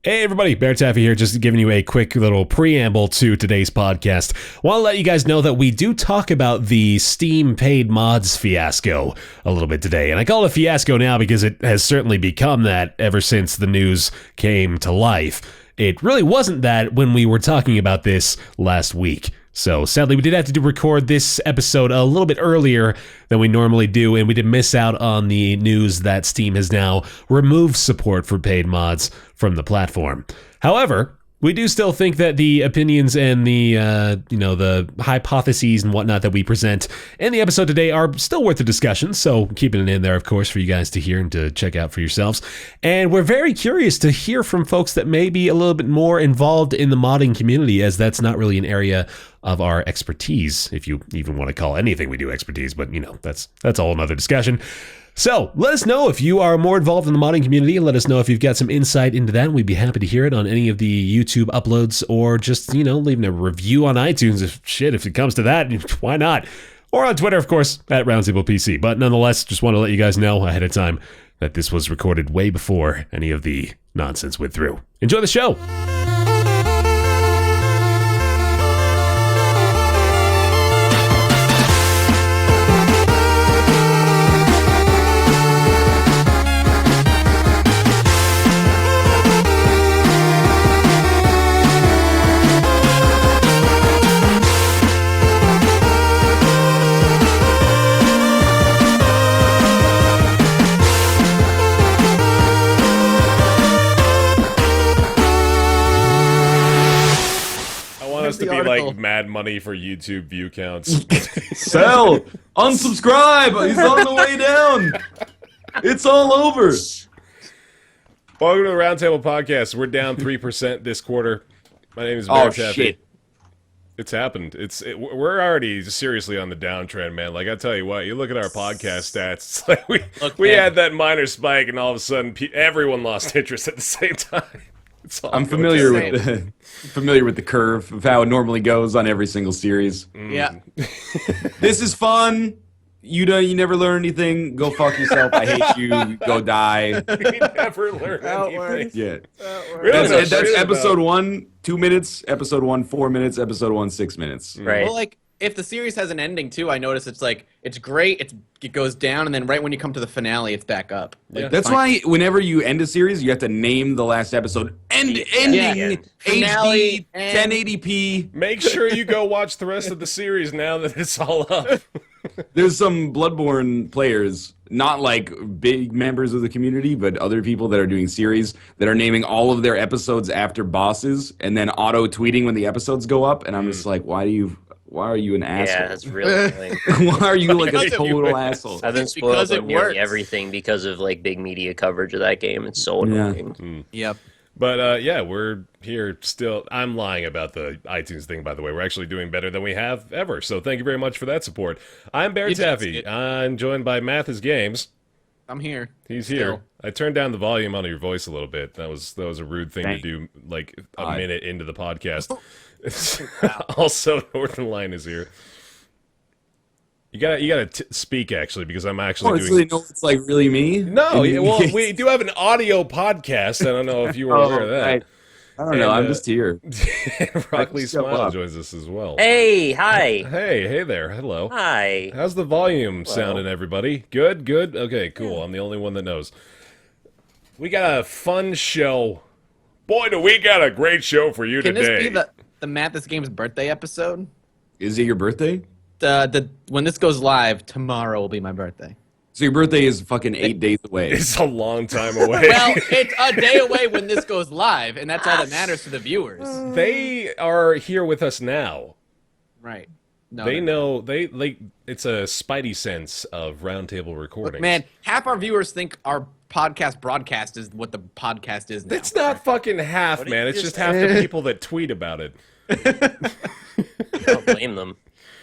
Hey everybody, BaerTaffy here, just giving you a quick little preamble to today's podcast. Want to let you guys know that we do talk about the Steam paid mods fiasco a little bit today. And I call it a fiasco now because it has certainly become that ever since the news came to life. It really wasn't that when we were talking about this last week. So sadly, we did have to record this episode a little bit earlier than we normally do, and we did miss out on the news that Steam has now removed support for paid mods from the platform. However, we do still think that the opinions and the the hypotheses and whatnot that we present in the episode today are still worth the discussion, so keeping it in there, of course, for you guys to hear and to check out for yourselves. And we're very curious to hear from folks that may be a little bit more involved in the modding community, as that's not really an area of our expertise, if you even want to call anything we do expertise, but that's a whole nother discussion. So let us know if you are more involved in the modding community, and let us know if you've got some insight into that. We'd be happy to hear it on any of the YouTube uploads, or just, leaving a review on iTunes. If it comes to that, why not? Or on Twitter, of course, at Roundtable PC. But nonetheless, just want to let you guys know ahead of time that this was recorded way before any of the nonsense went through. Enjoy the show. To be like mad money for YouTube view counts. Sell! Unsubscribe! He's on the way down! It's all over! Welcome to the Roundtable Podcast. We're down 3% this quarter. My name is BaerTaffy. Oh, shit. It's happened. We're already seriously on the downtrend, man. Like, I tell you what, you look at our podcast stats, it's like we had that minor spike, and all of a sudden everyone lost interest at the same time. I'm familiar with the curve of how it normally goes on every single series. Yeah. This is fun. You never learn anything. Go fuck yourself. I hate you. Go die. We never learn anything. Yeah. Really That's episode 1, 2 minutes. Episode 1, 4 minutes. Episode 1, 6 minutes. Right. Well, like, if the series has an ending too, I notice it's great. It goes down, and then right when you come to the finale, it's back up. Yeah. That's why whenever you end a series, you have to name the last episode. Ending HD 1080p. Make sure you go watch the rest of the series now that it's all up. There's some Bloodborne players, not like big members of the community, but other people that are doing series that are naming all of their episodes after bosses and then auto-tweeting when the episodes go up. And I'm just like, why are you an asshole? Yeah, that's really annoying. Why are you like a total asshole? I've been spoiled on nearly everything because of like big media coverage of that game. It's so annoying. Yep. But yeah, we're here still. I'm lying about the iTunes thing, by the way. We're actually doing better than we have ever. So thank you very much for that support. I'm BaerTaffy. I'm joined by MathasGames. I'm here. He's here. I turned down the volume on your voice a little bit. That was a rude thing to do, like a minute into the podcast. Also, Northernlion is here. You gotta speak, actually, because I'm actually doing... No, it's like really me? No, well, we do have an audio podcast. I don't know if you were aware of that. I don't know, I'm just here. RockLeeSmile joins us as well. Hey, hi. Hey there, hello. Hi. How's the volume sounding, everybody? Good? Okay, cool. I'm the only one that knows. We got a fun show. Boy, do we got a great show for you today. Can this be the MathasGames birthday episode? Is it your birthday? When this goes live, tomorrow will be my birthday. So your birthday is fucking 8 days away. It's a long time away. Well, it's a day away when this goes live, and that's all that matters to the viewers. They are here with us now. Right. No, they know it's a spidey sense of roundtable recording. Look, man, half our viewers think our podcast broadcast is what the podcast is now. It's not fucking half, man. It's just half the people that tweet about it. I don't blame them.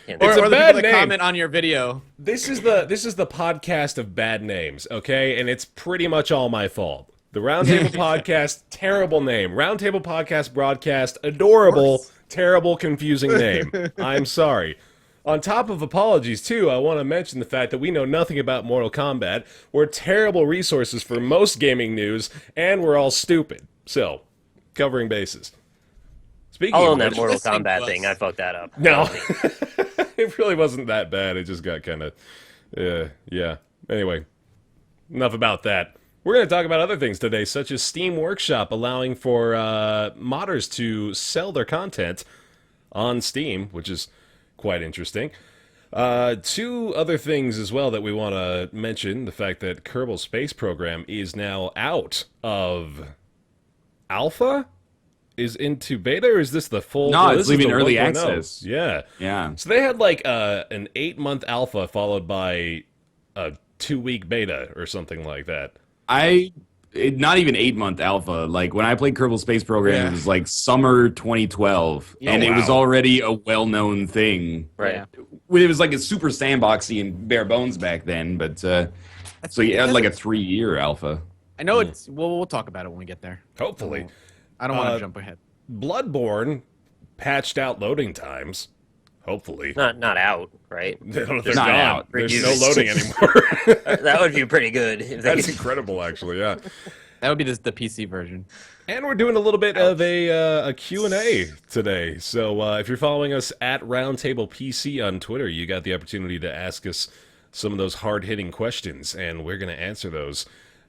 Or the people that comment on your video. This is the podcast of bad names, okay? And it's pretty much all my fault. The Roundtable Podcast, terrible name. Roundtable Podcast Broadcast, adorable, terrible, confusing name. I'm sorry. On top of apologies, too, I want to mention the fact that we know nothing about Mortal Kombat. We're terrible resources for most gaming news, and we're all stupid. So, covering bases. Speaking I'll of own that which, Mortal this thing Kombat was- thing. I fucked that up. no, it really wasn't that bad. It just got kind of, yeah. Anyway, enough about that. We're going to talk about other things today, such as Steam Workshop allowing for modders to sell their content on Steam, which is quite interesting. Two other things as well that we want to mention. The fact that Kerbal Space Program is now out of alpha? Is into beta, or is this the full? No, this it's is leaving the early 1.0. access. Yeah. Yeah. So they had like an 8-month alpha followed by a 2-week beta or something like that. Not even 8-month alpha. Like when I played Kerbal Space Program, Yeah. it was like summer 2012, and it was wow. already a well-known thing. Right. Yeah. It was like a super sandboxy and bare bones back then, but so you had like a 3-year alpha. I know it's. We'll talk about it when we get there. Hopefully. I don't want to jump ahead. Bloodborne patched out loading times. Hopefully. Not out, right? They're not gone. out. There's Reduced. no loading anymore. That would be pretty good. If they That's incredible, actually, yeah. That would be the PC version. And we're doing a little bit of a Q&A today. So if you're following us at Roundtable PC on Twitter, you got the opportunity to ask us some of those hard-hitting questions, and we're going to answer those.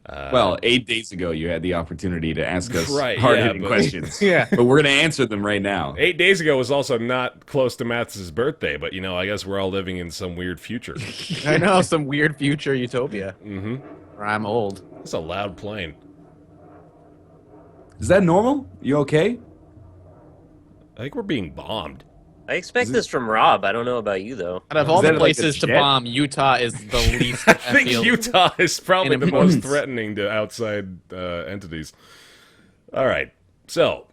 Well, 8 days ago, you had the opportunity to ask us Right, hard-hitting yeah, but- questions. Yeah. But we're going to answer them right now. 8 days ago was also not close to Mathas's birthday, but, I guess we're all living in some weird future. I know, some weird future utopia. Mm-hmm. Where I'm old. It's a loud plane. Is that normal? You okay? I think we're being bombed. I expect this from Rob. I don't know about you though. Out of all that the like a places to jet? bomb, Utah is the least. I think Utah is probably in the most importance. threatening to outside entities. All right. So,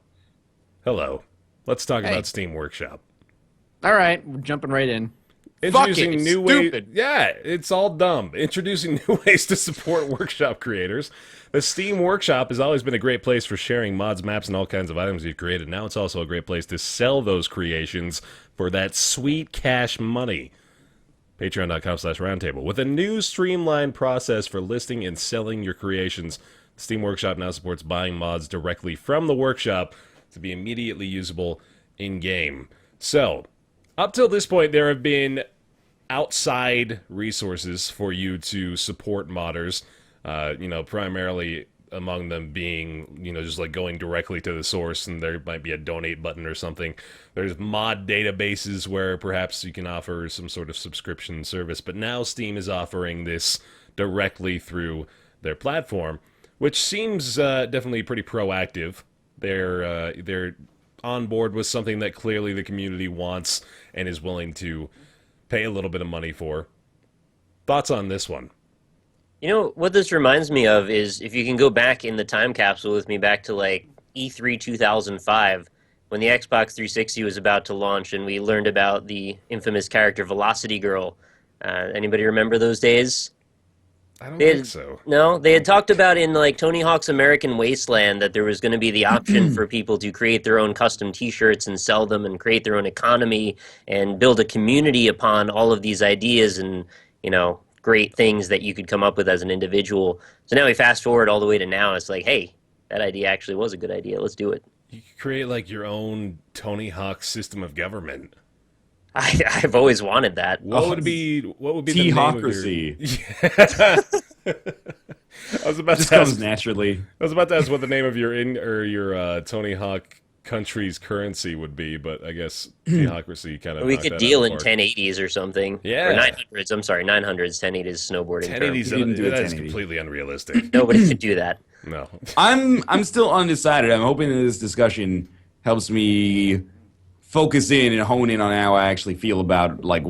hello. Let's talk Hey. about Steam Workshop. All right, we're jumping right in. Introducing it's new ways. stupid. Yeah, it's all dumb. Introducing new ways to support workshop creators. The Steam Workshop has always been a great place for sharing mods, maps, and all kinds of items you've created. Now it's also a great place to sell those creations for that sweet cash money. Patreon.com/roundtable. With a new streamlined process for listing and selling your creations, the Steam Workshop now supports buying mods directly from the workshop to be immediately usable in-game. So, up till this point, there have been outside resources for you to support modders, primarily among them being, just like going directly to the source, and there might be a donate button or something. There's mod databases where perhaps you can offer some sort of subscription service, but now Steam is offering this directly through their platform, which seems definitely pretty proactive. They're on board with something that clearly the community wants and is willing to pay a little bit of money for. Thoughts on this one? You know, what this reminds me of is if you can go back in the time capsule with me back to like E3 2005 when the Xbox 360 was about to launch and we learned about the infamous character Velocity Girl. Anybody remember those days? I don't They think had- so. No, they had talked about in like Tony Hawk's American Wasteland that there was going to be the option for people to create their own custom T-shirts and sell them and create their own economy and build a community upon all of these ideas and, great things that you could come up with as an individual. So now we fast forward all the way to now. It's like, hey, that idea actually was a good idea. Let's do it. You could create like your own Tony Hawk system of government. I've always wanted that. What would be the name of your... T-hocracy. I was about Just to comes ask. naturally. I was about to ask what the name of your Tony Hawk country's currency would be, but I guess Theocracy kind of. We knocked could that deal out in of the park. 1080s or something. Yeah. Or 900s. I'm sorry, 900s. 1080s snowboarding. 1080s. You didn't do a That's 1080. completely unrealistic. Nobody could do that. No. I'm still undecided. I'm hoping that this discussion helps me focus in and hone in on how I actually feel about like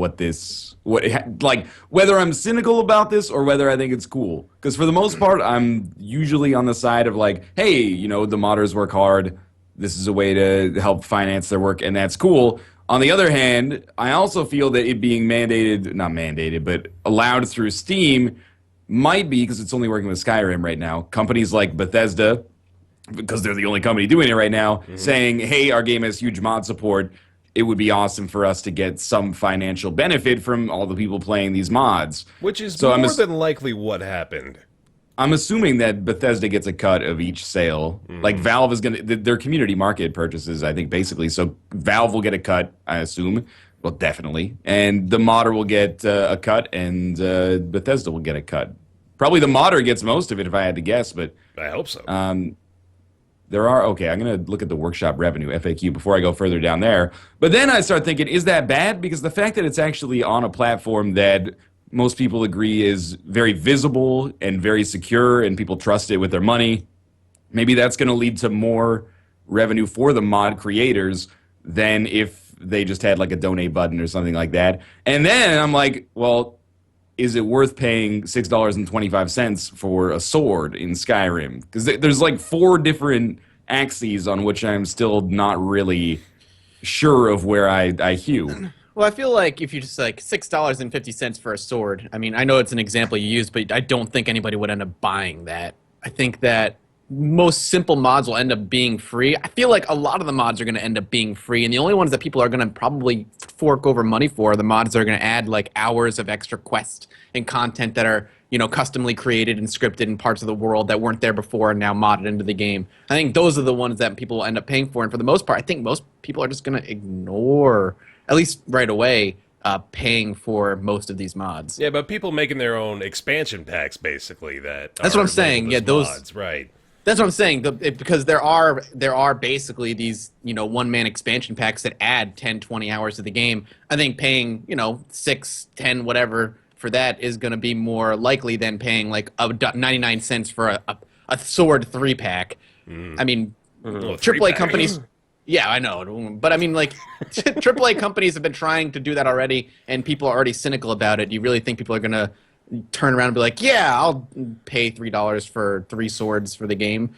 whether I'm cynical about this or whether I think it's cool. Because for the most part, I'm usually on the side of like, hey, the modders work hard. This is a way to help finance their work, and that's cool. On the other hand, I also feel that it being not mandated, but allowed through Steam might be, because it's only working with Skyrim right now, companies like Bethesda, because they're the only company doing it right now, saying, hey, our game has huge mod support. It would be awesome for us to get some financial benefit from all the people playing these mods. Which is So I'm more ass- than likely what happened. I'm assuming that Bethesda gets a cut of each sale. Like Valve is going to, their community market purchases, I think, basically. So Valve will get a cut, I assume. Well, definitely. And the modder will get a cut, and Bethesda will get a cut. Probably the modder gets most of it, if I had to guess, but I hope so. there are, okay, I'm going to look at the workshop revenue, FAQ, before I go further down there. But then I start thinking, is that bad? Because the fact that it's actually on a platform that most people agree is very visible and very secure, and people trust it with their money, maybe that's going to lead to more revenue for the mod creators than if they just had like a donate button or something like that. And then I'm like, well, is it worth paying $6.25 for a sword in Skyrim? Because there's like 4 different axes on which I'm still not really sure of where I hew. Well, I feel like if you just like $6.50 for a sword, I mean, I know it's an example you use, but I don't think anybody would end up buying that. I think that most simple mods will end up being free. I feel like a lot of the mods are going to end up being free, and the only ones that people are going to probably fork over money for are the mods that are going to add like hours of extra quest and content that are, you know, customly created and scripted in parts of the world that weren't there before and now modded into the game. I think those are the ones that people will end up paying for, and for the most part, I think most people are just going to ignore, at least right away, paying for most of these mods. Yeah, but people making their own expansion packs, basically. That's what I'm saying. Yeah, those mods, right. That's what I'm saying, because there are basically these, you know, one-man expansion packs that add 10, 20 hours to the game. I think paying, you know, 6, 10, whatever for that is going to be more likely than paying like 99 cents for a sword 3-pack. I mean, AAA companies... Yeah, I know. But I mean, like, AAA companies have been trying to do that already, and people are already cynical about it. You really think people are going to turn around and be like, yeah, I'll pay $3 for 3 swords for the game?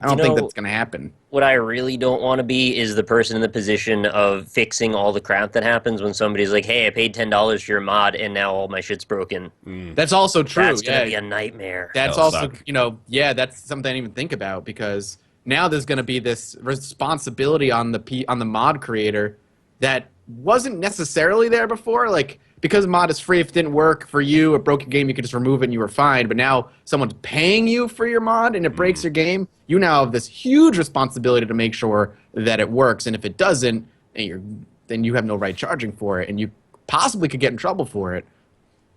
I don't think that's going to happen. What I really don't want to be is the person in the position of fixing all the crap that happens when somebody's like, hey, I paid $10 for your mod, and now all my shit's broken. That's also true. That's going to be a nightmare. That's also, you know, yeah, that's something I didn't even think about, because now there's going to be this responsibility on the mod creator that wasn't necessarily there before. Like, because mod is free, if it didn't work for you, it broke your game, you could just remove it and you were fine. But now someone's paying you for your mod and it breaks your game, you now have this huge responsibility to make sure that it works. And if it doesn't, then you have no right charging for it, and you possibly could get in trouble for it.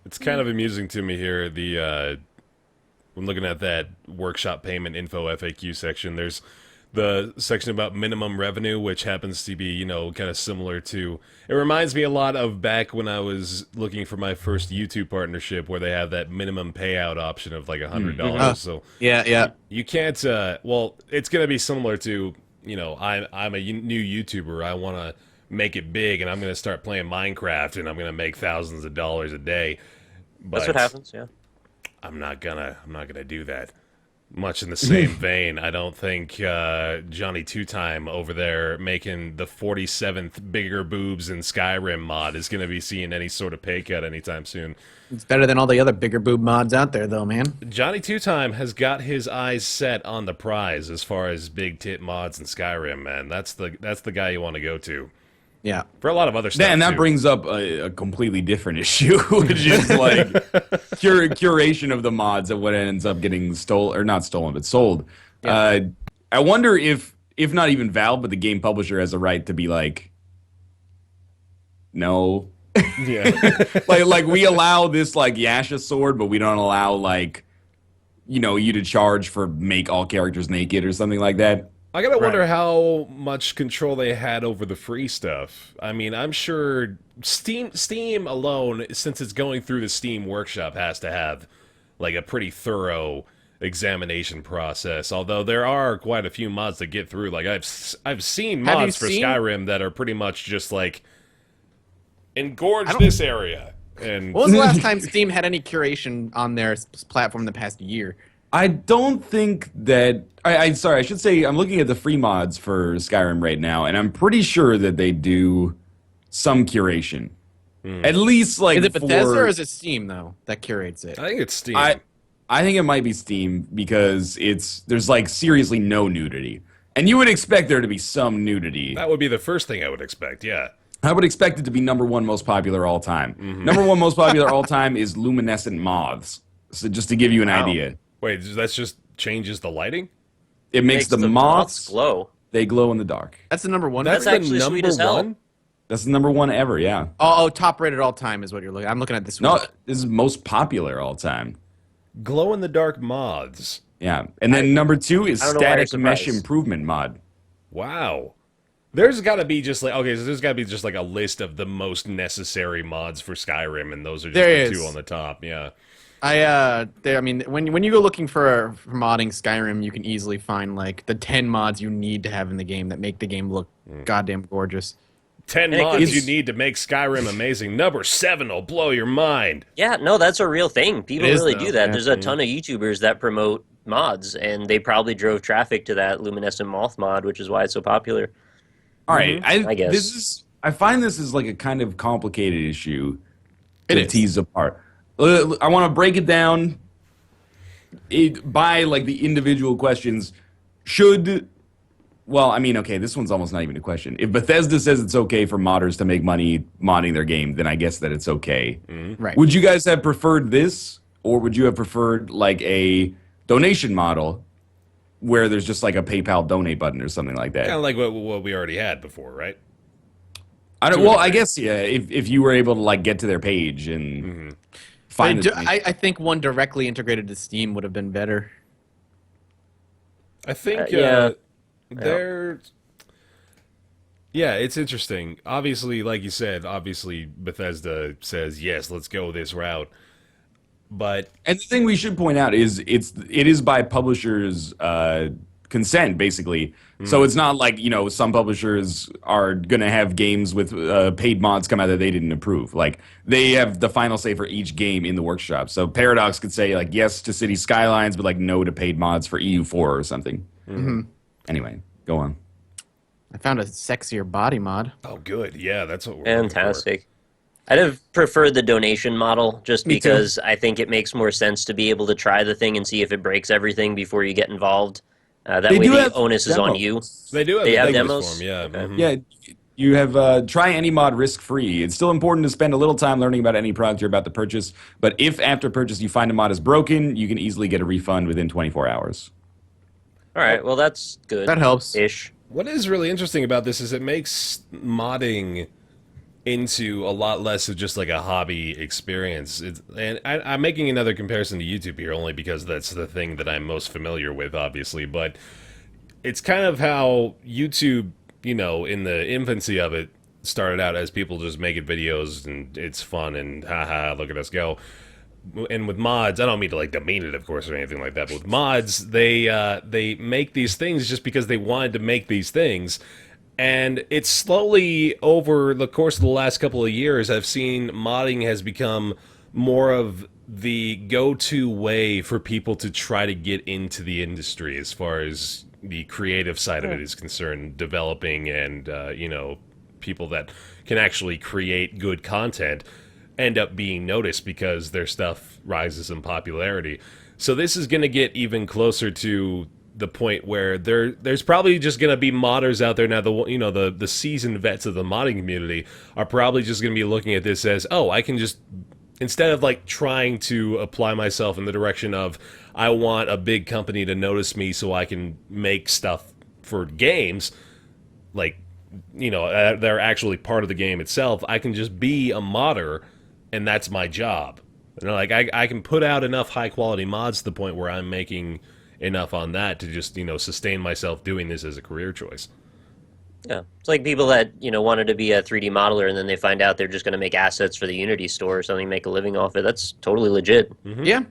It's kind of amusing to me here, when looking at that workshop payment info FAQ section, there's the section about minimum revenue, which happens to be, you know, kind of similar to, it reminds me a lot of back when I was looking for my first YouTube partnership, where they have that minimum payout option of like $100. So yeah, you can't, well, it's going to be similar to, you know, I'm a new YouTuber, I want to make it big, and I'm going to start playing Minecraft, and I'm going to make thousands of dollars a day. But that's what happens, yeah. I'm not gonna do that. Much in the same vein, I don't think Johnny Two Time over there making the 47th bigger boobs in Skyrim mod is gonna be seeing any sort of pay cut anytime soon. It's better than all the other bigger boob mods out there, though, man. Johnny Two Time has got his eyes set on the prize as far as big tit mods in Skyrim, man. That's the guy you want to go to. Yeah. For a lot of other stuff, And that too. brings up a completely different issue, which is like curation of the mods of what ends up getting stolen, or not stolen, but sold. Yeah. I wonder if not even Valve, but the game publisher has a right to be like, no. Yeah. like we allow this like Yasha sword, but we don't allow like, you know, you to charge for make all characters naked or something like that. I gotta wonder how much control they had over the free stuff. I mean, I'm sure Steam alone, since it's going through the Steam Workshop, has to have like a pretty thorough examination process. Although there are quite a few mods that get through. Like I've seen mods for Skyrim that are pretty much just like engorge this area. And when was the last time Steam had any curation on their platform in the past year? I don't think that... Sorry, I should say I'm looking at the free mods for Skyrim right now, and I'm pretty sure that they do some curation. At least, like, is it Bethesda or is it Steam, though, that curates it? I think it's Steam. I think it might be Steam, because there's, like, seriously no nudity. And you would expect there to be some nudity. That would be the first thing I would expect, yeah. I would expect it to be #1 most popular all time. #1 most popular all time is luminescent moths. So just to give you an idea. Wait, that's just changes the lighting? It makes the moths glow. They glow in the dark. That's the number one. That's That's actually the sweet number as hell. one? That's the number one ever, yeah. Oh, top rated all time is what you're looking. I'm looking at this one. No, this is most popular all time. Glow in the dark mods. Yeah. And then number 2 is I don't know why you're static mesh surprised. improvement mod. Wow. There's got to be just like, okay, so there's got to be just like a list of the most necessary mods for Skyrim, and those are just There the is. two on the top. Yeah. I mean, when you go looking for modding Skyrim, you can easily find like the 10 mods you need to have in the game that make the game look goddamn gorgeous. 10 And it mods gives- you need to make Skyrim amazing. Number 7 will blow your mind. Yeah, no, that's a real thing. People It is, really though. do that. Yeah. There's a ton of YouTubers that promote mods, and they probably drove traffic to that luminescent moth mod, which is why it's so popular. All right. I guess. I find this is like a kind of complicated issue It to is. tease apart. I want to break it down by like the individual questions. Well, I mean, okay, this one's almost not even a question. If Bethesda says it's okay for modders to make money modding their game, then I guess that it's okay. Right. Would you guys have preferred this, or would you have preferred like a donation model where there's just like a PayPal donate button or something like that? Kind of like what we already had before, right? I don't. Well, I guess yeah. If you were able to like get to their page and find it, I think one directly integrated to Steam would have been better. I think yeah. they're... Yeah, it's interesting. Obviously, like you said, obviously Bethesda says, yes, let's go this route. But and the thing we should point out is it is by publishers' consent, basically. So it's not like, you know, some publishers are going to have games with paid mods come out that they didn't approve. Like, they have the final say for each game in the workshop. So Paradox could say, like, yes to City Skylines, but, like, no to paid mods for EU4 or something. Anyway, go on. I found a sexier body mod. oh, good, yeah, that's what we're looking for. Fantastic. I'd have preferred the donation model just Me too. because I think it makes more sense to be able to try the thing and see if it breaks everything before you get involved. That They way do the have onus is on demos. you. They do have, They have demos demos? for 'em, yeah. Okay. Mhm. Yeah, you have try any mod risk-free. It's still important to spend a little time learning about any product you're about to purchase. But if after purchase you find a mod is broken, you can easily get a refund within 24 hours. All right, well, that's good. That helps. Ish. What is really interesting about this is it makes modding into a lot less of just like a hobby experience. And I'm making another comparison to YouTube here only because that's the thing that I'm most familiar with, obviously. But it's kind of how YouTube, you know, in the infancy of it, started out as people just making videos and it's fun and haha, look at us go. And with mods, I don't mean to like demean it, of course, or anything like that. But with mods, they make these things just because they wanted to make these things. And it's slowly, over the course of the last couple of years, I've seen modding has become more of the go-to way for people to try to get into the industry as far as the creative side of it is concerned, developing and, you know, people that can actually create good content end up being noticed because their stuff rises in popularity. So this is going to get even closer to the point where there's probably just going to be modders out there now. The seasoned vets of the modding community are probably just going to be looking at this as, oh, I can just, instead of like trying to apply myself in the direction of I want a big company to notice me so I can make stuff for games, like, you know, they're actually part of the game itself. I can just be a modder, and that's my job. You know, like I can put out enough high quality mods to the point where I'm making enough on that to just, you know, sustain myself doing this as a career choice. Yeah, it's like people that, you know, wanted to be a 3D modeler and then they find out they're just going to make assets for the Unity store or something, make a living off it. That's totally legit. Yeah.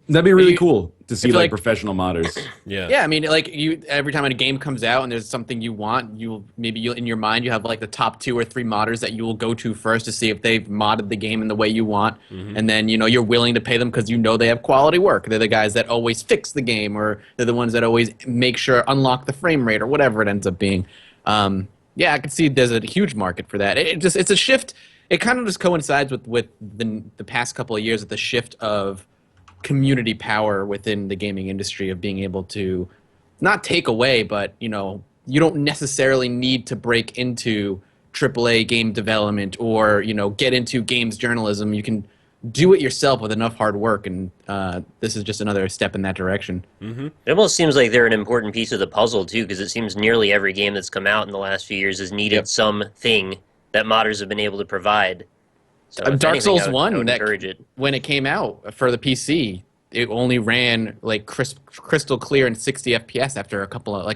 That'd be really You- cool to see feel like like- professional modders. Yeah. Yeah, I mean, like every time a game comes out and there's something you want, you'll in your mind you have like the top 2 or 3 modders that you will go to first to see if they've modded the game in the way you want, and then you know you're willing to pay them because you know they have quality work. They're the guys that always fix the game, or they're the ones that always make sure unlock the frame rate or whatever it ends up being. Yeah, I can see there's a huge market for that. It's a shift. It kind of just coincides with the past couple of years with the shift of community power within the gaming industry of being able to not take away, but you know, you don't necessarily need to break into AAA game development or, you know, get into games journalism. You can do it yourself with enough hard work, and this is just another step in that direction. It almost seems like they're an important piece of the puzzle too, because it seems nearly every game that's come out in the last few years has needed something that modders have been able to provide. So Dark Souls I 1, would encourage it. when it came out for the PC, it only ran like crystal clear and 60 FPS after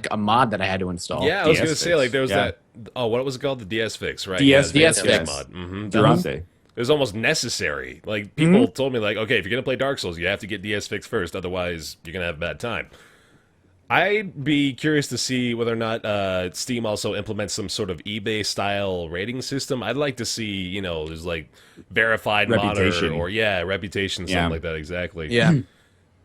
a mod that I had to install. Yeah, I was DS gonna say fix. like there was Yeah. that. Oh, what was it called? The DS fix, right? DS yeah, fix. DS mod. Mm-hmm. Durante. It was almost necessary. Like people told me, like, okay, if you're gonna play Dark Souls, you have to get DS fix first, otherwise you're gonna have a bad time. I'd be curious to see whether or not Steam also implements some sort of eBay style rating system. I'd like to see, there's like verified Reputation. modder or reputation, something like that. Exactly. Yeah.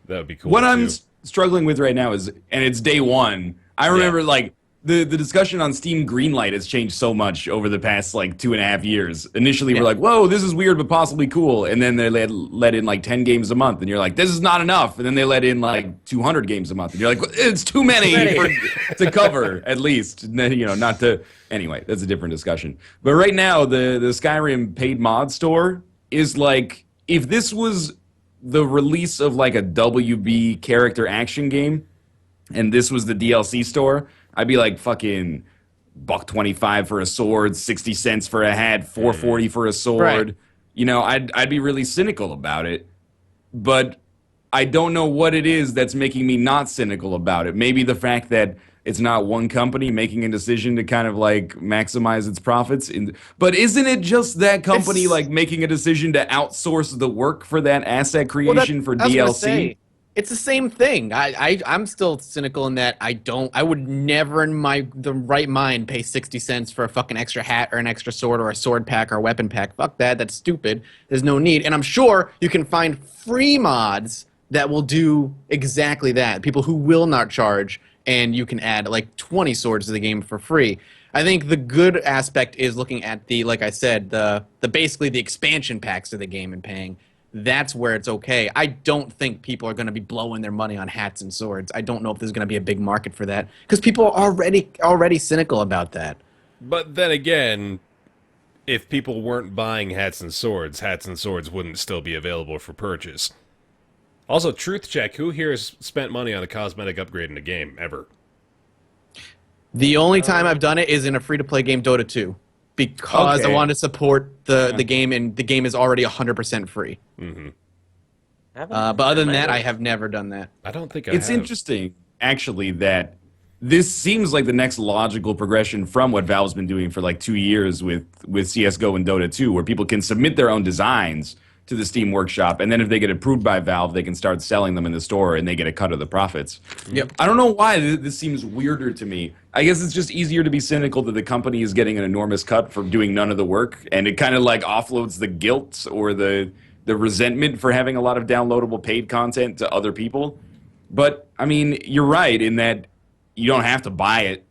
That would be cool. What too. I'm struggling with right now is, and it's day one. I remember like the discussion on Steam Greenlight has changed so much over the past like 2.5 years. Initially, we're like, "Whoa, this is weird but possibly cool," and then they let in like 10 games a month, and you're like, "This is not enough." And then they let in like 200 games a month, and you're like, "It's too many to cover at least." And then not to. Anyway, that's a different discussion. But right now, the Skyrim paid mod store is like, if this was the release of like a WB character action game, and this was the DLC store, I'd be like fucking $1.25 for a sword, 60 cents for a hat, $4.40 for a sword. Right. I'd be really cynical about it, but I don't know what it is that's making me not cynical about it. Maybe the fact that it's not one company making a decision to kind of like maximize its profits. But isn't it just that company like making a decision to outsource the work for that asset creation for I was gonna DLC? say, it's the same thing. I'm still cynical in that I would never in the right mind pay 60 cents for a fucking extra hat or an extra sword or a sword pack or a weapon pack. Fuck that. That's stupid. There's no need. And I'm sure you can find free mods that will do exactly that. People who will not charge, and you can add like 20 swords to the game for free. I think the good aspect is looking at like I said, the basically the expansion packs to the game and paying. That's where it's okay. I don't think people are going to be blowing their money on hats and swords. I don't know if there's going to be a big market for that because people are already cynical about that. But then again, if people weren't buying hats and swords wouldn't still be available for purchase. Also, truth check, who here has spent money on a cosmetic upgrade in a game, ever? The only time I've done it is in a free-to-play game, Dota 2, because I wanted to support the game, and the game is already 100% free. Mm-hmm. But other than that, I have never done that. I don't think I It's have. interesting, actually, that this seems like the next logical progression from what Valve's been doing for like 2 years with CSGO and Dota 2, where people can submit their own designs to the Steam Workshop, and then if they get approved by Valve, they can start selling them in the store, and they get a cut of the profits. Yep. I don't know why this seems weirder to me. I guess it's just easier to be cynical that the company is getting an enormous cut for doing none of the work, and it kind of like offloads the guilt or the resentment for having a lot of downloadable paid content to other people. But, I mean, you're right in that you don't have to buy it.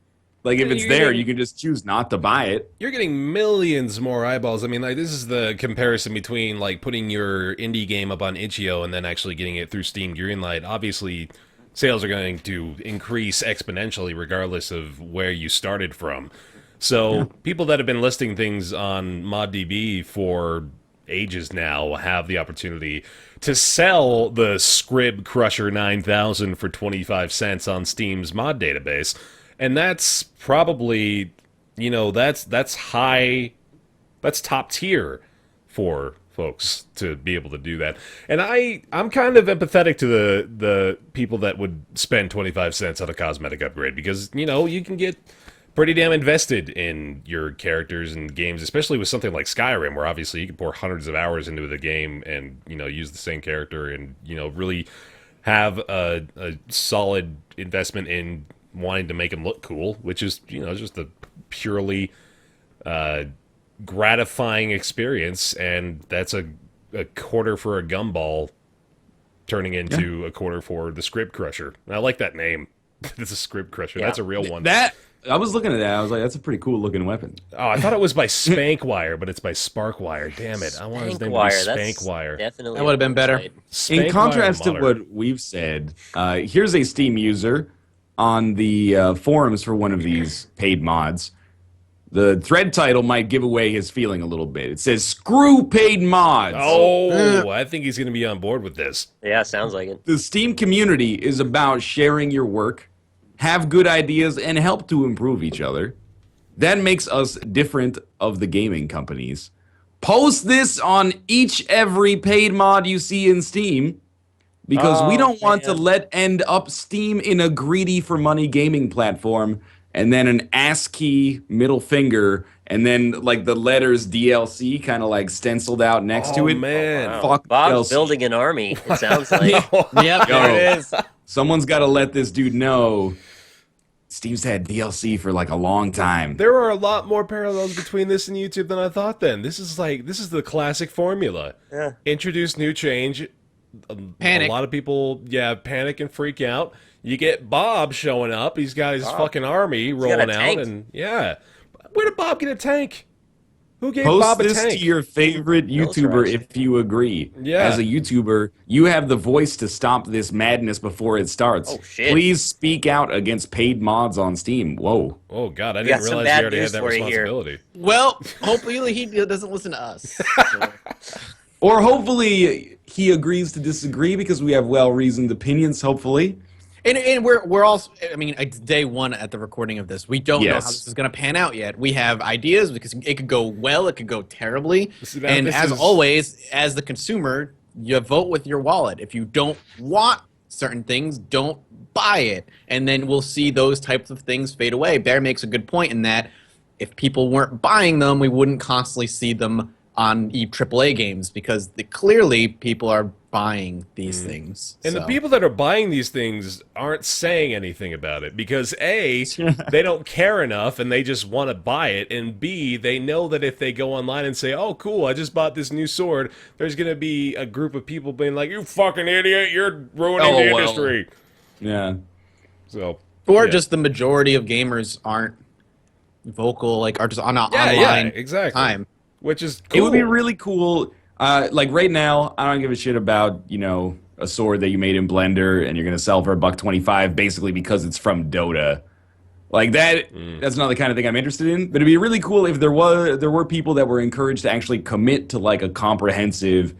Like, if it's there, you can just choose not to buy it. You're getting millions more eyeballs. I mean, like, this is the comparison between, like, putting your indie game up on itch.io and then actually getting it through Steam Greenlight. Obviously, sales are going to increase exponentially regardless of where you started from. So, people that have been listing things on ModDB for ages now have the opportunity to sell the Scrib Crusher 9000 for 25 cents on Steam's mod database. And that's probably, that's high, that's top tier for folks to be able to do that. And I'm kind of empathetic to the people that would spend 25 cents on a cosmetic upgrade because, you can get pretty damn invested in your characters and games, especially with something like Skyrim, where obviously you can pour hundreds of hours into the game and, use the same character and, really have a solid investment in wanting to make him look cool, which is, just a purely gratifying experience, and that's a quarter for a gumball turning into a quarter for the Script Crusher. And I like that name. It's a Script Crusher. Yeah. That's a real one. I was looking at that. I was like, that's a pretty cool looking weapon. Oh, I thought it was by Spankwire, but it's by Sparkwire. Damn it. I want his name to be Spankwire. Definitely. That would have been better. In contrast to what we've said, here's a Steam user on the forums for one of these paid mods The thread title might give away his feeling a little bit. It says, "Screw paid mods." Oh, I think he's going to be on board with this. Yeah, sounds like it. The Steam community is about sharing your work, have good ideas, and help to improve each other. That makes us different of the gaming companies. Post this on every paid mod you see in Steam, because we don't want to end up Steam in a greedy for money gaming platform, and then an ASCII middle finger, and then like the letters DLC kind of like stenciled out next to it. Man. Wow. Fuck Bob's DLC. building an army, it sounds like. Yep, there it is. Someone's got to let this dude know Steam's had DLC for like a long time. There are a lot more parallels between this and YouTube than I thought then. This is the classic formula. Yeah. Introduce new change. Panic. A lot of people, panic and freak out. You get Bob showing up. He's got his fucking army rolling got a out. tank. And where did Bob get a tank? Who gave Post Bob a this tank? to your favorite YouTuber Militarized. if you agree. Yeah. As a YouTuber, you have the voice to stop this madness before it starts. Oh, shit. Please speak out against paid mods on Steam. Whoa. Oh, God, I got didn't some realize bad you already had news that for you here. responsibility. Well, hopefully he doesn't listen to us. Or hopefully he agrees to disagree because we have well-reasoned opinions, hopefully. And we're also, I mean, it's day one at the recording of this. We don't know how Yes. this is going to pan out yet. We have ideas because it could go well, it could go terribly. See, now And this as is- always, as the consumer, you vote with your wallet. If you don't want certain things, don't buy it. And then we'll see those types of things fade away. Bear makes a good point in that if people weren't buying them, we wouldn't constantly see them on AAA games because clearly people are buying these things. And the So. people that are buying these things aren't saying anything about it because A, they don't care enough and they just want to buy it, and B, they know that if they go online and say, "Oh, cool, I just bought this new sword," there's going to be a group of people being like, "You fucking idiot, you're ruining the well. industry." Yeah. So, Or yeah. just the majority of gamers aren't vocal, like are just on an Yeah, online exactly. time. Which is It cool. would be really cool. Like right now, I don't give a shit about, a sword that you made in Blender and you're going to sell for $1.25 basically because it's from Dota. Like that's not the kind of thing I'm interested in. But it'd be really cool if there were people that were encouraged to actually commit to like a comprehensive,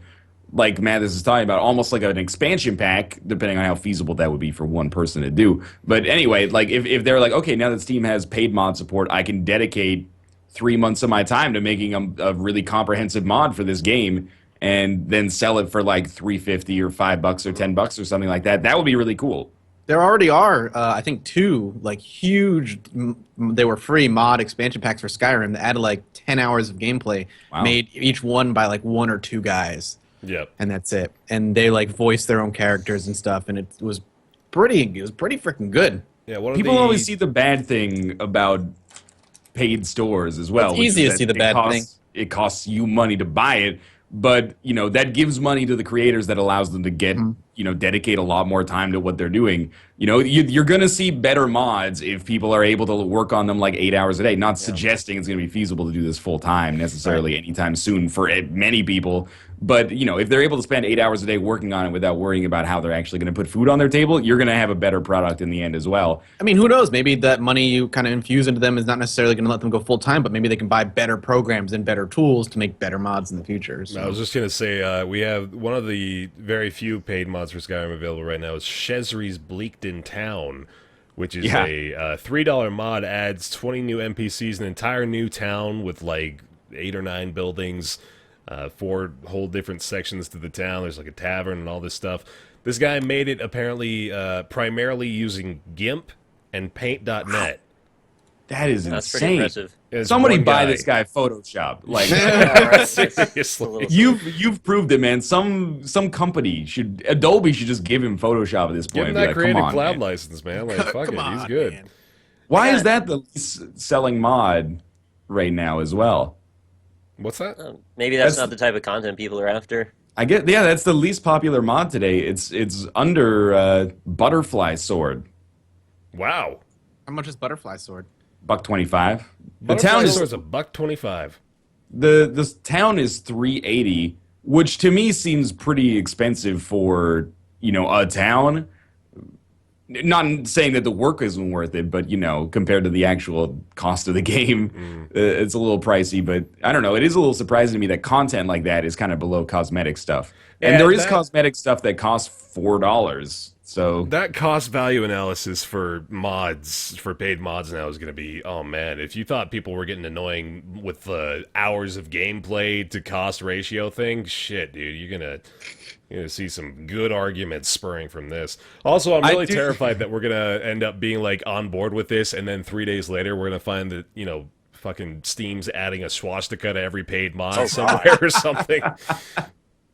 like Mathas is talking about, almost like an expansion pack, depending on how feasible that would be for one person to do. But anyway, like if they're like, okay, now that Steam has paid mod support, I can dedicate 3 months of my time to making a really comprehensive mod for this game and then sell it for like $3.50 or $5 or $10 or something like that. That would be really cool. There already are, I think, 2 like huge. They were free mod expansion packs for Skyrim that added like 10 hours of gameplay, Wow. made each one by like 1 or 2 guys, Yep. and that's it. And they like voiced their own characters and stuff, and it was pretty freaking good. Yeah, one of People the, always see the bad thing about paid stores as well. It's which easy is to that see the bad thing. It costs you money to buy it, but that gives money to the creators that allows them to get dedicate a lot more time to what they're doing. You're gonna see better mods if people are able to work on them like 8 hours a day. Not suggesting it's gonna be feasible to do this full time necessarily anytime soon for many people. But if they're able to spend 8 hours a day working on it without worrying about how they're actually going to put food on their table, you're going to have a better product in the end as well. I mean, who knows? Maybe that money you kind of infuse into them is not necessarily going to let them go full time, but maybe they can buy better programs and better tools to make better mods in the future. So. I was just going to say, we have one of the very few paid mods for Skyrim available right now is Shezri's Bleakton Town, which is a $3 mod, adds 20 new NPCs, an entire new town with like 8 or 9 buildings, 4 whole different sections to the town. There's like a tavern and all this stuff. This guy made it apparently primarily using GIMP and Paint.net. That is That's pretty insane. impressive. It's Somebody one buy guy. this guy Photoshop. Like Seriously. you've proved it, man. Some company Adobe should just give him Photoshop at this Give point. him and be that like, come Creative on, Cloud man. license, man. Like, fuck Come it, on, he's good. man. Why is that the least selling mod right now as well? What's that? Maybe that's That's- not the type of content people are after. That's the least popular mod today. It's under Butterfly Sword, Wow. How much is Butterfly Sword? $1.25. The Butterfly town is Sword's $1.25. the town is $3.80, which to me seems pretty expensive for a town. not saying that the work isn't worth it, but, you know, compared to the actual cost of the game, it's a little pricey. But I don't know. It is a little surprising to me that content like that is kind of below cosmetic stuff. And there is cosmetic stuff that costs $4. So that cost value analysis for mods, for paid mods now is going to be, oh man, if you thought people were getting annoying with the hours of gameplay to cost ratio thing, shit, dude, you're going to see some good arguments spurring from this. Also, I'm really terrified that we're going to end up being like on board with this, and then 3 days later we're going to find that, you know, fucking Steam's adding a swastika to every paid mod somewhere or something.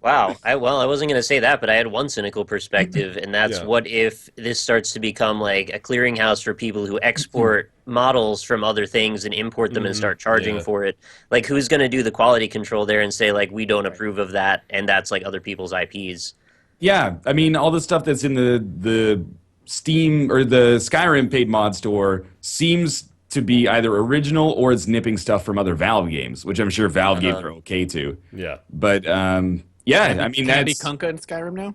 Wow. I wasn't going to say that, but I had one cynical perspective, and that's what if this starts to become like a clearinghouse for people who export models from other things and import them and start charging for it? Like, who's going to do the quality control there and say, like, we don't approve of that, and that's like other people's IPs? Yeah, I mean, all the stuff that's in the Steam or the Skyrim paid mod store seems to be either original or it's nipping stuff from other Valve games, which I'm sure Valve games are okay too. Yeah. But, yeah, I mean, can I be Kunkka in Skyrim now?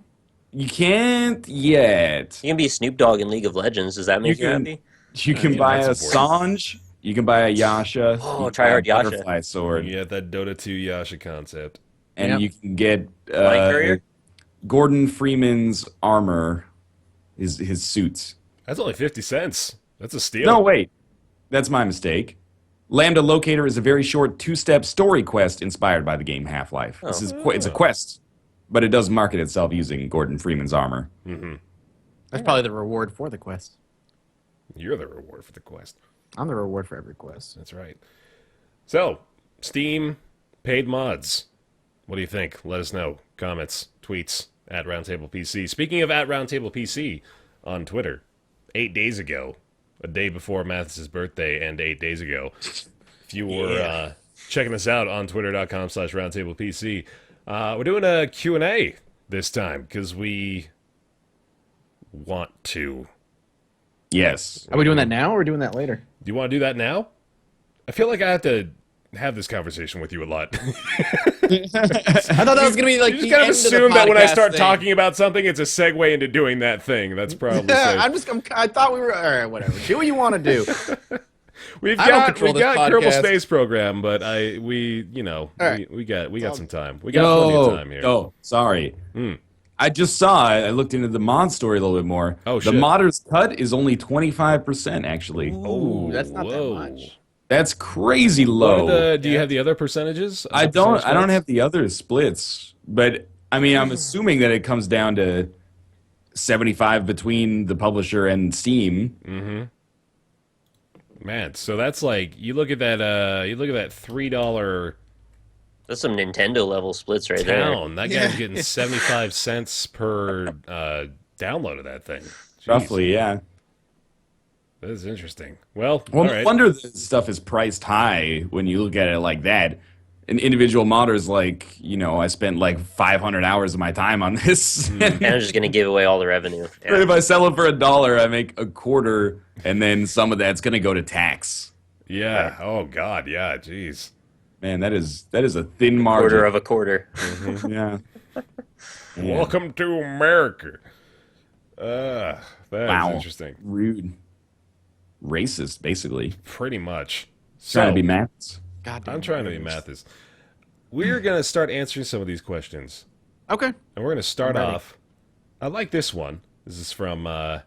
You can't yet. You can be Snoop Dogg in League of Legends. Does that make you happy? You can buy a Sanj. You can buy a Yasha. Oh, try hard Yasha. Butterfly sword. You get that Dota 2 Yasha concept. And you can get Courier? Gordon Freeman's armor, his suits. That's only 50 cents. That's a steal. No, wait. That's my mistake. Lambda Locator is a very short 2-step story quest inspired by the game Half-Life. Oh. It's a quest, but it does market itself using Gordon Freeman's armor. That's probably the reward for the quest. You're the reward for the quest. I'm the reward for every quest. That's right. So, Steam paid mods. What do you think? Let us know. Comments, tweets, at Roundtable PC. Speaking of at Roundtable PC, on Twitter, 8 days ago, a day before Mathas's birthday and 8 days ago, if you were checking us out on twitter.com/roundtablepc, we're doing a Q&A this time because we want to. Yes. Are we doing that now or are we doing that later? Do you want to do that now? I feel like I have to have this conversation with you a lot. I thought that was going to be like You the just kind of end assume of the that when I podcast start thing. talking about something, it's a segue into doing that thing. That's probably safe. I thought we were, all right, whatever. Do what you want to do. We've I don't got control this Kerbal podcast. Space Program, but we right. we got some time. We got plenty of time here. Oh, sorry. I just saw, I looked into the mod story a little bit more. Oh, the shit. modder's cut is only 25%, actually. Ooh, that's not whoa. that much. That's crazy What low. are do you have the other percentages? I don't have the other splits, but I mean, I'm assuming that it comes down to 75 between the publisher and Steam. Man, so that's like you look at that $3 That's some Nintendo level splits right there. town. That guy's getting 75 cents per download of that thing. Jeez, Roughly, yeah. that is interesting. Well, Well, all no right. wonder this stuff is priced high when you look at it like that. An individual modder's like, you know, I spent like 500 hours of my time on this. And I'm just going to give away all the revenue. But if I sell it for $1, I make a quarter, and then some of that's going to go to tax. Yeah. Oh God. Yeah. Jeez. Man, that is a thin margin. Quarter of a quarter. Yeah. Welcome to America. That is interesting. Rude. Racist, basically. Pretty much. Trying to So, be maths. God damn I'm trying to be Mathas. We're going to start answering some of these questions. Okay. And we're going to start off. I like this one. This is from at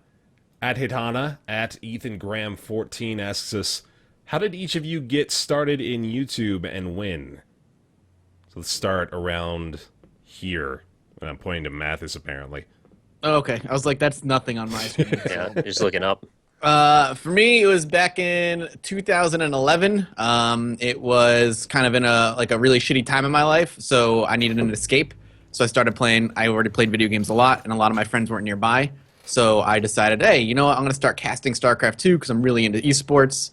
Hitana, at Ethan Graham 14 asks us, how did each of you get started in YouTube and when? So let's start around here. And I'm pointing to Mathas, apparently. Oh, okay. I was like, that's nothing on my screen. Yeah, just looking up. For me, it was back in 2011. It was kind of in a really shitty time in my life, so I needed an escape. So I started playing. I already played video games a lot, and a lot of my friends weren't nearby. So I decided, hey, you know what? I'm going to start casting StarCraft 2 because I'm really into esports.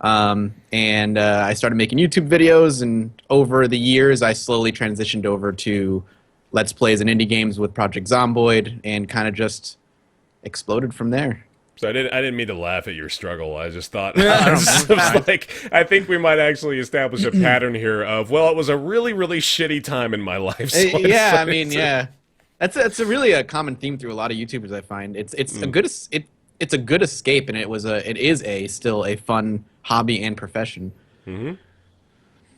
And I started making YouTube videos, and over the years, I slowly transitioned over to Let's Plays and indie games with Project Zomboid, and kind of just exploded from there. So I didn't mean to laugh at your struggle. I just thought I think we might actually establish a pattern here of, well, it was a really, really shitty time in my life. So Yeah. That's a really a common theme through a lot of YouTubers. I find it's a good it's a good escape, and it is still a fun hobby and profession.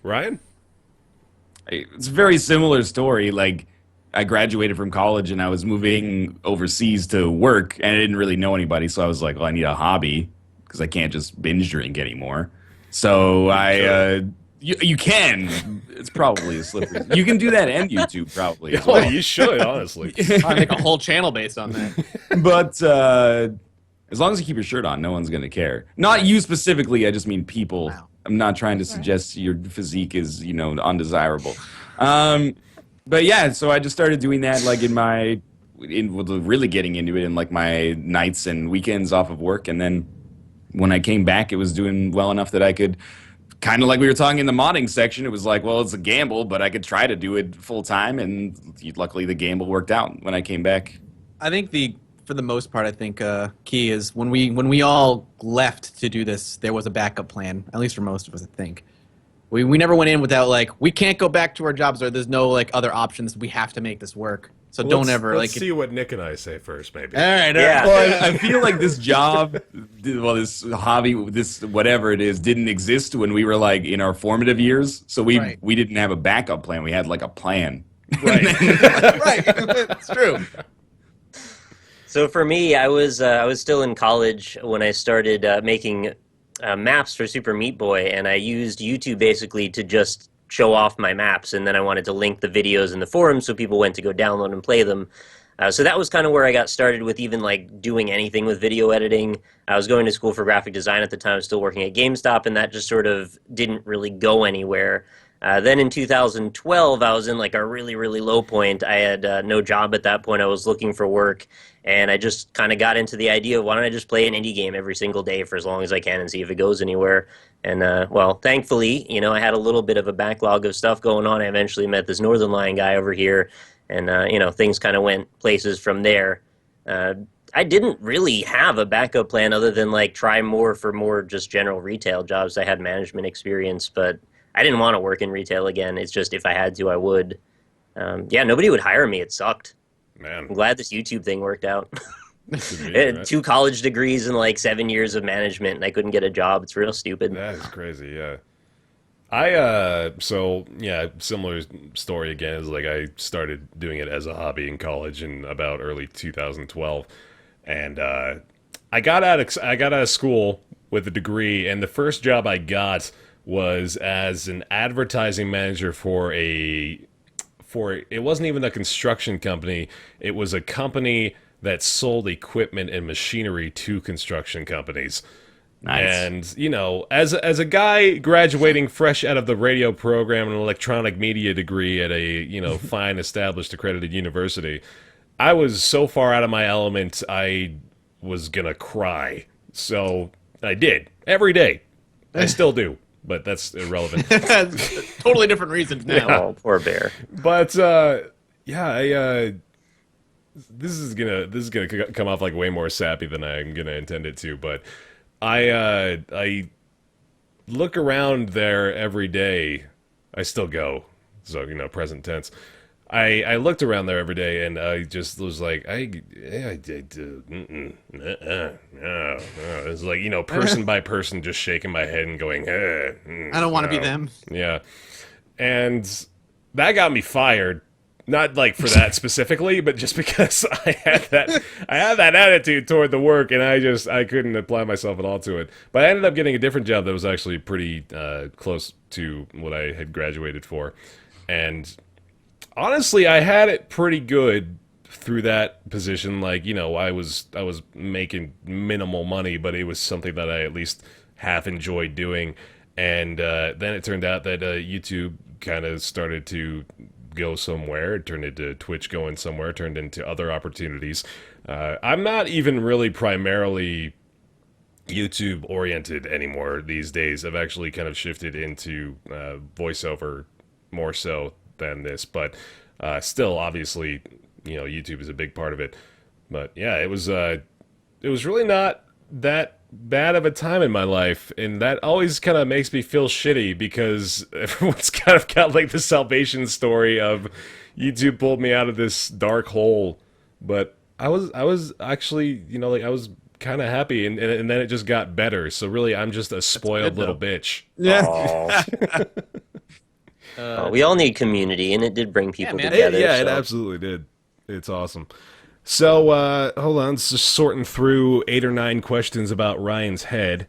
Ryan? It's a very similar story. Like, I graduated from college and I was moving overseas to work, and I didn't really know anybody, so I was like, well, I need a hobby because I can't just binge drink anymore. So you can. It's probably a slippery. You can do that and YouTube probably. As well. Well, you should, honestly. I make a whole channel based on that. But as long as you keep your shirt on, no one's going to care. Not you specifically. I just mean people. Wow. I'm not trying to suggest your physique is, undesirable. But yeah, so I just started doing that like really getting into it in like my nights and weekends off of work. And then when I came back, it was doing well enough that I could, kind of like we were talking in the modding section, it was like, well, it's a gamble, but I could try to do it full time. And luckily the gamble worked out when I came back. I think for the most part, I think key is when we all left to do this, there was a backup plan, at least for most of us, I think. We never went in without like, we can't go back to our jobs, or there's no like other options. We have to make this work. So Let's see what Nick and I say first, maybe. All right. Yeah. Well, I feel like this job, this hobby, this whatever it is, didn't exist when we were like in our formative years. So we didn't have a backup plan. We had like a plan. Right. Right. It's true. So for me, I was still in college when I started making maps for Super Meat Boy, and I used YouTube basically to just show off my maps, and then I wanted to link the videos in the forum so people went to go download and play them. So that was kind of where I got started with even like doing anything with video editing. I was going to school for graphic design at the time, still working at GameStop, and that just sort of didn't really go anywhere. Then in 2012, I was in like a really, really low point. I had no job at that point. I was looking for work, and I just kind of got into the idea of why don't I just play an indie game every single day for as long as I can and see if it goes anywhere. And, well, thankfully, I had a little bit of a backlog of stuff going on. I eventually met this Northernlion guy over here, and, things kind of went places from there. I didn't really have a backup plan other than, like, try more for more just general retail jobs. I had management experience, but I didn't want to work in retail again. It's just if I had to, I would. Nobody would hire me. It sucked. Man. I'm glad this YouTube thing worked out. Right? 2 college degrees and like 7 years of management, and I couldn't get a job. It's real stupid. That is crazy, yeah. Similar story again. Is like I started doing it as a hobby in college in about early 2012, and I got out of school with a degree, and the first job I got was as an advertising manager for it wasn't even a construction company. It was a company that sold equipment and machinery to construction companies. Nice. And, as a guy graduating fresh out of the radio program and an electronic media degree at a, fine established accredited university, I was so far out of my element, I was gonna cry. So I did. Every day. I still do. But that's irrelevant. Totally different reasons now. Oh, poor Bear. But this is gonna come off like way more sappy than I'm gonna intend it to. But I look around there every day. I still go, so present tense. I looked around there every day, and I just was like, it's like, person by person, just shaking my head and going, I don't want to be them. Yeah, and that got me fired. Not like for that specifically, but just because I had that attitude toward the work, and I couldn't apply myself at all to it. But I ended up getting a different job that was actually pretty close to what I had graduated for, and honestly, I had it pretty good through that position. Like, I was making minimal money, but it was something that I at least half enjoyed doing. And then it turned out that YouTube kind of started to go somewhere. It turned into Twitch going somewhere, turned into other opportunities. I'm not even really primarily YouTube oriented anymore these days. I've actually kind of shifted into voiceover more so than this, but still, obviously, YouTube is a big part of it. But yeah, it was really not that bad of a time in my life, and that always kind of makes me feel shitty because everyone's kind of got like the salvation story of YouTube pulled me out of this dark hole, but I was actually, I was kind of happy, and then it just got better. So really, I'm just a spoiled little bitch. Yeah. We all need community, and it did bring people man. together. It absolutely did. It's awesome. So, hold on. Just sorting through 8 or 9 questions about Ryan's head.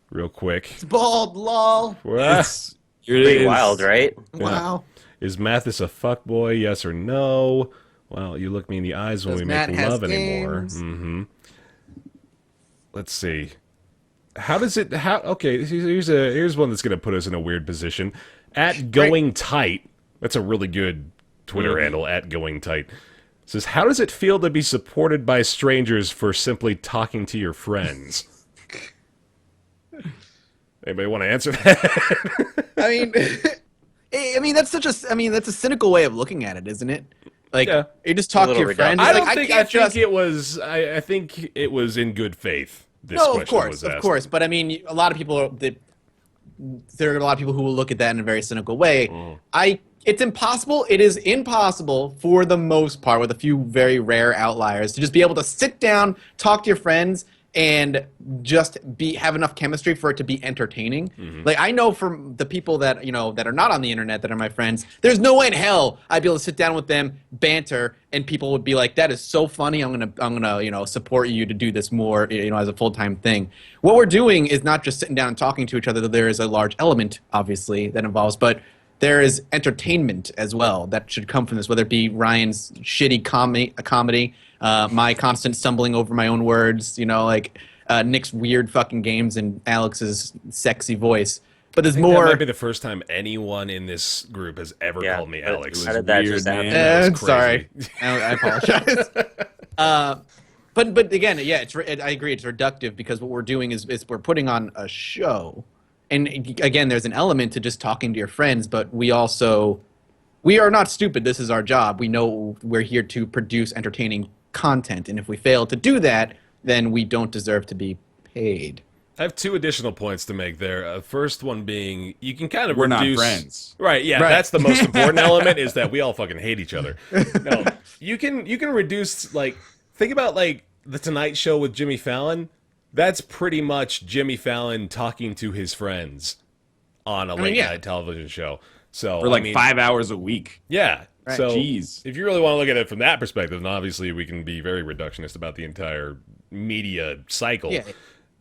Real quick. It's bald, lol. What? Pretty wild, right? Wow. Is Mathas a fuckboy? Yes or no? Well, you look me in the eyes when we make love anymore. Mm-hmm. Let's see. Okay, here's one that's going to put us in a weird position. At Going Tight, that's a really good Twitter handle, at Going Tight. Says, how does it feel to be supported by strangers for simply talking to your friends? Anybody want to answer that? I mean, that's that's a cynical way of looking at it, isn't it? Like, you just talk to your friends. I think it was in good faith. Of course. But I mean, there are a lot of people who will look at that in a very cynical way. It's impossible. It is impossible for the most part, with a few very rare outliers, to just be able to sit down, talk to your friends, and just have enough chemistry for it to be entertaining. Like, I know from the people that that are not on the internet, that are my friends, there's no way in hell I'd be able to sit down with them, banter, and people would be like, "That is so funny. I'm gonna support you to do this more as a full-time thing." What we're doing is not just sitting down and talking to each other. There is a large element, obviously, that involves, but there is entertainment as well that should come from this, whether it be Ryan's shitty comedy, my constant stumbling over my own words, Nick's weird fucking games, and Alex's sexy voice. But there's more. That might be the first time anyone in this group has ever called me Alex. How did that just happen? Sorry. I apologize. But again, I agree. It's reductive, because what we're doing is we're putting on a show. And again, there's an element to just talking to your friends, but we are not stupid. This is our job. We know we're here to produce entertaining content, and if we fail to do that, then we don't deserve to be paid. I have 2 additional points to make there. First one being, you can kind of We're reduce... not friends. Right, yeah, Right. That's the most important element, is that we all fucking hate each other. No, you can reduce, think about, The Tonight Show with Jimmy Fallon. That's pretty much Jimmy Fallon talking to his friends on a late-night television show. So For 5 hours a week. Yeah. Right. So Jeez. if you really want to look at it from that perspective, then obviously we can be very reductionist about the entire media cycle. Yeah.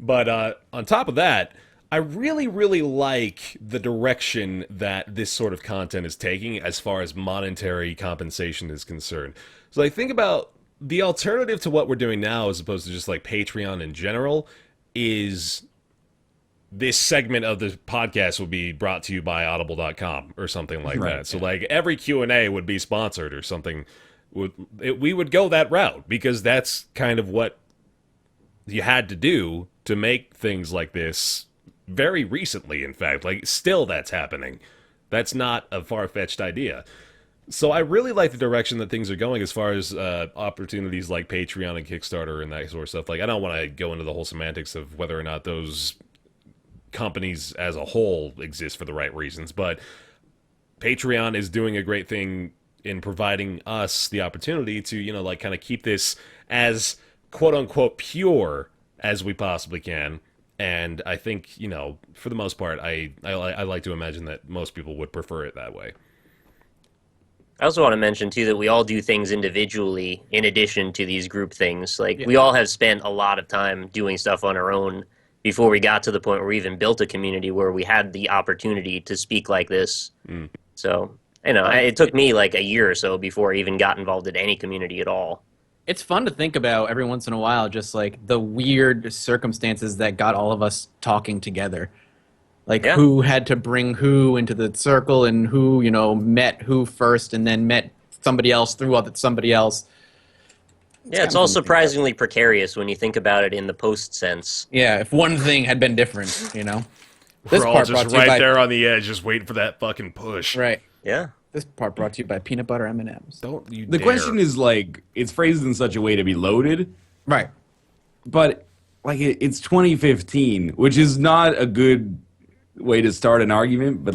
But on top of that, I really, really like the direction that this sort of content is taking as far as monetary compensation is concerned. So think about the alternative to what we're doing now, as opposed to just Patreon in general, is this segment of the podcast will be brought to you by audible.com or something like that. So every Q&A would be sponsored or something. We would go that route, because that's kind of what you had to do to make things like this very recently, in fact. Still that's happening. That's not a far-fetched idea. So I really like the direction that things are going as far as opportunities like Patreon and Kickstarter and that sort of stuff. I don't want to go into the whole semantics of whether or not those companies as a whole exist for the right reasons, but Patreon is doing a great thing in providing us the opportunity to, kind of keep this as quote-unquote pure as we possibly can. And I think, for the most part, I like to imagine that most people would prefer it that way. I also want to mention, too, that we all do things individually in addition to these group things. We all have spent a lot of time doing stuff on our own before we got to the point where we even built a community where we had the opportunity to speak like this. So, it took me a year or so before I even got involved in any community at all. It's fun to think about every once in a while, just the weird circumstances that got all of us talking together. Who had to bring who into the circle, and who, met who first, and then met somebody else through somebody else. It's all surprisingly precarious when you think about it in the post sense. Yeah, if one thing had been different, We're all just right there on the edge, just waiting for that fucking push. Right. Yeah. This part brought to you by peanut butter M&Ms. Don't you The dare. question is it's phrased in such a way to be loaded, Right. but it's 2015, which is not a good way to start an argument, but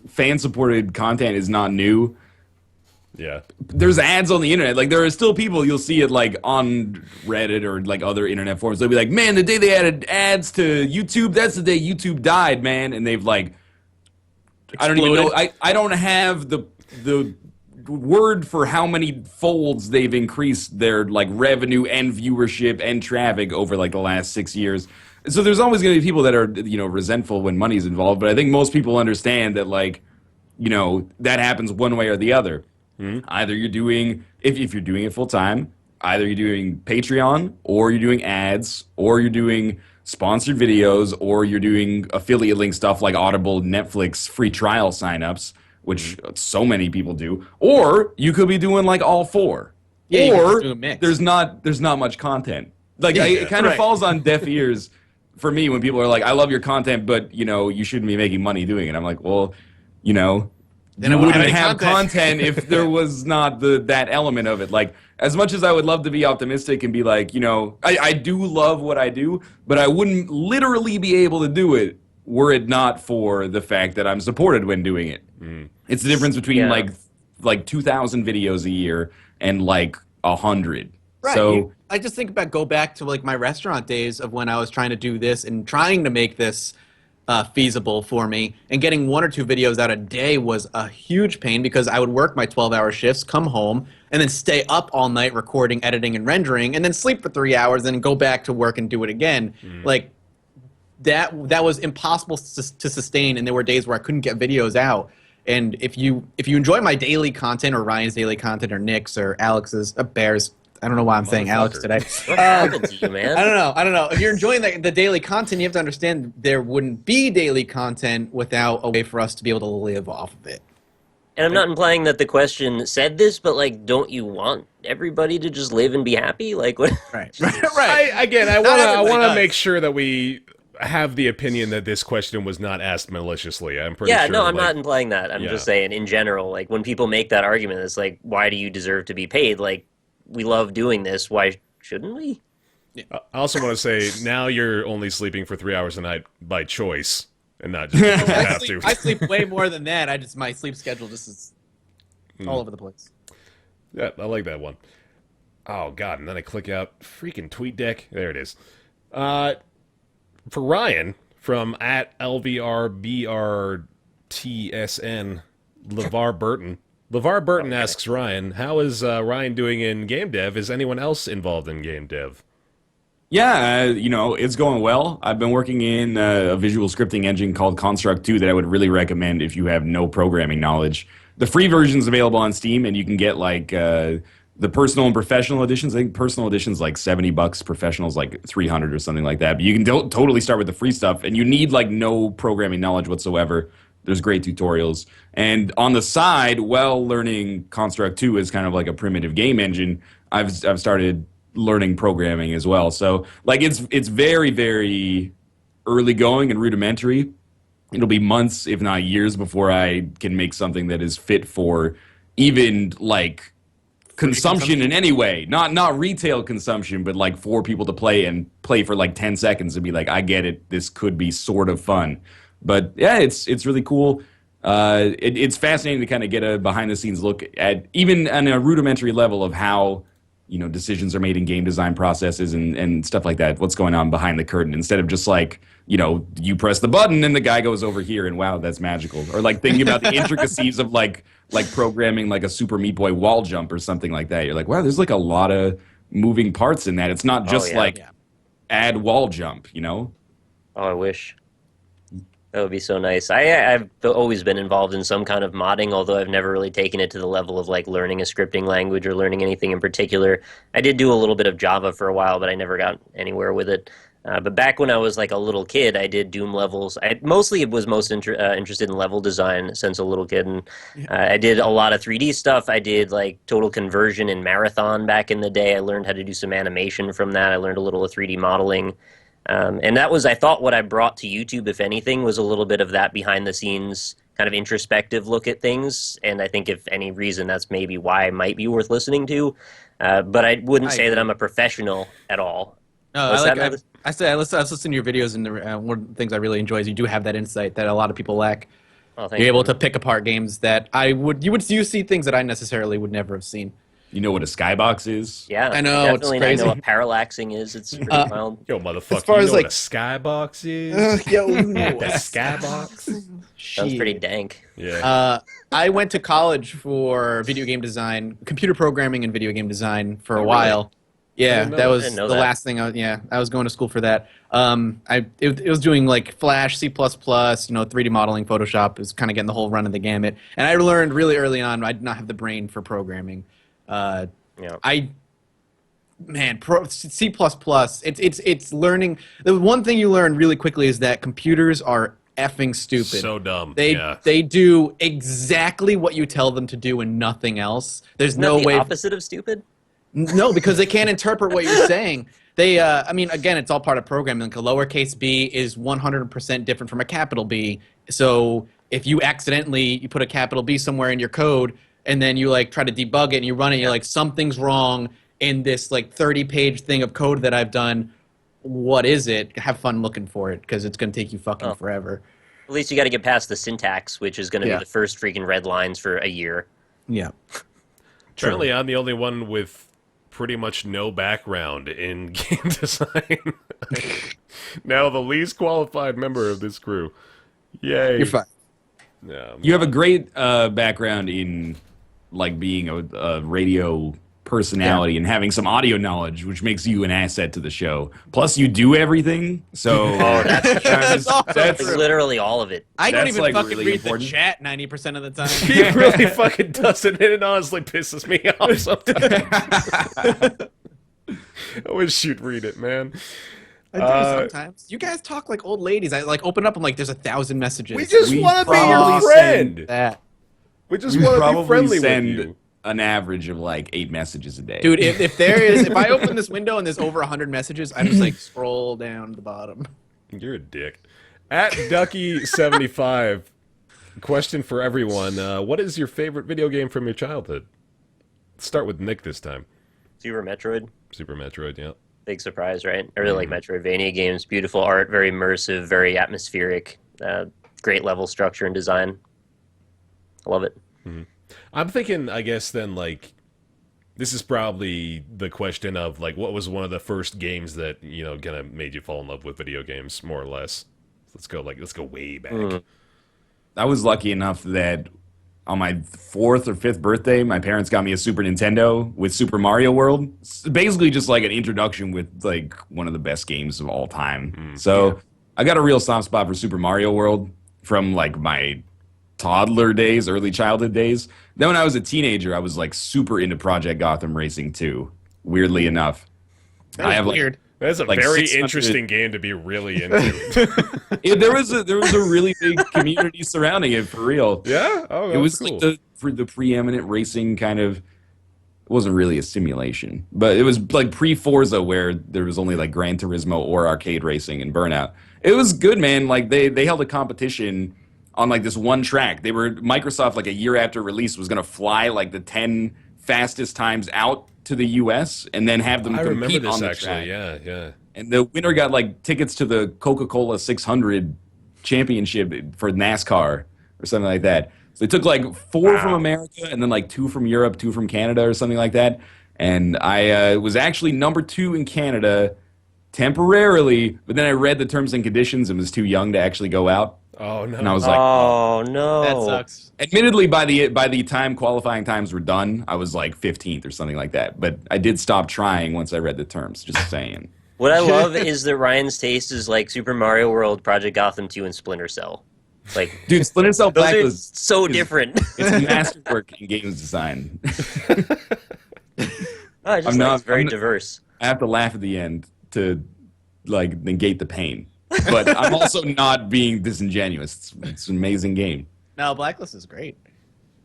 fan supported content is not new. Yeah. There's ads on the internet. Like, there are still people, you'll see it like on Reddit or like other internet forums. They'll be like, man, the day they added ads to YouTube, that's the day YouTube died, man. And they've like, I don't even know. I don't have the word for how many folds they've increased their like revenue and viewership and traffic over like the last 6 years. So there's always going to be people that are, you know, resentful when money's involved. But I think most people understand that, like, you know, that happens one way or the other. Either you're doing, if you're doing it full time, either you're doing Patreon, or you're doing ads, or you're doing sponsored videos, or you're doing affiliate link stuff like Audible, Netflix, free trial signups, which so many people do. Or you could be doing like all four. Yeah, or do a mix. there's not much content. Like it kind of falls on deaf ears for me when people are like, I love your content, but you know, you shouldn't be making money doing it. I'm like, well, you know, then you I wouldn't wouldn't have have content if there was not that element of it. Like, as much as I would love to be optimistic and be like, you know, I do love what I do, but I wouldn't literally be able to do it were it not for the fact that I'm supported when doing it. It's the difference between like 2,000 videos a year and like 100. Right. So I just think about, go back to like my restaurant days of when I was trying to do this and trying to make this feasible for me, and getting 1 or 2 videos out a day was a huge pain because I would work my 12-hour shifts, come home, and then stay up all night recording, editing, and rendering, and then sleep for 3 hours, and then go back to work and do it again. Like, that was impossible to sustain, and there were days where I couldn't get videos out. And if you enjoy my daily content, or Ryan's daily content, or Nick's, or Alex's, Bear's, I don't know why I'm saying Alex today. What happened to you, man? I don't know. If you're enjoying the daily content, you have to understand there wouldn't be daily content without a way for us to be able to live off of it. And I'm not implying that the question said this, but like, don't you want everybody to just live and be happy? Like, what? Right. I want to make sure that we have the opinion that this question was not asked maliciously. I'm pretty sure. Yeah, no, I'm not implying that. I'm just saying, in general, like, when people make that argument, it's like, why do you deserve to be paid? Like, we love doing this. Why shouldn't we? I also want to say, now you're only sleeping for 3 hours a night by choice, and not just because you have to. I sleep way more than that. My sleep schedule just is all over the place. Yeah, I like that one. Oh, God, and then I click out freaking TweetDeck. There it is. For Ryan, from at LVRBRTSN, LeVar Burton. LeVar Burton asks Ryan, how is Ryan doing in game dev? Is anyone else involved in game dev? yeah, you know, it's going well. I've been working in a visual scripting engine called Construct 2 that I would really recommend if you have no programming knowledge. The free version is available on Steam, and you can get like the personal and professional editions. I think personal edition's like $70, professional's like 300 or something like that. But you can totally start with the free stuff, and you need like no programming knowledge whatsoever. There's great tutorials. And on the side, while learning Construct 2 is kind of like a primitive game engine, I've started learning programming as well. So like it's very, very early going and rudimentary. It'll be months, if not years, before I can make something that is fit for even like consumption in any way. Not retail consumption, but like for people to play for like 10 seconds and be like, I get it, this could be sort of fun. But yeah, it's really cool. It's fascinating to kind of get a behind-the-scenes look at, even on a rudimentary level, of how, you know, decisions are made in game design processes and stuff like that. What's going on behind the curtain, instead of just like, you know, you press the button and the guy goes over here and wow, that's magical. Or like thinking about the intricacies of like programming like a Super Meat Boy wall jump or something like that. You're like, wow, there's like a lot of moving parts in that. It's not just add wall jump, you know? Oh, I wish. That would be so nice. I've always been involved in some kind of modding, although I've never really taken it to the level of like learning a scripting language or learning anything in particular. I did do a little bit of Java for a while, but I never got anywhere with it. But back when I was like a little kid, I did Doom levels. I mostly was most interested in level design since a little kid, and I did a lot of 3D stuff. I did like Total Conversion and Marathon back in the day. I learned how to do some animation from that. I learned a little of 3D modeling. And that was, I thought, what I brought to YouTube, if anything, was a little bit of that behind-the-scenes kind of introspective look at things. And I think, if any reason, that's maybe why it might be worth listening to. But I wouldn't say that I'm a professional at all. No, I was listening to your videos, and one of the things I really enjoy is you do have that insight that a lot of people lack. Oh, thank You're able you. to pick apart games that you see things that I necessarily would never have seen. You know what a skybox is? Yeah, I know, it's definitely. crazy. I know what parallaxing is. It's pretty wild. Yo, motherfucker, As far you as, know like- what a skybox is? Yo, you know The skybox? Sounds pretty dank. Yeah. I went to college for video game design, computer programming and video game design for a really? while. Yeah, didn't know that that. was Didn't the know that. last thing. I was going to school for that. It was doing like Flash, C++, 3D modeling, Photoshop. It was kind of getting the whole run of the gamut. And I learned really early on I did not have the brain for programming. Yeah. C++. It's learning. The one thing you learn really quickly is that computers are effing stupid. So dumb. They do exactly what you tell them to do and nothing else. There's Isn't no that the way. opposite of stupid? No, because they can't interpret what you're saying. They, again, it's all part of programming. Like a lowercase b is 100% different from a capital B. So if you accidentally put a capital B somewhere in your code and then you like try to debug it and you run it, you're like, something's wrong in this like 30-page thing of code that I've done. What is it? Have fun looking for it because it's going to take you fucking forever. At least you got to get past the syntax, which is going to Yeah. be the first freaking red lines for a year. Yeah. Apparently, I'm the only one with pretty much no background in game design. Now the least qualified member of this crew. Yay. You're fine. Yeah, You have a great background in like being a radio personality and having some audio knowledge, which makes you an asset to the show. Plus, you do everything. So That's awesome. Like, literally all of it. I don't That's, even like, fucking really read important. the chat 90% of the time. He really fucking doesn't, and it honestly pisses me off sometimes. I wish you'd read it, man. I do sometimes. You guys talk like old ladies. I like open up. I'm like, there's 1,000 messages. We just We want to be your probably friend. that. We just we want to be probably friendly with send you. an average of like 8 messages a day. Dude, if I open this window and there's over 100 messages, I just like scroll down to the bottom. You're a dick. At Ducky75, question for everyone. What is your favorite video game from your childhood? Let's start with Nick this time. Super Metroid. Super Metroid, yeah. Big surprise, right? I really like Metroidvania games. Beautiful art, very immersive, very atmospheric. Great level structure and design. I love it. I'm thinking, I guess, then, like, this is probably the question of, like, what was one of the first games that, you know, kind of made you fall in love with video games, more or less? Let's go way back. I was lucky enough that on my 4th or 5th birthday, my parents got me a Super Nintendo with Super Mario World. It's basically just like an introduction with like one of the best games of all time. So I got a real soft spot for Super Mario World from like my toddler days, early childhood days. Then when I was a teenager, I was like super into Project Gotham Racing 2, weirdly enough. That was weird. That's a like very 600 interesting game to be really into. There was a really big community surrounding it for real. Yeah? Oh, It was cool. like the preeminent racing kind of. It wasn't really a simulation, but it was like pre-Forza where there was only like Gran Turismo or arcade racing and Burnout. It was good, man. Like they held a competition on like this one track. Microsoft like a year after release was gonna fly like the 10 fastest times out to the U.S. and then have them I compete remember this, on the actually. track. Yeah. And the winner got like tickets to the Coca-Cola 600 championship for NASCAR or something like that. So they took like 4 from America and then like 2 from Europe, 2 from Canada or something like that. And I was actually number 2 in Canada temporarily, but then I read the terms and conditions and was too young to actually go out. Oh, no. And I was like, Oh, no. That sucks. admittedly, by the time qualifying times were done, I was like 15th or something like that. But I did stop trying once I read the terms. Just saying. What I love is that Ryan's taste is like Super Mario World, Project Gotham 2, and Splinter Cell. Like, Dude, Splinter Cell those Black are was so different. it's a masterwork in games design. I just think it's very I'm- diverse. I have to laugh at the end to like negate the pain. But I'm also not being disingenuous. It's an amazing game. No, Blacklist is great.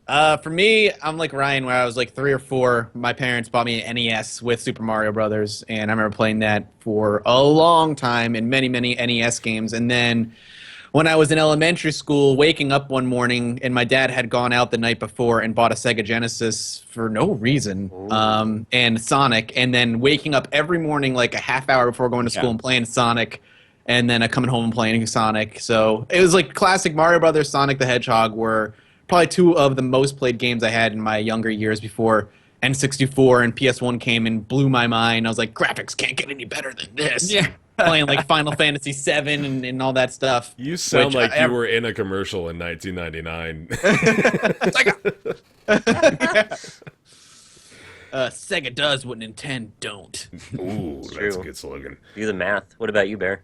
For me, I'm like Ryan, where I was like 3 or 4. My parents bought me an NES with Super Mario Brothers, and I remember playing that for a long time in many, many NES games. And then when I was in elementary school, waking up one morning, and my dad had gone out the night before and bought a Sega Genesis for no reason, and Sonic, and then waking up every morning like a half hour before going to school and playing Sonic. and then coming home and playing Sonic. So it was like classic Mario Brothers, Sonic the Hedgehog were probably two of the most played games I had in my younger years before N64 and PS1 came and blew my mind. I was like, graphics can't get any better than this. Yeah. Playing like Final Fantasy VII and all that stuff. You sound like you were in a commercial in 1999. Sega does what Nintendo don't. Ooh, that's a good slogan. Do the math. What about you, Bear?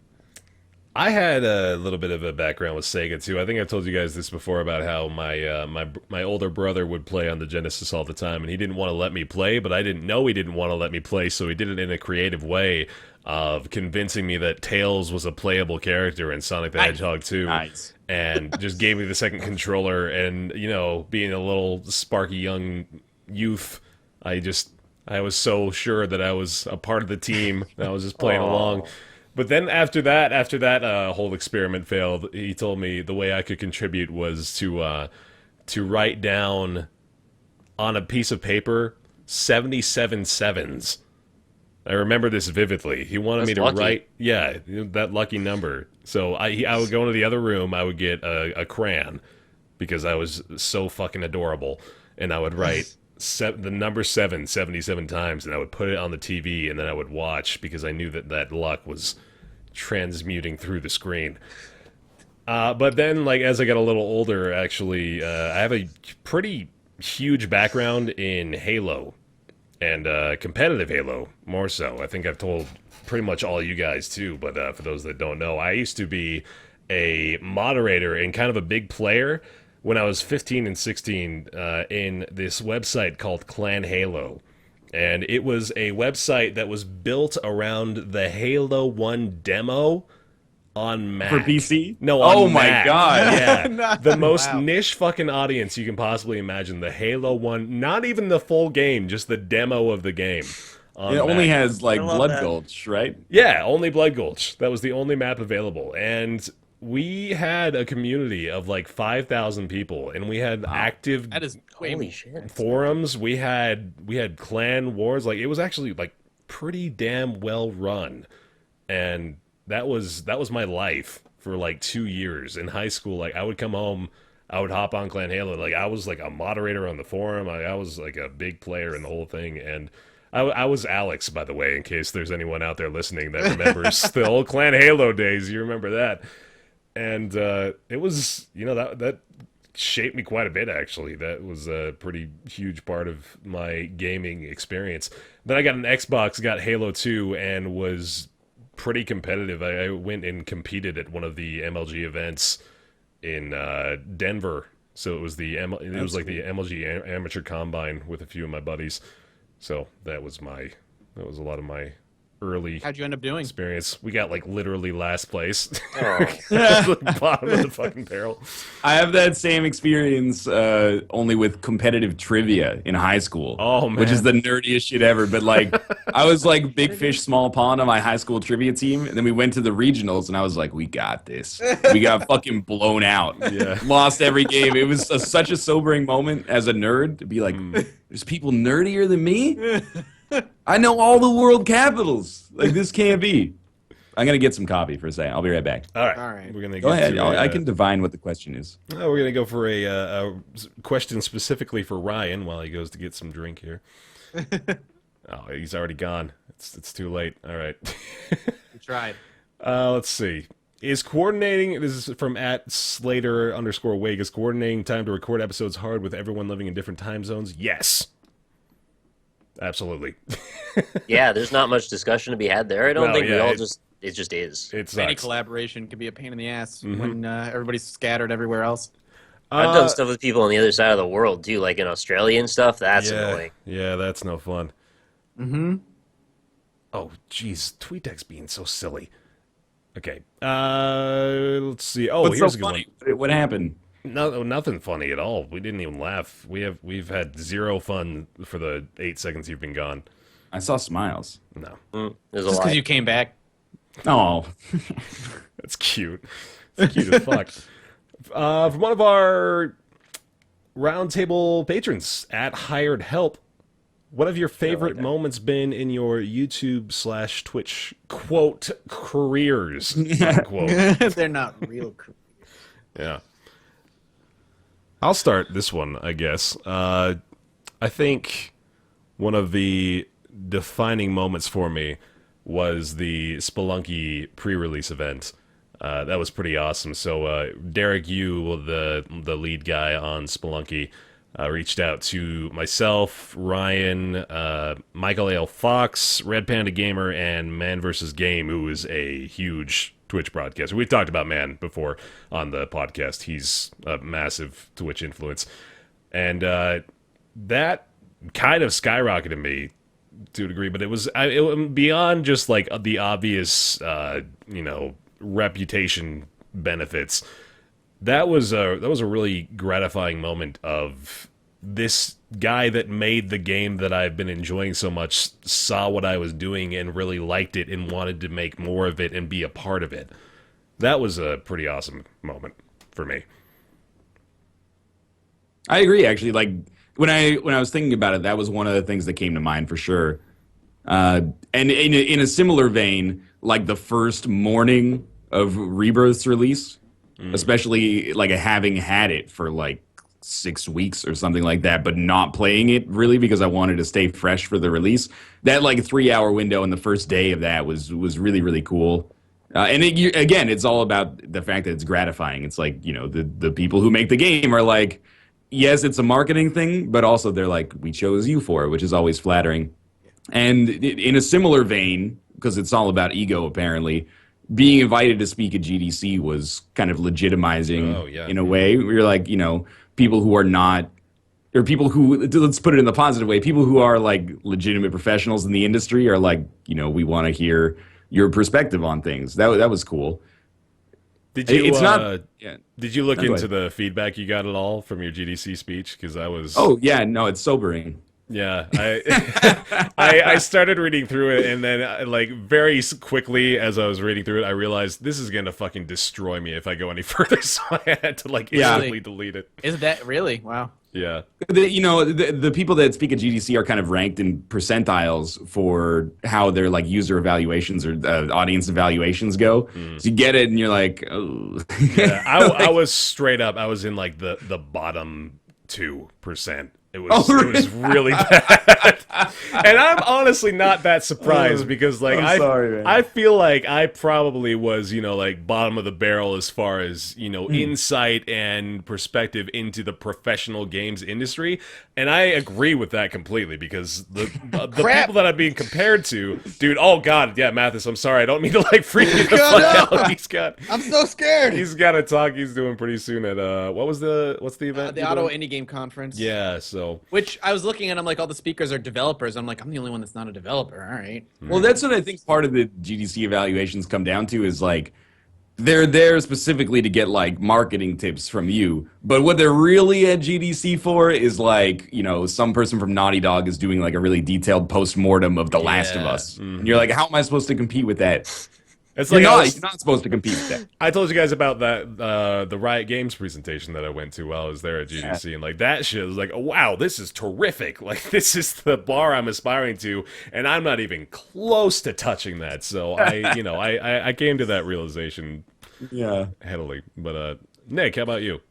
I had a little bit of a background with Sega too. I think I've told you guys this before about how my older brother would play on the Genesis all the time, and he didn't want to let me play, but I didn't know he didn't want to let me play, so he did it in a creative way of convincing me that Tails was a playable character in Sonic the Hedgehog 2. Nice. And just gave me the second controller, and being a little sparky young youth, I was so sure that I was a part of the team. I was just playing along. But then after that whole experiment failed, he told me the way I could contribute was to write down on a piece of paper 77 sevens. I remember this vividly. He wanted me to write, that lucky number. So I would go into the other room, I would get a crayon, because I was so fucking adorable, and I would write the number 77 times, and I would put it on the TV, and then I would watch, because I knew that luck was transmuting through the screen. But then, like, as I got a little older, actually, I have a pretty huge background in Halo, and competitive Halo, more so. I think I've told pretty much all you guys, too, but for those that don't know, I used to be a moderator and kind of a big player when I was 15 and 16 in this website called Clan Halo. And it was a website that was built around the Halo 1 demo on Mac. For PC? No, on my Mac. God. Yeah. The most niche fucking audience you can possibly imagine. The Halo 1, not even the full game, just the demo of the game. It only Mac. has, like, Blood that. Gulch, right? Yeah, only Blood Gulch. That was the only map available. And we had a community of like 5,000 people, and we had active That is way Holy more. shit. forums. We had clan wars. Like, it was actually like pretty damn well run, and that was my life for like 2 years in high school. Like, I would come home, I would hop on Clan Halo. Like, I was like a moderator on the forum. I was like a big player in the whole thing, and I was Alex, by the way, in case there's anyone out there listening that remembers the old Clan Halo days. You remember that? And it was, that shaped me quite a bit, actually. That was a pretty huge part of my gaming experience. Then I got an Xbox, got Halo 2, and was pretty competitive. I went and competed at one of the MLG events in Denver. So it was the MLG Amateur Combine with a few of my buddies. So that was a lot of my early How'd you end up doing? experience. We got like literally last place. Oh. The bottom of the fucking barrel. I have that same experience only with competitive trivia in high school. Oh, man. Which is the nerdiest shit ever. But like, I was like big fish, small pond on my high school trivia team. And then we went to the regionals and I was like, we got this. We got fucking blown out. Yeah. Lost every game. It was such a sobering moment as a nerd to be like, there's people nerdier than me? I know all the world capitals. Like, this can't be. I'm going to get some coffee for a second. I'll be right back. All right. All right. We're gonna Go ahead. to I can divine what the question is. we're going to go for a question specifically for Ryan while he goes to get some drink here. Oh, he's already gone. It's too late. All right. We tried. Let's see. Is coordinating, this is from @Slater_Wig, is coordinating time to record episodes hard with everyone living in different time zones? Yes. Absolutely. Yeah, there's not much discussion to be had there. I don't No, think yeah, it just is. It Any sucks. collaboration can be a pain in the ass when everybody's scattered everywhere else. I've done stuff with people on the other side of the world too, like in Australia and stuff. That's annoying. Yeah, that's no fun. Mm-hmm. Oh, jeez, TweetDeck's being so silly. Okay, let's see. Oh, What's here's so a good funny? What happened? one. No, nothing funny at all. We didn't even laugh. We've had zero fun for the 8 seconds you've been gone. I saw smiles. No, There's a Just lot. because you came back. Oh, that's cute. It's cute as fuck. From one of our Roundtable patrons @HiredHelp. What have your favorite moments been in your YouTube/Twitch quote careers? Unquote. They're not real. Yeah. I'll start this one, I guess. I think one of the defining moments for me was the Spelunky pre-release event. That was pretty awesome. So Derek Yu, the lead guy on Spelunky, reached out to myself, Ryan, Michael A.L. Fox, Red Panda Gamer, and Man vs. Game, who is a huge Twitch broadcaster. We've talked about Man before on the podcast. He's a massive Twitch influence. And that kind of skyrocketed me to a degree, but it was beyond just like the obvious, reputation benefits. That was a really gratifying moment of this guy that made the game that I've been enjoying so much saw what I was doing and really liked it and wanted to make more of it and be a part of it. That was a pretty awesome moment for me. I agree, actually. Like when I was thinking about it, that was one of the things that came to mind for sure. And in a similar vein, like the first morning of Rebirth's release, especially like having had it for like 6 weeks or something like that, but not playing it really because I wanted to stay fresh for the release. That like 3-hour window in the first day of that was really, really cool. And again, it's all about the fact that it's gratifying. It's like, the people who make the game are like, yes, it's a marketing thing, but also they're like, we chose you for it, which is always flattering. And in a similar vein, because it's all about ego apparently, being invited to speak at GDC was kind of legitimizing in a way. You're like, people who are not, or people who, let's put it in the positive way, people who are like legitimate professionals in the industry are like, we want to hear your perspective on things. That was cool. Did you? It's not. Yeah. Did you look into the feedback you got at all from your GDC speech? Because I was. Oh yeah, no, it's sobering. Yeah, I started reading through it, and then like very quickly as I was reading through it, I realized this is gonna fucking destroy me if I go any further. So I had to like instantly delete it. Is that really? Wow. Yeah. The people that speak at GDC are kind of ranked in percentiles for how their like user evaluations or audience evaluations go. So you get it, and you're like, oh. Yeah, I was straight up. I was in like the bottom 2%. It was really bad. And I'm honestly not that surprised because like I feel like I probably was, like bottom of the barrel as far as, insight and perspective into the professional games industry. And I agree with that completely because the people that I'm being compared to, dude, oh god, yeah, Mathas, I'm sorry. I don't mean to like freak you the fuck out. I'm so scared. He's got a talk he's doing pretty soon at what's the event? The Auto Indie Game Conference. Yeah, so which I was looking at, I'm like, all the speakers are developers. I'm like, I'm the only one that's not a developer. All right. Well, that's what I think part of the GDC evaluations come down to is like, they're there specifically to get like marketing tips from you. But what they're really at GDC for is like, some person from Naughty Dog is doing like a really detailed post-mortem of The Last of Us. And you're like, how am I supposed to compete with that? It's you're like not supposed to compete with that. I told you guys about that the Riot Games presentation that I went to while I was there at GDC, and like that shit was like, oh, wow, this is terrific. Like this is the bar I'm aspiring to, and I'm not even close to touching that. So I came to that realization, heavily. But Nick, how about you?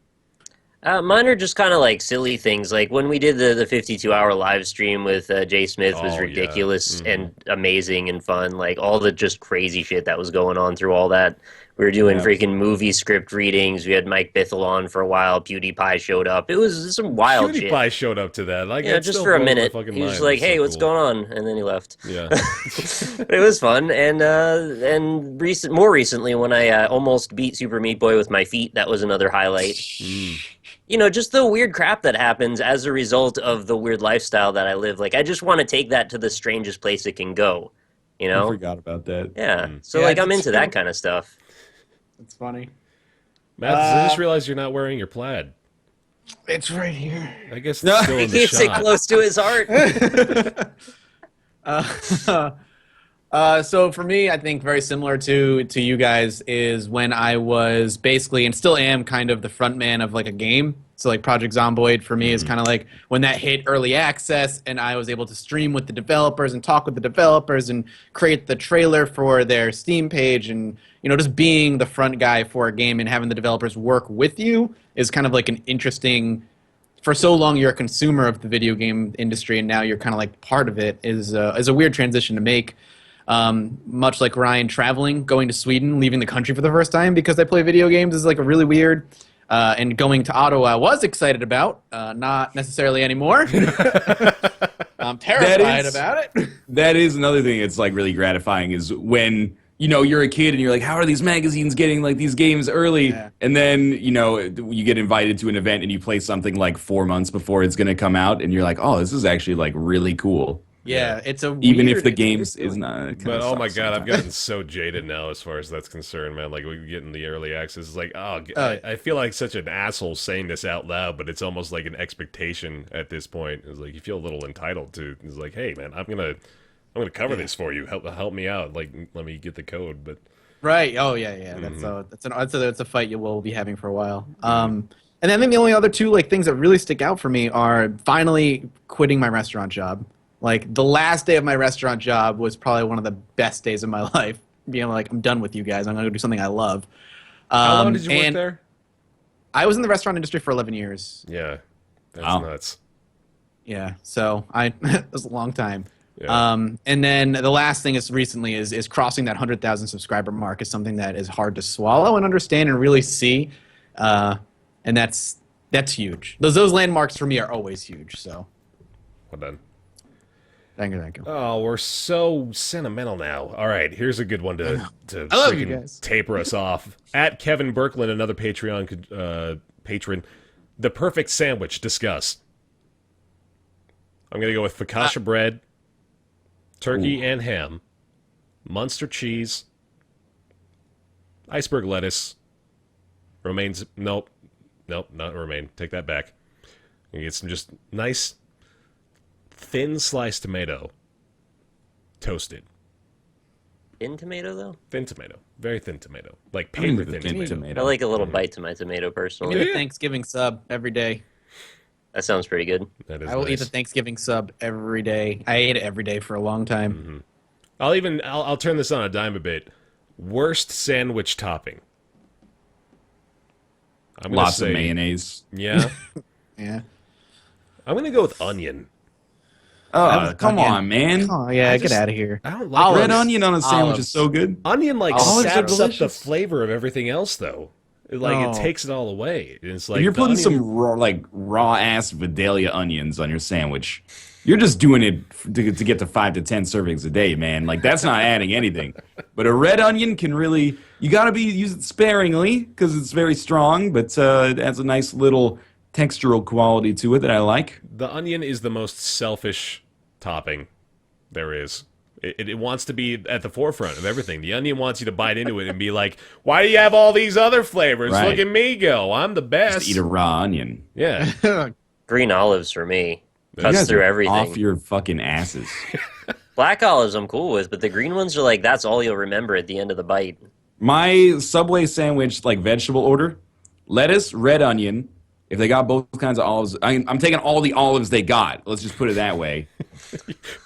Mine are just kind of like silly things. Like when we did the 52-hour live stream with Jay Smith was ridiculous and amazing and fun. Like all the just crazy shit that was going on through all that. We were doing freaking movie script readings. We had Mike Bithell on for a while. PewDiePie showed up. It was some wild shit. PewDiePie showed up to that. Like, just for a minute. He was like, hey, what's going on? And then he left. Yeah. But it was fun. And more recently, when I almost beat Super Meat Boy with my feet, that was another highlight. Just the weird crap that happens as a result of the weird lifestyle that I live. Like, I just want to take that to the strangest place it can go, I forgot about that. Yeah. So, I'm into that kind of stuff. It's funny. Matt, I just realized you're not wearing your plaid. It's right here. I guess it's still in the He keeps it shot. close to his heart. So for me, I think very similar to you guys is when I was basically and still am kind of the front man of like a game. So like Project Zomboid for me is kind of like when that hit early access and I was able to stream with the developers and talk with the developers and create the trailer for their Steam page and just being the front guy for a game and having the developers work with you is kind of like an interesting. For so long you're a consumer of the video game industry and now you're kind of like part of it is a weird transition to make. Much like Ryan traveling, going to Sweden, leaving the country for the first time because I play video games is like a really weird. And going to Ottawa, I was excited about, not necessarily anymore. I'm terrified about it. That is another thing that's like really gratifying is when you're a kid and you're like, how are these magazines getting like these games early? Yeah. And then you get invited to an event and you play something like 4 months before it's going to come out, and you're like, oh, this is actually like really cool. Yeah, it's a even if the games is not. But oh my god, I've gotten so jaded now as far as that's concerned, man. Like we get in the early access, it's like, I feel like such an asshole saying this out loud, but it's almost like an expectation at this point. It's like you feel a little entitled to. It's like, hey, man, I'm gonna cover this for you. Help me out. Like, let me get the code. But right. Oh yeah. That's a fight you will be having for a while. And then I think the only other two like things that really stick out for me are finally quitting my restaurant job. Like, the last day of my restaurant job was probably one of the best days of my life. Being like, I'm done with you guys. I'm going to go do something I love. How long did you work there? I was in the restaurant industry for 11 years. Yeah. That's nuts. Yeah. So, it was a long time. Yeah. And then the last thing recently is crossing that 100,000 subscriber mark is something that is hard to swallow and understand and really see. And that's huge. Those landmarks for me are always huge. So. Well done. Thank you. Oh, we're so sentimental now. All right, here's a good one to I love you guys. Taper us off. At Kevin Berkland, another Patreon patron, the perfect sandwich. Discuss. I'm gonna go with focaccia bread, turkey and ham, Munster cheese, iceberg lettuce, romaines. Nope, not romaine. Take that back. You get some just nice. Thin sliced tomato, toasted. Thin tomato, though? Thin tomato. Very thin tomato. Like paper thin tomato. I like a little bite to my tomato, personally. Give me the Thanksgiving sub every day. That sounds pretty good. That is I will nice. eat the Thanksgiving sub every day. I ate it every day for a long time. Mm-hmm. I'll turn this on a dime a bit. Worst sandwich topping. Lots of mayonnaise. Yeah. Yeah. I'm going to go with onion. Oh, come on, man. Oh, yeah, get out of here. I don't like red onion on a sandwich is so good. Onion Olives are saps up the delicious. flavor of everything else, though. It takes it all away. It's like If you're putting some raw ass Vidalia onions on your sandwich, you're just doing it to get to 5 to 10 servings a day, man. Like, that's not adding anything. But a red onion can really, you got to use it sparingly because it's very strong, but it adds a nice little textural quality to it that I like. The onion is the most selfish topping there is. It wants to be at the forefront of everything. The onion wants you to bite into it and be like, why do you have all these other flavors? Right. Look at me go. I'm the best. Just eat a raw onion. Yeah. Green olives for me. You Cuts guys through are everything. off your fucking asses. Black olives I'm cool with, but the green ones are like, that's all you'll remember at the end of the bite. My Subway sandwich, like vegetable order, lettuce, red onion. If they got both kinds of olives, I'm taking all the olives they got. Let's just put it that way.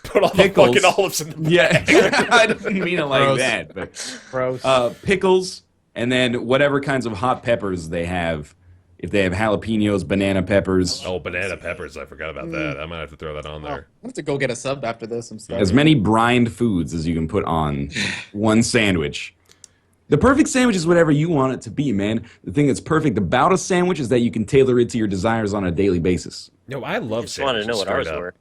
Put all Pickles. the fucking olives in the Yeah, I didn't mean it like Gross. that. But Gross. pickles, and then whatever kinds of hot peppers they have. If they have jalapenos, banana peppers, Oh, banana peppers. I forgot about that. I might have to throw that on there. I have to go get a sub after this. I'm sorry. as many brined foods as you can put on one sandwich. The perfect sandwich is whatever you want it to be, man. The thing that's perfect about a sandwich is that you can tailor it to your desires on a daily basis. No, I love Just wanted sandwiches. to know what ours straight up. were.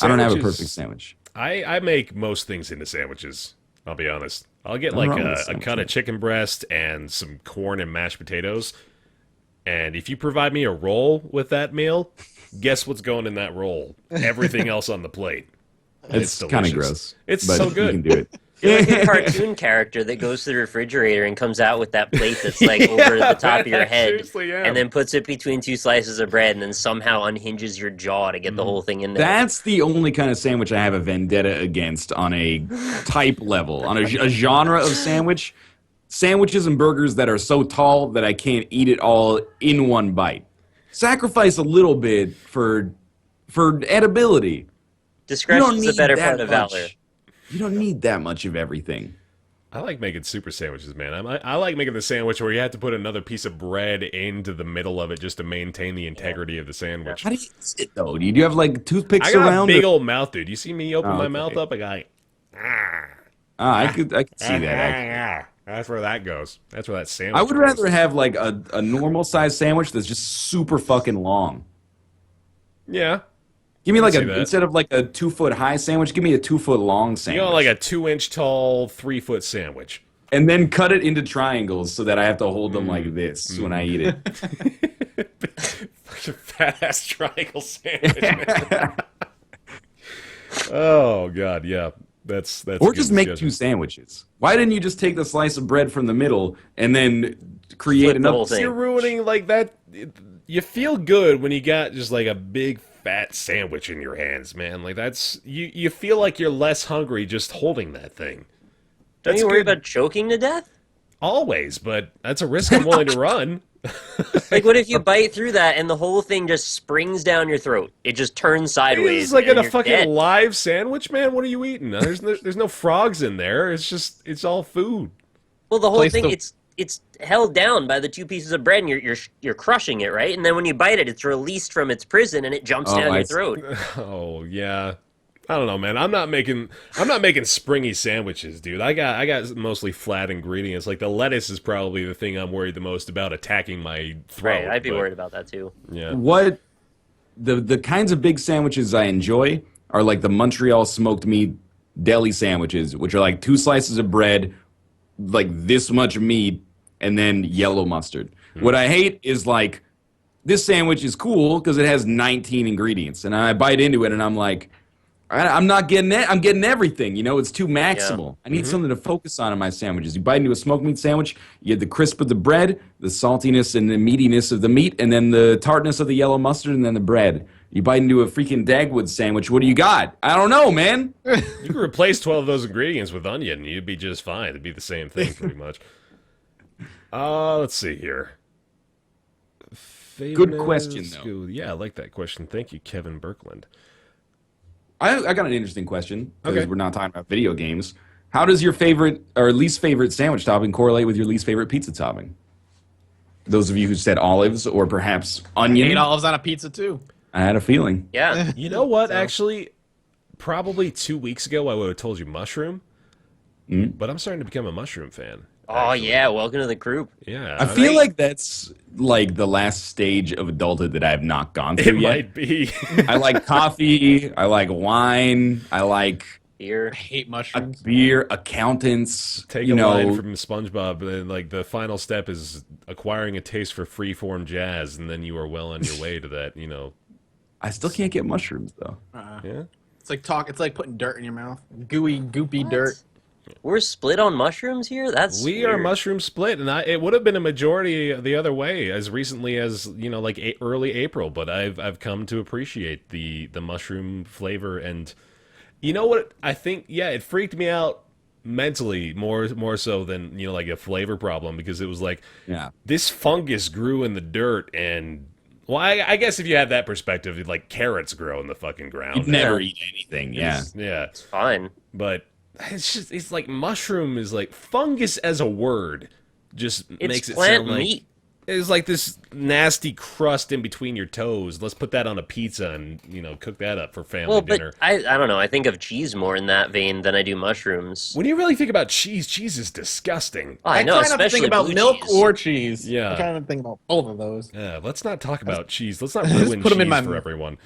I don't have a Sandwiches- perfect sandwich. I make most things into sandwiches. I'll be honest. I'll get Nothing like wrong with a sandwich, cut man. of chicken breast and some corn and mashed potatoes. And if you provide me a roll with that meal, guess what's going in that roll? Everything else on the plate. It's kind of delicious. gross. It's but so good. You can do it. You're like a cartoon character that goes to the refrigerator and comes out with that plate that's like over the top of your head, seriously am. and then puts it between two slices of bread, and then somehow unhinges your jaw to get the whole thing in there. That's the only kind of sandwich I have a vendetta against on a type level, on a genre of sandwich. Sandwiches and burgers that are so tall that I can't eat it all in one bite. Sacrifice a little bit for edibility. Discretion is the better part of valor. You don't need that much of everything. I like making super sandwiches, man. I like making the sandwich where you have to put another piece of bread into the middle of it just to maintain the integrity of the sandwich. How do you eat it, though? Do you have, like, toothpicks I got around? a big old mouth, dude. You see me open my okay. mouth up? I got like, I could see that, actually. That's where that goes. That's where that sandwich I would goes. rather have, like, a normal-sized sandwich that's just super fucking long. Yeah. Give me, like, see that. instead of, like, a 2-foot-high sandwich, give me a 2-foot-long You sandwich. know, like a 2-inch tall, 3-foot sandwich. And then cut it into triangles so that I have to hold them like this when I eat it. Such a fat-ass triangle sandwich, man. Oh, God, yeah. That's Or a just good make discussion. 2 sandwiches. Why didn't you just take the slice of bread from the middle and then create Flip the whole another? thing. You're ruining, like, that. You feel good when you got just, like, a big, fat sandwich in your hands, man. Like, that's. You feel like you're less hungry just holding that thing. Don't That's you worry good. about choking to death? Always, but that's a risk I'm willing to run. Like, what if you bite through that and the whole thing just springs down your throat? It just turns sideways. It's like and in a you're fucking dead. live sandwich, man. What are you eating? There's no frogs in there. It's all food. Well, the whole Place thing, the- it's held down by the 2 pieces of bread, and you're crushing it, right? And then when you bite it, it's released from its prison, and it jumps Oh, down I your see. throat. Oh yeah. I don't know, man. I'm not making springy sandwiches, dude. I got mostly flat ingredients. Like the lettuce is probably the thing I'm worried the most about attacking my throat. Right, I'd be but, worried about that too. Yeah. What the kinds of big sandwiches I enjoy are like the Montreal smoked meat deli sandwiches, which are like 2 slices of bread, like this much meat, and then yellow mustard. What I hate is like this sandwich is cool because it has 19 ingredients, and I bite into it and I'm like, I'm not getting it. I'm getting everything. You know, it's too maximal. I need something to focus on in my sandwiches. You bite into a smoked meat sandwich, you get the crisp of the bread, the saltiness and the meatiness of the meat, and then the tartness of the yellow mustard, and then the bread. You bite into a freaking Dagwood sandwich. What do you got? I don't know, man. You could replace 12 of those ingredients with onion, and you'd be just fine. It'd be the same thing, pretty much. Let's see here. Good question, though. Famous- Yeah, I like that question. Thank you, Kevin Birkland. I got an interesting question because Okay. we're not talking about video games. How does your favorite or least favorite sandwich topping correlate with your least favorite pizza topping? Those of you who said olives or perhaps onion. 8 olives on a pizza too. I had a feeling. Yeah. You know what? Actually, probably 2 weeks ago, I would have told you mushroom. But I'm starting to become a mushroom fan. Oh yeah, welcome to the group. Yeah, I feel like that's like the last stage of adulthood that I have not gone it through yet. might be. I like coffee. I like wine. I like Beer. I hate mushrooms. beer. Accountants. Take you a know, line from SpongeBob, and like the final step is acquiring a taste for freeform jazz, and then you are well on your way to that. You know, I still can't get mushrooms though. yeah. It's like It's like putting dirt in your mouth. Gooey, goopy dirt. We're split on mushrooms here? That's We are weird. mushroom split, and it would have been a majority the other way as recently as like early April. But I've come to appreciate the mushroom flavor, and you know what I think? Yeah, it freaked me out mentally more so than like a flavor problem, because it was like Yeah. this fungus grew in the dirt, and well, I guess if you have that perspective, like carrots grow in the fucking ground. You'd never eat anything. Yeah. Yeah, Fine. but it's like mushroom is like fungus as a word just It's makes it plant sound like meat. it's like this nasty crust in between your toes. Let's put that on a pizza and cook that up for family Well, dinner. but I don't know. I think of cheese more in that vein than I do mushrooms. When you really think about cheese is disgusting. Oh, I know, try not to especially think about blue milk cheese. or cheese. Yeah. I kind of think about both of those. Yeah, let's not talk about cheese. Let's not ruin put 'em cheese in my- for everyone.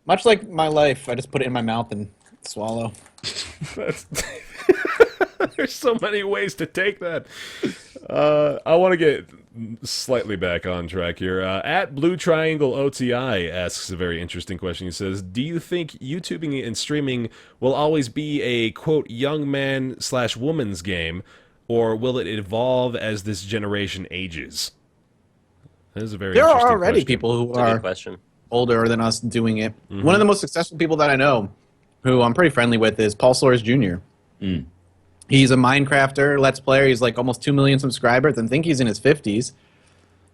Much like my life, I just put it in my mouth and swallow. That's There's so many ways to take that. I want to get slightly back on track here. At Blue Triangle OTI asks a very interesting question. He says, "Do you think YouTubing and streaming will always be a quote young man / woman's game, or will it evolve as this generation ages?" That is a very There interesting are already question. people who That's a good are question. older than us doing it. One of the most successful people that I know, who I'm pretty friendly with, is Paul Soares Jr. He's a Minecrafter, Let's Player. He's like almost 2 million subscribers, and I think he's in his 50s.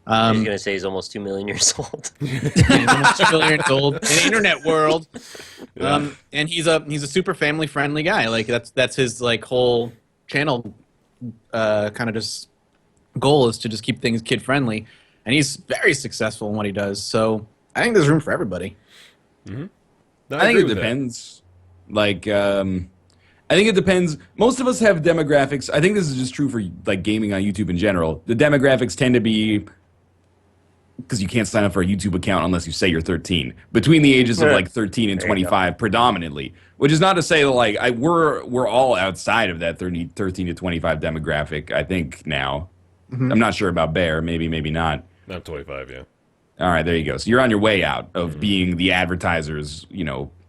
I was gonna say he's almost 2 million years old. He's almost 2 million years old in the internet world. And he's a super family friendly guy. Like that's his like whole channel kind of just goal is to just keep things kid friendly. And he's very successful in what he does. So I think there's room for everybody. No, I think agree it with that. depends. Like, I think it depends. Most of us have demographics. I think this is just true for like gaming on YouTube in general. The demographics tend to be, because you can't sign up for a YouTube account unless you say you're 13. Between the ages of like 13 and 25, predominantly. Which is not to say that like we're all outside of that 13 to 25 demographic. I think now. I'm not sure about Bear. Maybe not. I'm 25, yeah. All right, there you go. So you're on your way out of being the advertiser's,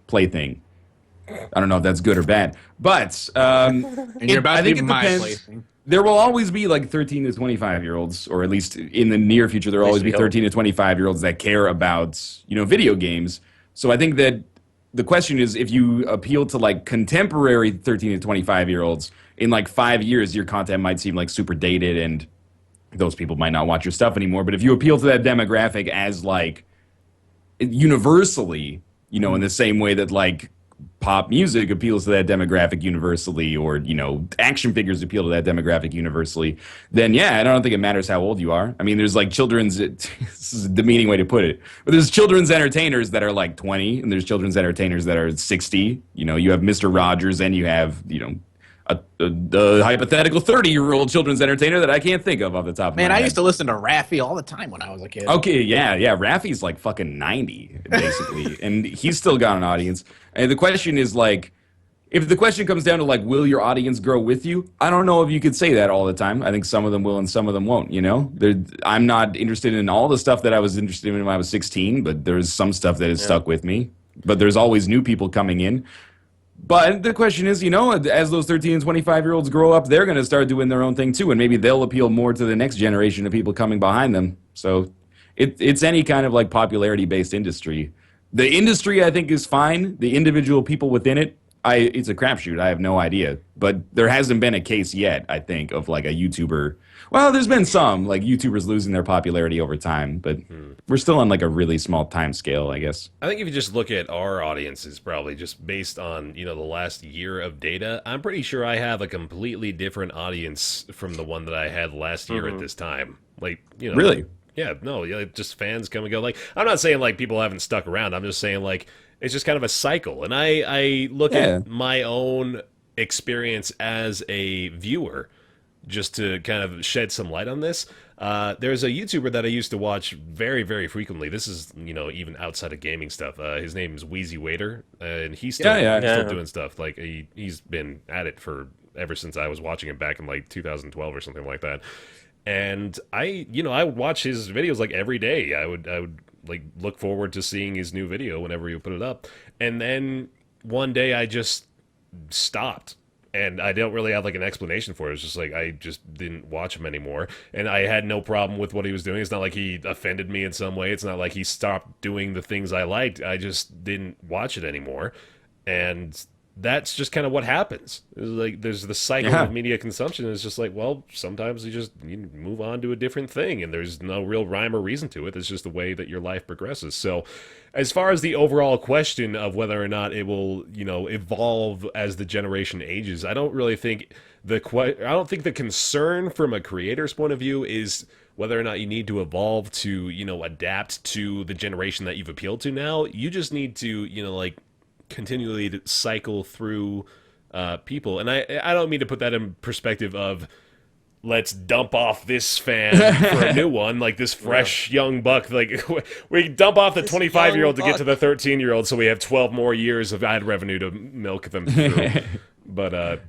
plaything. I don't know if that's good or bad, but And you're about I to think be it my depends. plaything. There will always be like 13 to 25-year-olds, or at least in the near future, there will always we be hope. 13 to 25-year-olds that care about, video games. So I think that the question is, if you appeal to like contemporary 13 to 25-year-olds, in like 5 years, your content might seem like super dated and those people might not watch your stuff anymore. But if you appeal to that demographic as like universally, in the same way that like pop music appeals to that demographic universally, or action figures appeal to that demographic universally, then yeah, I don't think it matters how old you are. I mean, there's like children's this is a demeaning way to put it, but there's children's entertainers that are like 20, and there's children's entertainers that are 60. You have Mr. Rogers, and you have a hypothetical 30-year-old children's entertainer that I can't think of off the top of my Man, head. I used to listen to Raffi all the time when I was a kid. Okay, yeah. Raffi's like fucking 90, basically, and he's still got an audience. And the question is like, if the question comes down to like, will your audience grow with you? I don't know if you could say that all the time. I think some of them will and some of them won't, I'm not interested in all the stuff that I was interested in when I was 16, but there's some stuff that has stuck with me. But there's always new people coming in. But the question is, as those 13 and 25-year-olds grow up, they're going to start doing their own thing too, and maybe they'll appeal more to the next generation of people coming behind them. So it's any kind of like popularity-based industry. The industry, I think, is fine. The individual people within it, it's a crapshoot. I have no idea. But there hasn't been a case yet, I think, of like a YouTuber. Well, there's been some, like YouTubers losing their popularity over time, but we're still on like a really small time scale, I guess. I think if you just look at our audiences, probably just based on, the last year of data, I'm pretty sure I have a completely different audience from the one that I had last year at this time. Like, Really? Yeah, no, just fans come and go. Like, I'm not saying like people haven't stuck around. I'm just saying like it's just kind of a cycle. And I look at my own experience as a viewer, just to kind of shed some light on this. There's a YouTuber that I used to watch very, very frequently. This is, even outside of gaming stuff. His name is Wheezy Waiter, and he's still, still doing stuff. Like, he's been at it for ever since I was watching him back in, like, 2012 or something like that. And I would watch his videos, like, every day. I would like, look forward to seeing his new video whenever he would put it up. And then one day I just stopped. And I don't really have like an explanation for it. It's just like I just didn't watch him anymore. And I had no problem with what he was doing. It's not like he offended me in some way. It's not like he stopped doing the things I liked. I just didn't watch it anymore. And that's just kind of what happens. It's like there's the cycle of media consumption. It's just like, well, sometimes you move on to a different thing, and there's no real rhyme or reason to it. It's just the way that your life progresses. So as far as the overall question of whether or not it will, evolve as the generation ages, I don't really think I don't think the concern from a creator's point of view is whether or not you need to evolve to, adapt to the generation that you've appealed to now. You just need to, continually to cycle through people. And I don't mean to put that in perspective of let's dump off this fan for a new one, like this fresh young buck. Like we dump off the 25-year-old to get to the 13-year-old, so we have 12 more years of ad revenue to milk them through. But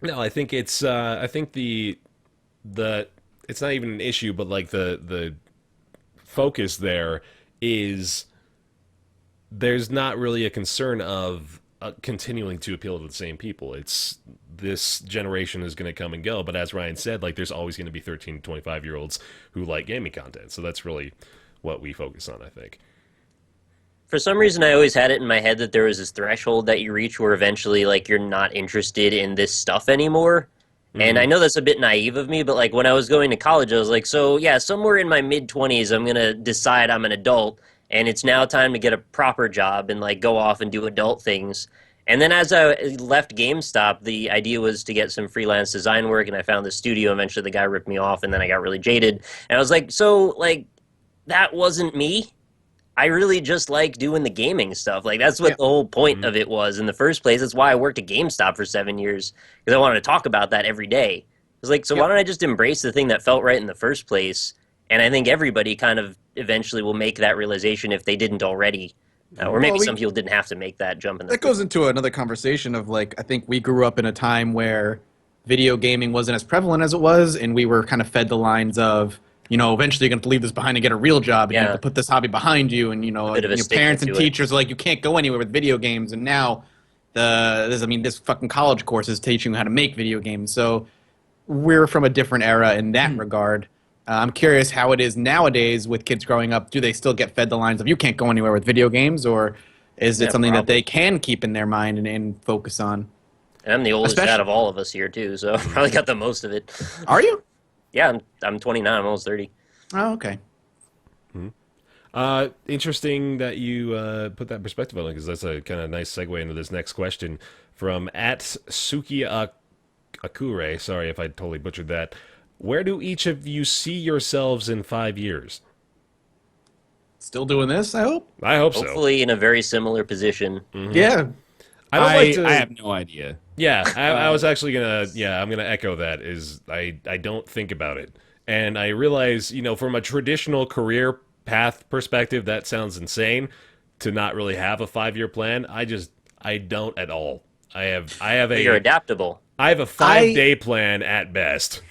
no, I think it's I think the it's not even an issue, but like the focus there is there's not really a concern of continuing to appeal to the same people. It's this generation is going to come and go, but as Ryan said, like there's always going to be 13 to 25 year olds who like gaming content. So that's really what we focus on, I think. For some reason, I always had it in my head that there was this threshold that you reach where eventually, like, you're not interested in this stuff anymore. And I know that's a bit naive of me, but like when I was going to college, I was like, so yeah, somewhere in my mid-20s, I'm going to decide I'm an adult and it's now time to get a proper job and like go off and do adult things. And then as I left GameStop, the idea was to get some freelance design work, and I found the studio. Eventually the guy ripped me off, and then I got really jaded. And I was like, so like that wasn't me. I really just like doing the gaming stuff. Like that's what the whole point of it was in the first place. That's why I worked at GameStop for 7 years, because I wanted to talk about that every day. It was like, so why don't I just embrace the thing that felt right in the first place? And I think everybody kind of eventually will make that realization if they didn't already. Or maybe some people didn't have to make that jump in the That goes into another conversation of like, I think we grew up in a time where video gaming wasn't as prevalent as it was, and we were kind of fed the lines of, you know, eventually you're going to leave this behind and get a real job, and you have to put this hobby behind you, and, you know, your parents and teachers are like, you can't go anywhere with video games, and now this fucking college course is teaching you how to make video games, so we're from a different era in that regard. I'm curious how it is nowadays with kids growing up. Do they still get fed the lines of you can't go anywhere with video games, or is it something that they can keep in their mind and focus on? And I'm the oldest out of all of us here too, so I probably got the most of it. Are you? Yeah, I'm 29. I'm almost 30. Oh, okay. Interesting that you put that perspective on it, because that's a kind of nice segue into this next question from @Suki Akure. Sorry if I totally butchered that. Where do each of you see yourselves in 5 years? Still doing this, I hope? I hope so. Hopefully in a very similar position. Yeah. I have no idea. Yeah, I was actually I'm gonna echo that. Is I don't think about it, and I realize, you know, from a traditional career path perspective, that sounds insane to not really have a 5-year plan. I don't at all. You're adaptable. I have a 5-day plan at best.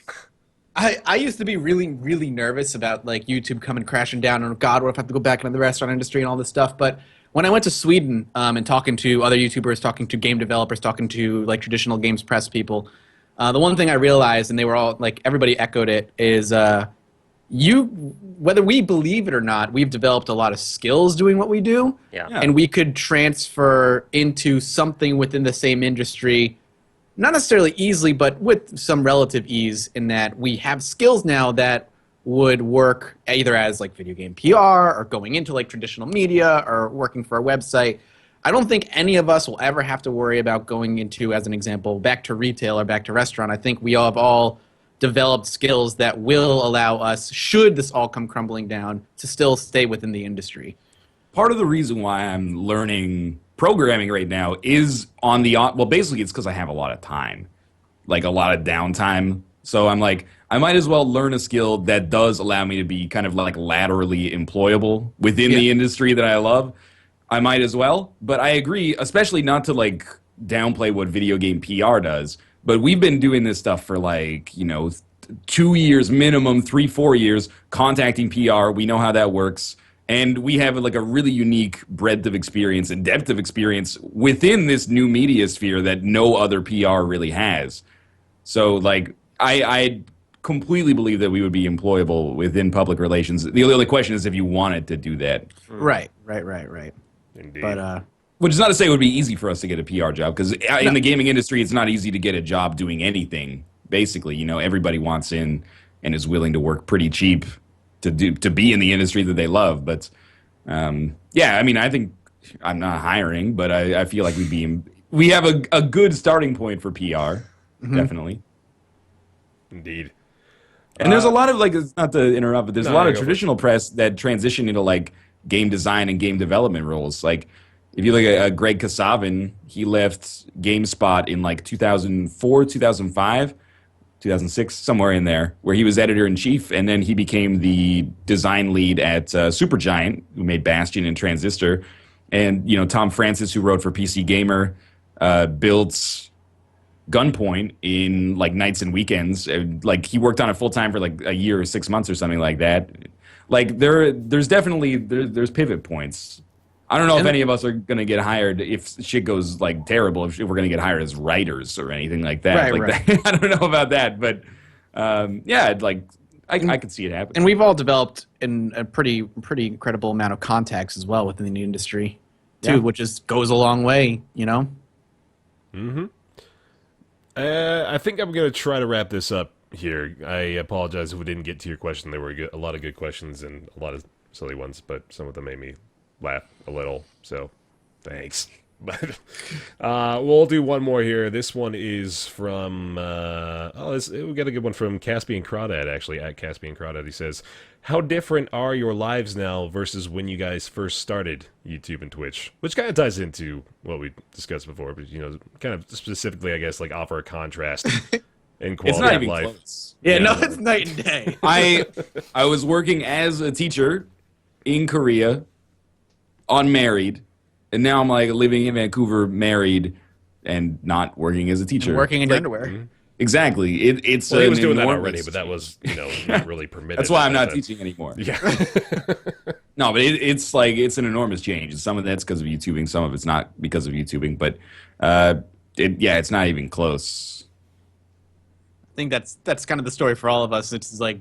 I used to be really, really nervous about like YouTube coming crashing down, and God, what if I have to go back into the restaurant industry and all this stuff? But when I went to Sweden and talking to other YouTubers, talking to game developers, talking to like traditional games press people, the one thing I realized, and they were all like, everybody echoed it, is whether we believe it or not, we've developed a lot of skills doing what we do, and we could transfer into something within the same industry. Not necessarily easily, but with some relative ease, in that we have skills now that would work either as like video game PR or going into like traditional media or working for a website. I don't think any of us will ever have to worry about going into, as an example, back to retail or back to restaurant. I think we have all developed skills that will allow us, should this all come crumbling down, to still stay within the industry. Part of the reason why I'm learning programming right now is basically it's because I have a lot of time, like a lot of downtime. So I'm like, I might as well learn a skill that does allow me to be kind of like laterally employable within the industry that I love. I might as well. But I agree, especially not to like downplay what video game PR does, but we've been doing this stuff for like, 2 years minimum, 3-4 years, contacting PR. We know how that works. And we have like a really unique breadth of experience and depth of experience within this new media sphere that no other PR really has. So like I completely believe that we would be employable within public relations. The only question is if you wanted to do that. Right. Indeed. But which is not to say it would be easy for us to get a PR job, because in the gaming industry, it's not easy to get a job doing anything. Basically, everybody wants in and is willing to work pretty cheap to be in the industry that they love. But I think I'm not hiring, but I feel like we have a good starting point for PR, definitely. Indeed. And there's a lot of like, not to interrupt, but there's a lot of traditional press that transition into like game design and game development roles. Like if you look at Greg Kasavin, he left GameSpot in like 2004, 2005. 2006, somewhere in there, where he was editor-in-chief, and then he became the design lead at Supergiant, who made Bastion and Transistor. And, Tom Francis, who wrote for PC Gamer, built gunpoint in like nights and weekends. Like he worked on it full time for like a year or 6 months or something like that. Like there's definitely there's pivot points. I don't know if any of us are gonna get hired if shit goes like terrible. If we're gonna get hired as writers or anything like that. Right. That, I don't know about that, but yeah, like I could see it happen. And we've all developed in a pretty incredible amount of contacts as well within the industry, too, which just goes a long way, you know. I think I'm going to try to wrap this up here. I apologize if we didn't get to your question. There were a lot of good questions and a lot of silly ones, but some of them made me laugh a little, so thanks. But we'll do one more here. This one is from we got a good one from Caspian Crawdad, actually, at Caspian Crawdad. He says, how different are your lives now versus when you guys first started YouTube and Twitch? Which kind of ties into what we discussed before, but kind of specifically, I guess, like offer a contrast in quality it's not of even life. close. Yeah, no, it's night and day. I was working as a teacher in Korea, unmarried, and now I'm like living in Vancouver, married, and not working as a teacher. Working in your underwear. Mm-hmm. Exactly. It's Well, he was doing that enormous already, but that was not really permitted. That's why I'm not sense. teaching anymore. Yeah. No, but it's like it's an enormous change. Some of that's because of YouTubing, some of it's not because of YouTubing, but it's not even close. I think that's kind of the story for all of us. It's like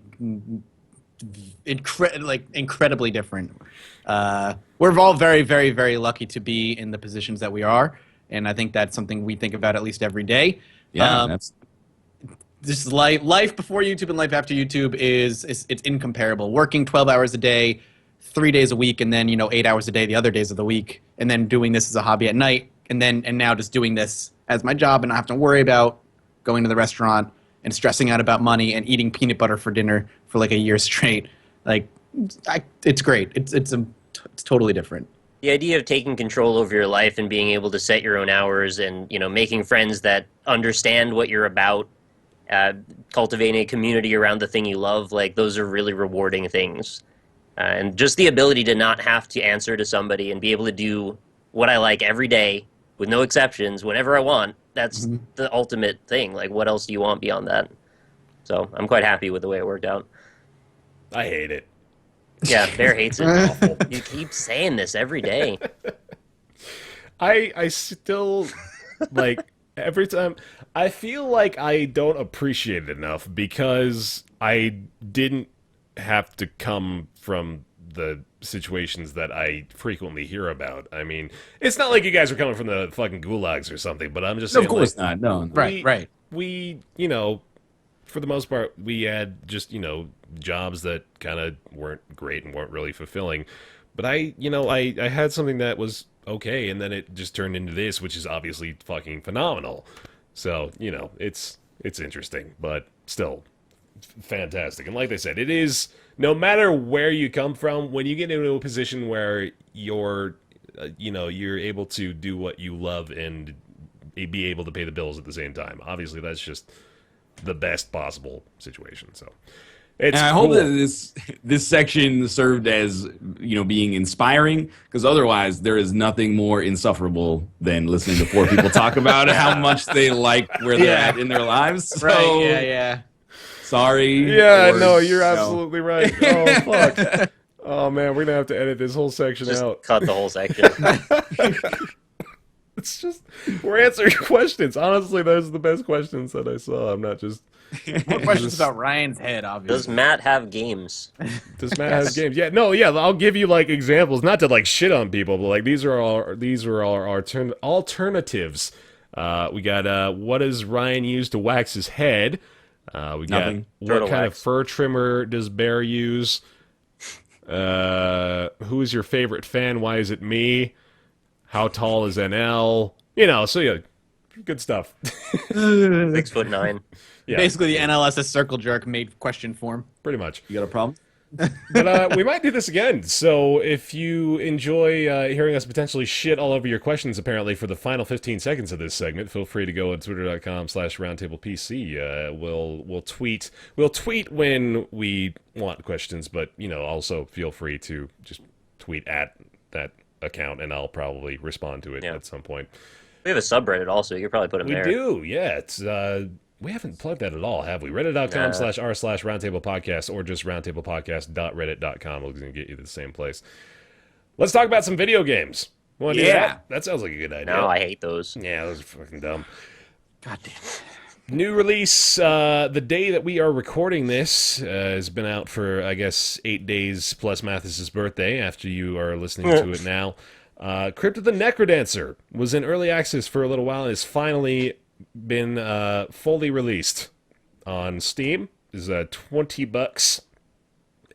incredibly different. We're all very, very, very lucky to be in the positions that we are, and I think that's something we think about at least every day. Yeah, that's This is life before YouTube and life after YouTube it's incomparable. Working 12 hours a day, 3 days a week, and then 8 hours a day the other days of the week, and then doing this as a hobby at night, and now just doing this as my job, and I have to worry about going to the restaurant and stressing out about money and eating peanut butter for dinner for like a year straight. Like, it's great. It's totally different. The idea of taking control over your life and being able to set your own hours and making friends that understand what you're about, cultivating a community around the thing you love, like those are really rewarding things. And just the ability to not have to answer to somebody and be able to do what I like every day with no exceptions whenever I want, that's the ultimate thing. Like, what else do you want beyond that? So I'm quite happy with the way it worked out. I hate it. Yeah, Bear hates it. Awful. You keep saying this every day. I still, like, every time, I feel like I don't appreciate it enough because I didn't have to come from the situations that I frequently hear about. I mean, it's not like you guys were coming from the fucking gulags or something, but I'm just saying, of course not. No. Right. We, for the most part, we had just, jobs that kind of weren't great and weren't really fulfilling. But I had something that was okay, and then it just turned into this, which is obviously fucking phenomenal. So, it's interesting, but still fantastic. And like I said, it is, no matter where you come from, when you get into a position where you're able to do what you love and be able to pay the bills at the same time. Obviously, that's just the best possible situation. So, it's and I hope that this section served as being inspiring, because otherwise there is nothing more insufferable than listening to four people talk about how much they like where they're at in their lives. So, Right. Yeah. Sorry. Yeah, or, no, you're absolutely right. Oh, fuck. Oh, man, we're going to have to edit this whole section Just out. cut the whole section. It's just, we're answering questions. Honestly, those are the best questions that I saw. I'm not just... More questions about Ryan's head, obviously. Does Matt have games? Does Matt has games? Yeah, no, yeah, I'll give you, like, examples. Not to, like, shit on people, but, like, these are our alternatives. We got, what does Ryan use to wax his head? We Nothing. got, Turtle what kind of wax. fur trimmer does Bear use? Who is your favorite fan? Why is it me? How tall is NL? So yeah, good stuff. 6'9". Yeah, Basically, the NLSS circle jerk made question form. pretty much. You got a problem? But we might do this again. So if you enjoy hearing us potentially shit all over your questions, apparently, for the final 15 seconds of this segment, feel free to go on twitter.com/roundtablepc. We'll tweet when we want questions, but also feel free to just tweet at that account, and I'll probably respond to it at some point. We have a subreddit also. You could probably put them We there. do, yeah. It's we haven't plugged that at all, have we? Reddit.com/r/roundtable podcast or just roundtablepodcast.reddit.com will get you to the same place. Let's talk about some video games. Want to do that? That sounds like a good idea. No, I hate those. Yeah, those are fucking dumb. God damn it. New release, the day that we are recording this, has been out for, I guess, 8 days plus Mathas's birthday after you are listening to it now. Crypt of the NecroDancer was in early access for a little while and has finally been fully released on Steam. Is $20.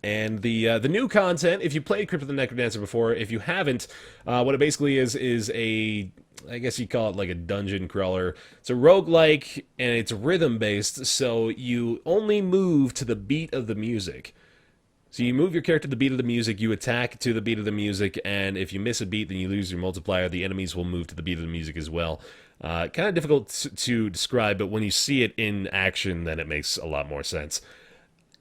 And the new content, if you played Crypt of the NecroDancer before, if you haven't, what it basically is a, I guess you call it like a dungeon crawler. It's a roguelike, and it's rhythm-based, so you only move to the beat of the music. So you move your character to the beat of the music, you attack to the beat of the music, and if you miss a beat, then you lose your multiplier. The enemies will move to the beat of the music as well. Kind of difficult to describe, but when you see it in action, then it makes a lot more sense.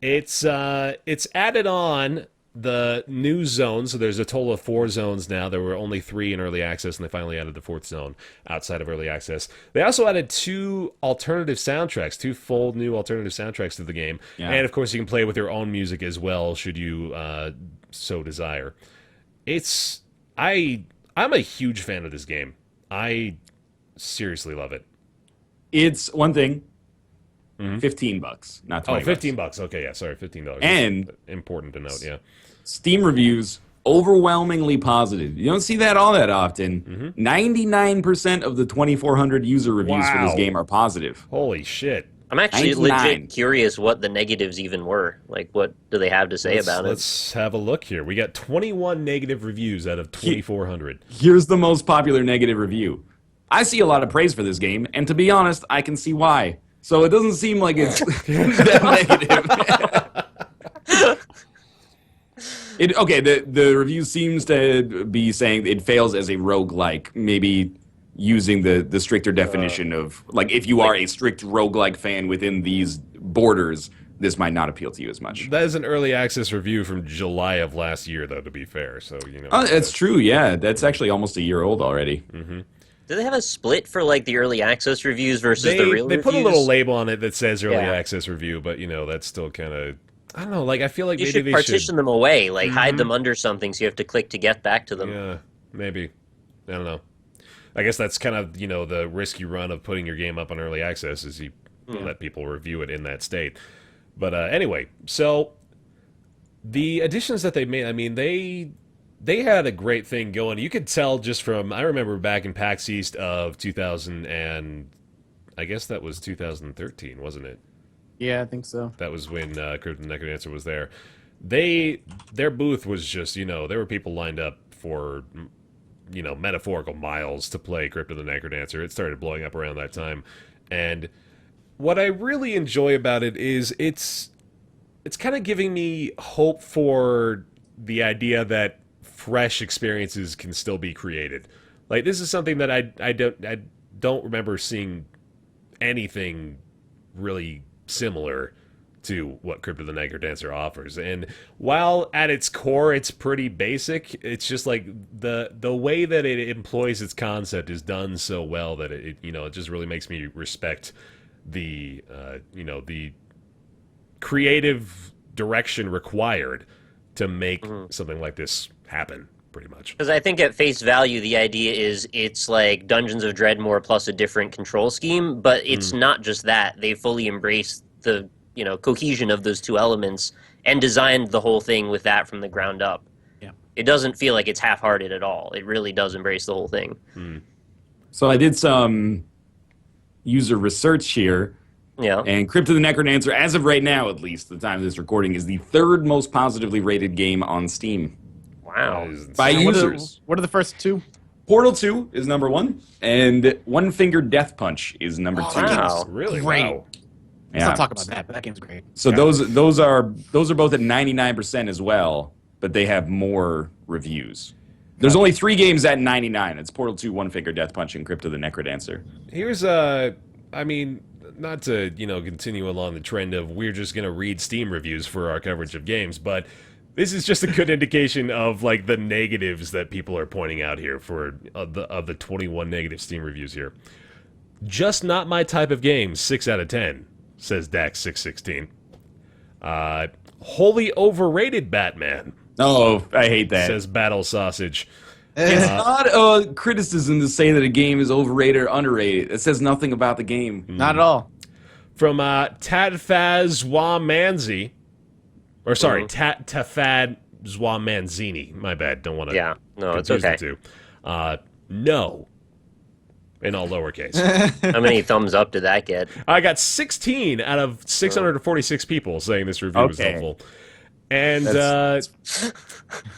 It's added on the new zone, so there's a total of 4 zones now. There were only 3 in early access, and they finally added the 4th zone outside of early access. They also added 2 alternative soundtracks, 2 full new alternative soundtracks to the game. Yeah. And, of course, you can play with your own music as well, should you so desire. I'm a huge fan of this game. I seriously love it. It's one thing. $15, not $20. Oh, $15. Okay, yeah, sorry, $15. And that's important to note, yeah. Steam reviews overwhelmingly positive. You don't see that all that often. 99% of the 2,400 user reviews for this game are positive. Holy shit. I'm actually legit curious what the negatives even were. Like, what do they have to say about it? Let's have a look here. We got 21 negative reviews out of 2,400. Here's the most popular negative review. I see a lot of praise for this game, and to be honest, I can see why. So it doesn't seem like it's that negative. Okay, the review seems to be saying it fails as a roguelike, maybe using the stricter definition of, like, if you are a strict roguelike fan within these borders, this might not appeal to you as much. That is an early access review from July of last year, though, to be fair. So, you know. Oh, that's true, yeah. That's actually almost a year old already. Do they have a split for, like, the early access reviews versus the real reviews? They put a little label on it that says early access review, but, you know, that's still kind of... I don't know, like, I feel like you maybe should they partition them away, like, hide them under something so you have to click to get back to them. Yeah, maybe. I don't know. I guess that's kind of, you know, the risk you run of putting your game up on early access is you let people review it in that state. But anyway, so the additions that they made, I mean, they had a great thing going. You could tell just from, I remember back in PAX East of 2000 and I guess that was 2013, wasn't it? Yeah, I think so. That was when Crypt of the NecroDancer was there. Their booth was just, you know, there were people lined up for, you know, metaphorical miles to play Crypt of the NecroDancer. It started blowing up around that time. And what I really enjoy about it is it's kind of giving me hope for the idea that fresh experiences can still be created. Like, this is something that I don't remember seeing anything really similar to what Crypt of the NecroDancer offers. And while at its core it's pretty basic, it's just like the way that it employs its concept is done so well that it you know, it just really makes me respect the you know, the creative direction required to make something like this happen, pretty much. Because I think at face value, the idea is it's like Dungeons of Dreadmore plus a different control scheme, but it's not just that. They fully embraced the, you know, cohesion of those two elements and designed the whole thing with that from the ground up. Yeah. It doesn't feel like it's half-hearted at all. It really does embrace the whole thing. So I did some user research here. Yeah. And Crypt of the NecroDancer, as of right now, at least, the time of this recording, is the 3rd most positively rated game on Steam. Wow. By users. What are the first 2? Portal 2 is number 1, and One Finger Death Punch is number 2. Wow. Really? Great. Wow. Let's not talk about that, but that game's great. So those are both at 99% as well, but they have more reviews. There's only 3 games at 99. It's Portal 2, One Finger Death Punch, and Crypt of the NecroDancer. Here's I mean, not to, you know, continue along the trend of we're just going to read Steam reviews for our coverage of games, but This is just a good indication of like the negatives that people are pointing out here for of the 21 negative Steam reviews here. Just not my type of game. 6 out of 10, says Dax616. Wholly overrated Batman, Oh, I hate that. says Battle Sausage. It's not a criticism to say that a game is overrated or underrated. It says nothing about the game. Not at all. From Tadfaz or sorry, Tafad Zwamanzini. My bad. Don't want to. Yeah, no, it's confuse okay. the two. No, in all lowercase. How many thumbs up did that get? I got 16 out of 646 people saying this review was helpful. And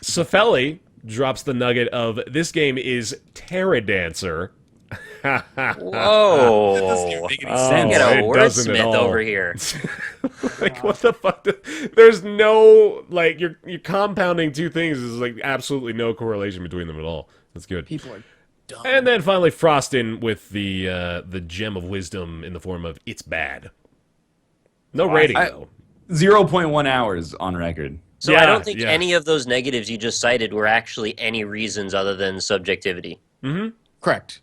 Safeli drops the nugget of this game is NecroDancer. Whoa! Make any sense. Get a it doesn't at wordsmith all. over here. Like, what the fuck? There's no, like, you're compounding two things. There's, like, absolutely no correlation between them at all. That's good. People are dumb. And then finally Frostin with the gem of wisdom in the form of it's bad. No rating, though. 0.1 hours on record. So Yeah, I don't think yeah. any of those negatives you just cited were actually any reasons other than subjectivity. Correct.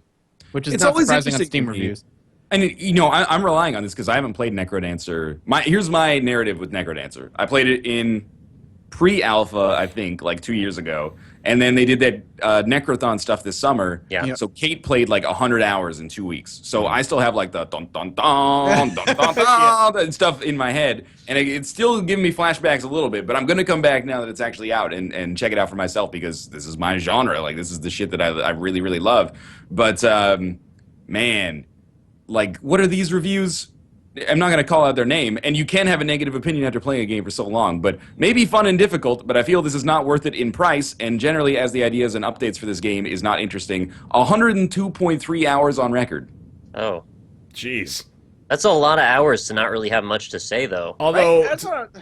Which is It's not always surprising on interesting Steam to me. reviews. And, you know, I'm relying on this because I haven't played NecroDancer. Here's my narrative with NecroDancer. I played it in pre-alpha, I think, like 2 years ago. And then they did that Necrothon stuff this summer. Yeah. Yep. So Kate played like 100 hours in 2 weeks. So I still have like the dun dun dun dun dun dun and stuff in my head. And it's still giving me flashbacks a little bit. But I'm going to come back now that it's actually out and check it out for myself because this is my genre. Like, this is the shit that I really, really love. But, man, like, what are these reviews? I'm not going to call out their name, and you can have a negative opinion after playing a game for so long, but maybe fun and difficult, but I feel this is not worth it in price, and generally as the ideas and updates for this game is not interesting. 102.3 hours on record. Oh, Jeez. that's a lot of hours to not really have much to say, though. Although, That's not...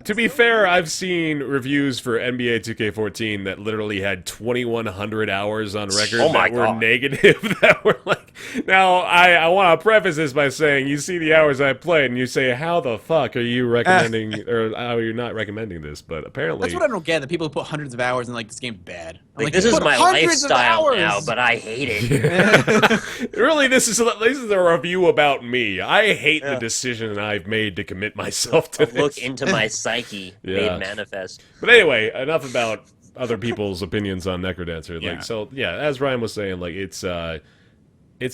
to be fair, I've seen reviews for NBA 2K14 that literally had 2,100 hours on record Oh my that were God. negative. That were like, now I want to preface this by saying, you see the hours I played, and you say, how the fuck are you recommending, or how are you not recommending this? But apparently, That's what I don't get. The people who put hundreds of hours and like this game's bad. I'm Like, this you is put my hundreds of lifestyle hours! now, but I hate it. really, this is a review about me. I hate the decision I've made to commit myself to this. Look into my psyche Yeah. made manifest. But anyway, enough about other people's opinions on NecroDancer. Like, Yeah. so yeah, as Ryan was saying, like it's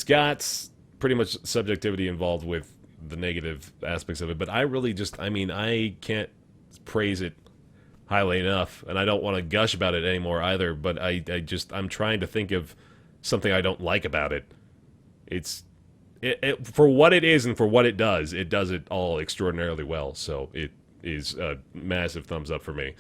got pretty much subjectivity involved with the negative aspects of it. But I really I can't praise it highly enough, and I don't want to gush about it anymore either. But I'm trying to think of something I don't like about it. It's for what it is and for what it does it all extraordinarily well. So it is a massive thumbs up for me.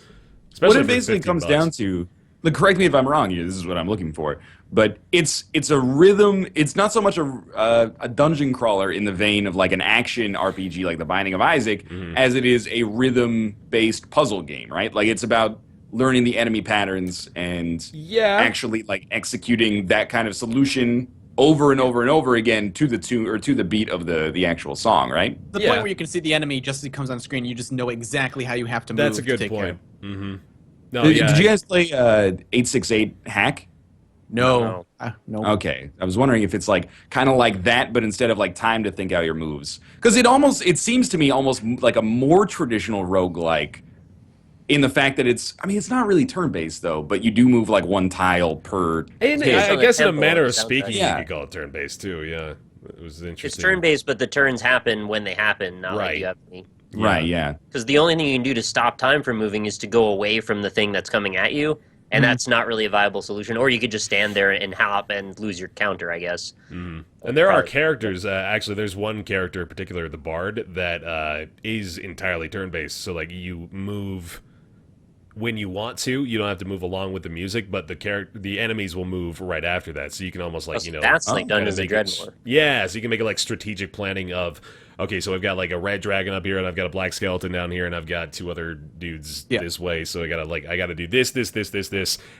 Especially What it for basically 15 comes bucks. down to, like, correct me if I'm wrong here, this is what I'm looking for, but it's a rhythm, it's not so much a dungeon crawler in the vein of like an action RPG like The Binding of Isaac, as it is a rhythm-based puzzle game, right? Like, it's about learning the enemy patterns and actually like executing that kind of solution over and over and over again to the tune or to the beat of the actual song, right? The point where you can see the enemy just as it comes on screen, you just know exactly how you have to move. That's a to good take care point. of. Mm-hmm. No, Did yeah. you guys play 868 Hack? No. No. Okay, I was wondering if it's like kind of like that, but instead of like time to think out your moves, because it seems to me almost like a more traditional roguelike in the fact that it's not really turn-based though, but you do move like one tile per. And Yeah, I on the guess in a tempo manner of of the speaking, soundtrack. you could call it turn-based too. Yeah, it was interesting. It's turn-based, but the turns happen when they happen, not like you have to. Right, yeah. Because the only thing you can do to stop time from moving is to go away from the thing that's coming at you, and that's not really a viable solution. Or you could just stand there and hop and lose your counter, I guess. And there are characters, actually, there's one character in particular, the Bard, that is entirely turn-based. So, like, you move when you want to. You don't have to move along with the music, but the enemies will move right after that. So you can almost, like, That's like Dungeons and kinda make it- Dragons. Yeah, so you can make it, like, strategic planning of, okay, so I've got, like, a red dragon up here, and I've got a black skeleton down here, and I've got two other dudes this way, so I gotta do this,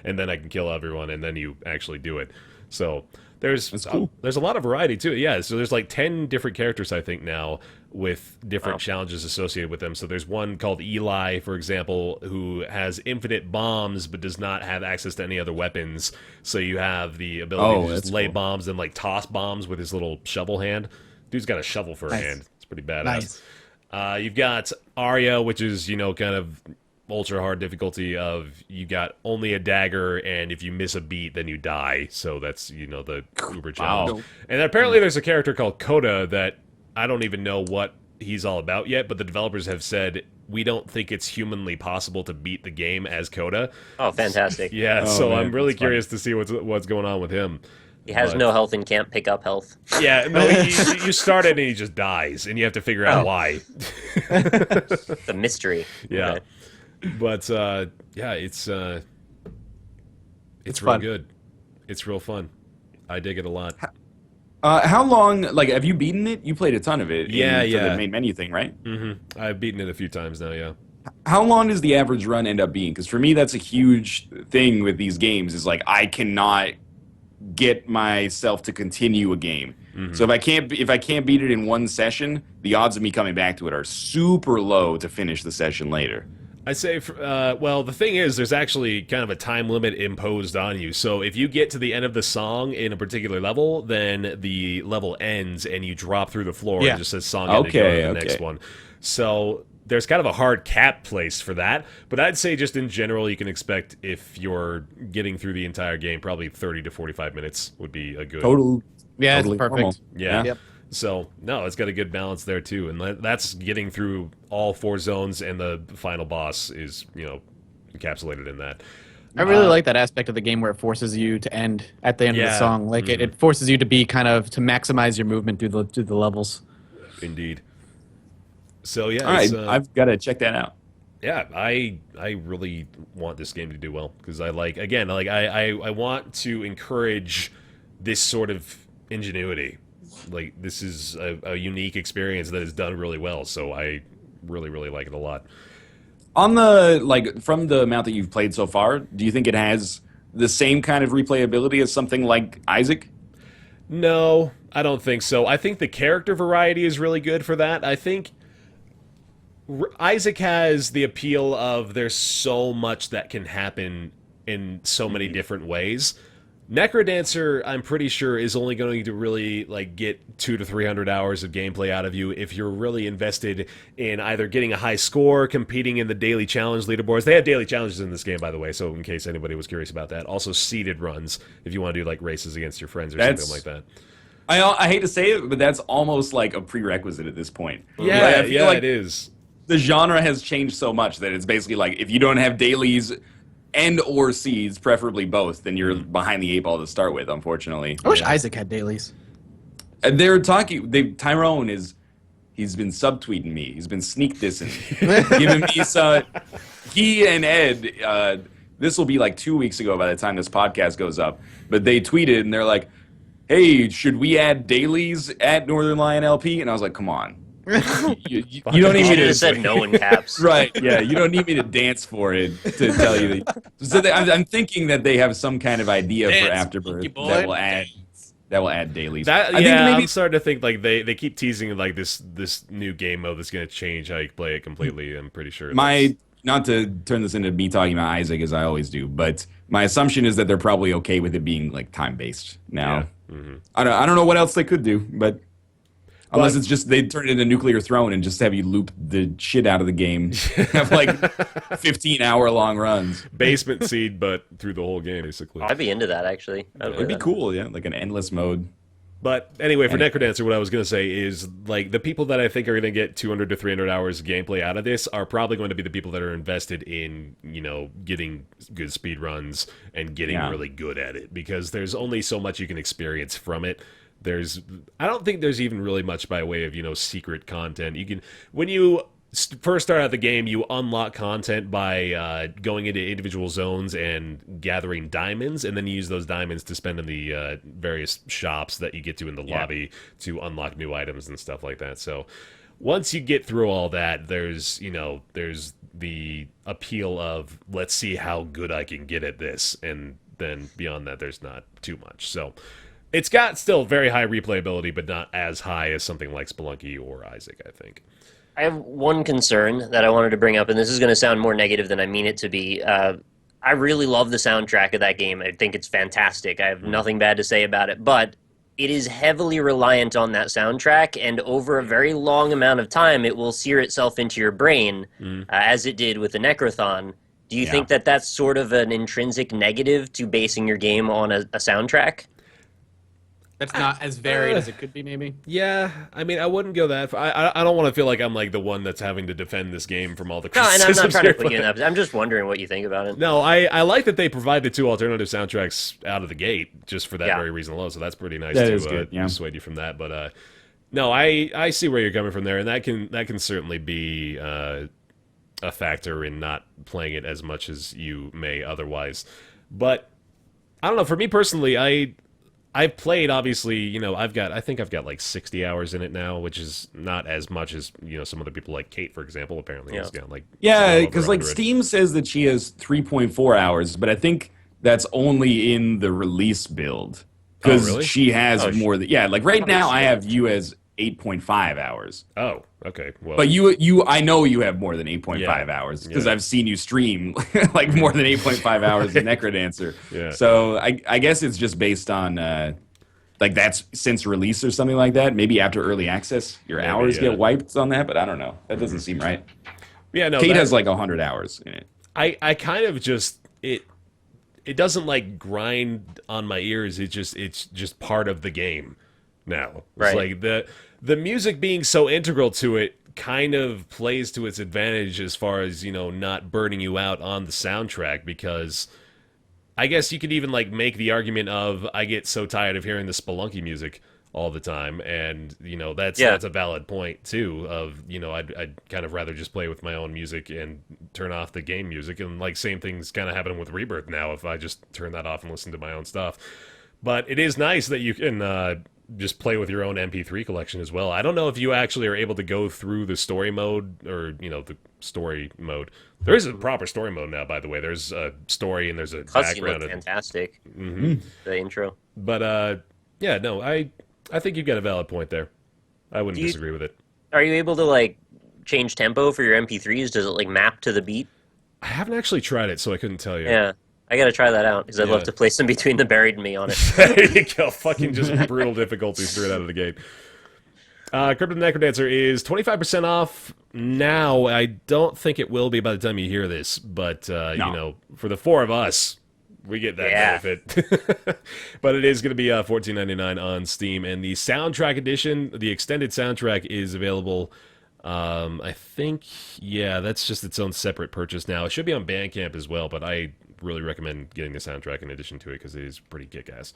and then I can kill everyone, and then you actually do it. So There's cool. There's a lot of variety too. Yeah, so there's like 10 different characters I think now with different challenges associated with them. So there's one called Eli, for example, who has infinite bombs but does not have access to any other weapons. So you have the ability to just lay bombs and like toss bombs with his little shovel hand. Dude's got a shovel for a hand. It's pretty badass. Nice. You've got Arya, which is, kind of ultra hard difficulty of you got only a dagger, and if you miss a beat, then you die. So that's, the uber challenge. And apparently there's a character called Coda that I don't even know what he's all about yet, but the developers have said we don't think it's humanly possible to beat the game as Coda. Oh, fantastic. Yeah, so man, I'm really curious to see what's going on with him. He has no health and can't pick up health. Yeah, no, you start it and he just dies, and you have to figure out why. The mystery. Yeah. Okay. But, it's real fun. good. It's real fun. I dig it a lot. How long, have you beaten it? You played a ton of it. For the main menu thing, right? Mm-hmm. I've beaten it a few times now, yeah. How long does the average run end up being? Because for me, that's a huge thing with these games, is I cannot get myself to continue a game. Mm-hmm. So if I can't beat it in one session, the odds of me coming back to it are super low to finish the session later. I say, the thing is, there's actually kind of a time limit imposed on you. So if you get to the end of the song in a particular level, then the level ends and you drop through the floor and just says song end and go to the next one. So there's kind of a hard cap place for that. But I'd say just in general, you can expect, if you're getting through the entire game, probably 30 to 45 minutes would be a good... Yeah, totally it's perfect. normal. Yeah. Yep. So, no, it's got a good balance there, too. And that's getting through all 4 zones, and the final boss is, encapsulated in that. I really like that aspect of the game where it forces you to end at the end of the song. Like, it forces you to be to maximize your movement through the levels. Indeed. So, yeah. All right, I've got to check that out. Yeah, I really want this game to do well, because I want to encourage this sort of ingenuity. Like, this is a unique experience that is done really well, so I really, really like it a lot. On the, from the amount that you've played so far, do you think it has the same kind of replayability as something like Isaac? No, I don't think so. I think the character variety is really good for that. I think Isaac has the appeal of there's so much that can happen in so many different ways. NecroDancer, I'm pretty sure, is only going to really get 200 to 300 hours of gameplay out of you if you're really invested in either getting a high score, competing in the daily challenge leaderboards. They have daily challenges in this game, by the way, so in case anybody was curious about that. Also, seeded runs if you want to do races against your friends or something like that. I hate to say it, but that's almost like a prerequisite at this point. Yeah, I feel it is. The genre has changed so much that it's basically if you don't have dailies and or seeds, preferably both, then you're behind the 8 ball to start with, unfortunately. I wish Isaac had dailies. They're talking. Tyrone he's been subtweeting me. He's been sneak dissing, giving me he and Ed. This will be 2 weeks ago by the time this podcast goes up. But they tweeted and they're like, "Hey, should we add dailies at Northernlion LP?" And I was like, "Come on." You don't need me to said no in caps. Right, yeah, you don't need me to dance for it to tell you that. So I'm thinking that they have some kind of idea for Afterbirth that will add dailies. I'm starting to think they keep teasing this new game mode that's going to change how you play it completely. I'm pretty sure. Not to turn this into me talking about Isaac as I always do, but my assumption is that they're probably okay with it being time based now. Yeah. Mm-hmm. I don't know what else they could do, but. Unless it's just they turn it into Nuclear Throne and just have you loop the shit out of the game. Have 15-hour-long runs. Basement seed, but through the whole game, basically. I'd be into that, actually. It'd be cool, yeah, an endless mode. But anyway, for NecroDancer, what I was going to say is, the people that I think are going to get 200 to 300 hours of gameplay out of this are probably going to be the people that are invested in, getting good speed runs and getting really good at it. Because there's only so much you can experience from it. I don't think there's even really much by way of, secret content. When you first start out the game, you unlock content by going into individual zones and gathering diamonds, and then you use those diamonds to spend in the various shops that you get to in the lobby to unlock new items and stuff like that. So once you get through all that, there's the appeal of, let's see how good I can get at this, and then beyond that, there's not too much. So It's got still very high replayability, but not as high as something like Spelunky or Isaac, I think. I have one concern that I wanted to bring up, and this is going to sound more negative than I mean it to be. I really love the soundtrack of that game. I think it's fantastic. I have nothing bad to say about it, but it is heavily reliant on that soundtrack, and over a very long amount of time, it will sear itself into your brain, as it did with the Necrothon. Do you think that that's sort of an intrinsic negative to basing your game on a soundtrack? That's not as varied as it could be, maybe. Yeah, I mean, I wouldn't go that far. I don't want to feel like I'm like the one that's having to defend this game from all the No, and criticisms. I'm not trying to put you here, in that position. I'm just wondering what you think about it. No, I like that they provide the 2 alternative soundtracks out of the gate just for that very reason alone. So that's pretty nice to dissuade you from that. But no, I see where you're coming from there, and that can certainly be a factor in not playing it as much as you may otherwise. But I don't know. For me personally, I've played, obviously, I think I've got like 60 hours in it now, which is not as much as, some other people like Kate, for example, apparently has got like... Yeah, because like Steam says that she has 3.4 hours, but I think that's only in the release build. Because she has more than... Yeah, like right now I have you as 8.5 hours. Oh, okay. Well, but I know you have more than 8.5 hours because I've seen you stream like more than 8.5 hours in NecroDancer. Yeah. So I guess it's just based on like that's since release or something like that. Maybe after early access, your hours get wiped on that, but I don't know. That doesn't seem right. Yeah, no. Kate has like 100 hours in it. I kind of just it doesn't like grind on my ears. It's just part of the game now. It's like the music being so integral to it kind of plays to its advantage as far as, not burning you out on the soundtrack, because I guess you could even like make the argument of I get so tired of hearing the Spelunky music all the time, and that's a valid point too of I'd kind of rather just play with my own music and turn off the game music, and like same thing's kind of happening with Rebirth now if I just turn that off and listen to my own stuff. But it is nice that you can just play with your own MP3 collection as well. I don't know if you actually are able to go through the story mode or, the story mode. There is a proper story mode now, by the way. There's a story and there's a background. Looked fantastic. The intro. But, I think you've got a valid point there. I wouldn't disagree with it. Are you able to, like, change tempo for your MP3s? Does it, like, map to the beat? I haven't actually tried it, so I couldn't tell you. Yeah. I gotta try that out, because I'd love to play some Between the Buried and Me on it. There you go. Fucking just brutal difficulty straight out of the gate. Crypt of the NecroDancer is 25% off now. I don't think it will be by the time you hear this, but, for the 4 of us, we get that benefit. But it is going to be $14.99 on Steam, and the soundtrack edition, the extended soundtrack, is available... I think, that's just its own separate purchase now. It should be on Bandcamp as well, but I really recommend getting the soundtrack in addition to it because it is pretty kick-ass.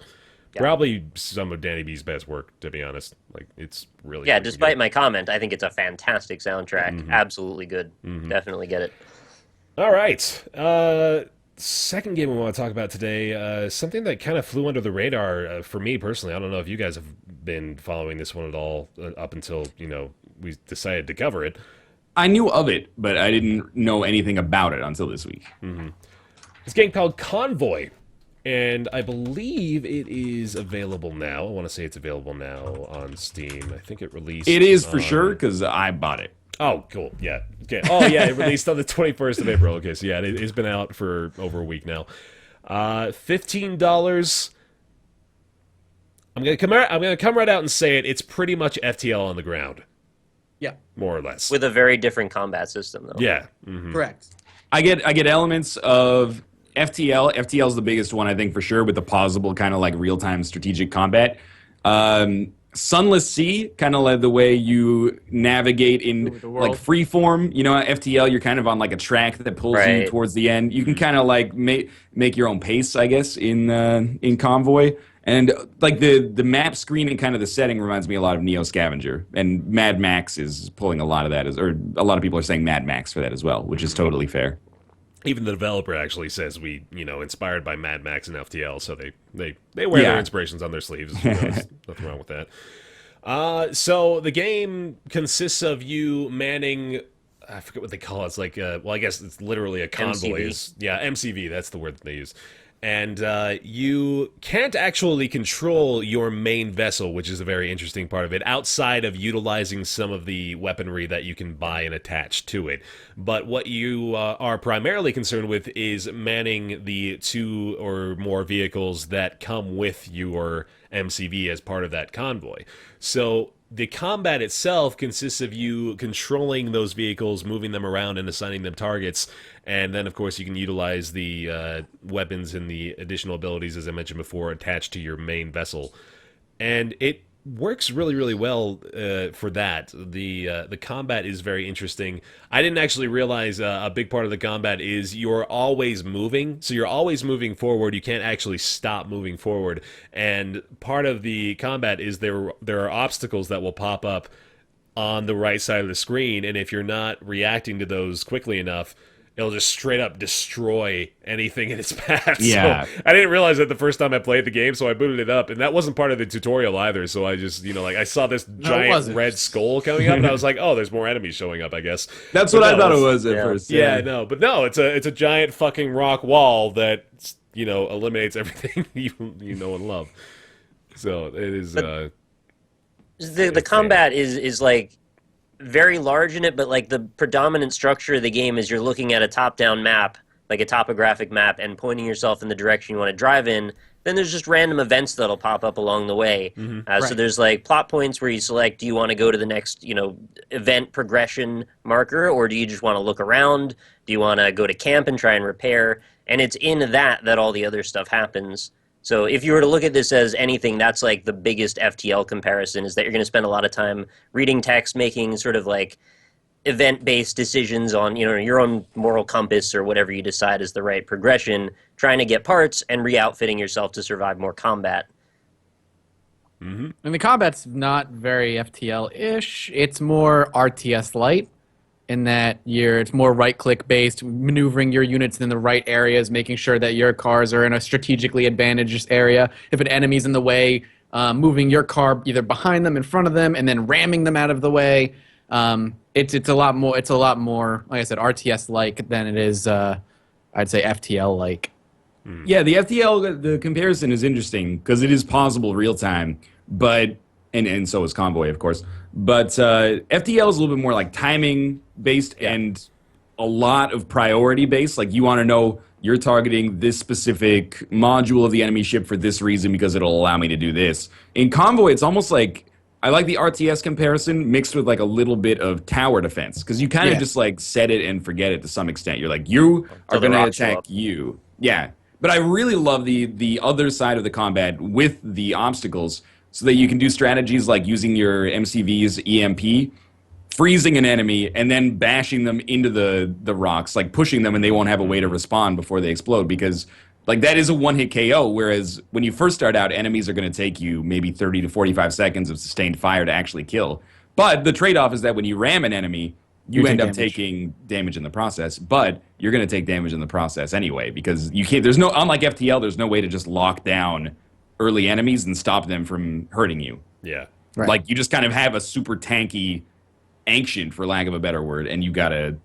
Probably some of Danny B's best work, to be honest. Like, it's really despite good. my comment, I think it's a fantastic soundtrack. Absolutely good. Definitely get it. All right. Second game we want to talk about today, something that kind of flew under the radar for me personally. I don't know if you guys have been following this one at all up until, we decided to cover it. I knew of it, but I didn't know anything about it until this week. It's a game called Convoy, and I believe it is available now. I want to say it's available now on Steam. I think it released... It is for sure, because I bought it. Oh, cool. Yeah. Okay. Oh, yeah, it released on the 21st of April. Okay, so yeah, it's been out for over a week now. $15. I'm gonna come right out and say it. It's pretty much FTL on the ground. Yeah. More or less. With a very different combat system, though. Yeah. Correct. I get elements of FTL. FTL is the biggest one, I think, for sure, with the pausable kind of like real-time strategic combat. Sunless Sea kind of led the way you navigate in like freeform. FTL, you're kind of on like a track that pulls you towards the end. You can kind of like make your own pace, I guess, in Convoy. And like the map screen and kind of the setting reminds me a lot of Neo Scavenger. And Mad Max is pulling a lot of that, or a lot of people are saying Mad Max for that as well, which is totally fair. Even the developer actually says we, inspired by Mad Max and FTL, so they wear their inspirations on their sleeves. There's nothing wrong with that. So the game consists of you manning I forget what they call it. It's like, well, I guess it's literally a convoy. MCV, that's the word that they use. And you can't actually control your main vessel, which is a very interesting part of it, outside of utilizing some of the weaponry that you can buy and attach to it. But what you are primarily concerned with is manning the 2 or more vehicles that come with your MCV as part of that convoy. So the combat itself consists of you controlling those vehicles, moving them around and assigning them targets, and then of course you can utilize the weapons and the additional abilities, as I mentioned before, attached to your main vessel. And it works really, really well for that. The combat is very interesting. I didn't actually realize a big part of the combat is you're always moving. So you're always moving forward. You can't actually stop moving forward. And part of the combat is there are obstacles that will pop up on the right side of the screen. And if you're not reacting to those quickly enough, it'll just straight up destroy anything in its path. Yeah. So I didn't realize that the first time I played the game, so I booted it up, and that wasn't part of the tutorial either. So I just, I saw this giant red skull coming up, and I was like, oh, there's more enemies showing up, I guess. That's what I thought it was at first. Yeah, no, but no, it's a giant fucking rock wall that eliminates everything you know and love. So it is. The combat is like very large in it, but like the predominant structure of the game is you're looking at a top-down map, like a topographic map, and pointing yourself in the direction you want to drive in. Then there's just random events that'll pop up along the way. So there's like plot points where you select, do you want to go to the next, event progression marker, or do you just want to look around? Do you want to go to camp and try and repair? And it's in that all the other stuff happens. So if you were to look at this as anything, that's like the biggest FTL comparison, is that you're going to spend a lot of time reading text, making sort of like event-based decisions on your own moral compass or whatever you decide is the right progression, trying to get parts and re-outfitting yourself to survive more combat. And the combat's not very FTL-ish. It's more RTS light in that it's more right-click based, maneuvering your units in the right areas, making sure that your cars are in a strategically advantaged area. If an enemy's in the way, moving your car either behind them, in front of them, and then ramming them out of the way. It's a lot more. It's a lot more, like I said, RTS-like than it is. I'd say FTL-like. Yeah, the FTL, the comparison is interesting because it is possible real time, but and so is Convoy, of course. But FTL is a little bit more like timing based and a lot of priority based. Like you want to know you're targeting this specific module of the enemy ship for this reason because it'll allow me to do this. In Convoy, it's almost like I like the RTS comparison mixed with like a little bit of tower defense because you kind of just like set it and forget it to some extent. You're like, you are going to attack you. Yeah. But I really love the other side of the combat with the obstacles so that you can do strategies like using your MCV's EMP, freezing an enemy, and then bashing them into the rocks, like pushing them and they won't have a way to respond before they explode because like that is a one-hit KO, whereas when you first start out, enemies are going to take you maybe 30 to 45 seconds of sustained fire to actually kill. But the trade-off is that when you ram an enemy, you end up taking damage in the process, but you're going to take damage in the process anyway because you can't. There's no, unlike FTL, there's no way to just lock down early enemies and stop them from hurting you. Yeah, right. Like you just kind of have a super tanky ancient, for lack of a better word, and you got to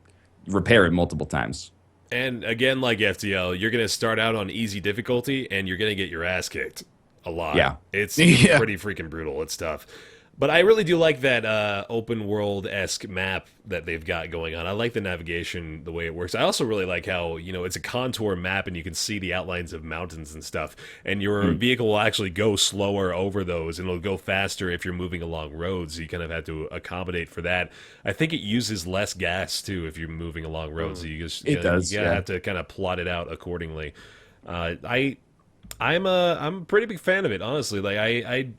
repair it multiple times. And again, like FTL, you're going to start out on easy difficulty, and you're going to get your ass kicked a lot. Yeah, it's pretty freaking brutal. It's tough. But I really do like that open world-esque map that they've got going on. I like the navigation, the way it works. I also really like how, it's a contour map and you can see the outlines of mountains and stuff. And your vehicle will actually go slower over those and it'll go faster if you're moving along roads. So you kind of have to accommodate for that. I think it uses less gas, too, if you're moving along roads. So you just have to kind of plot it out accordingly. I'm a pretty big fan of it, honestly. Like, I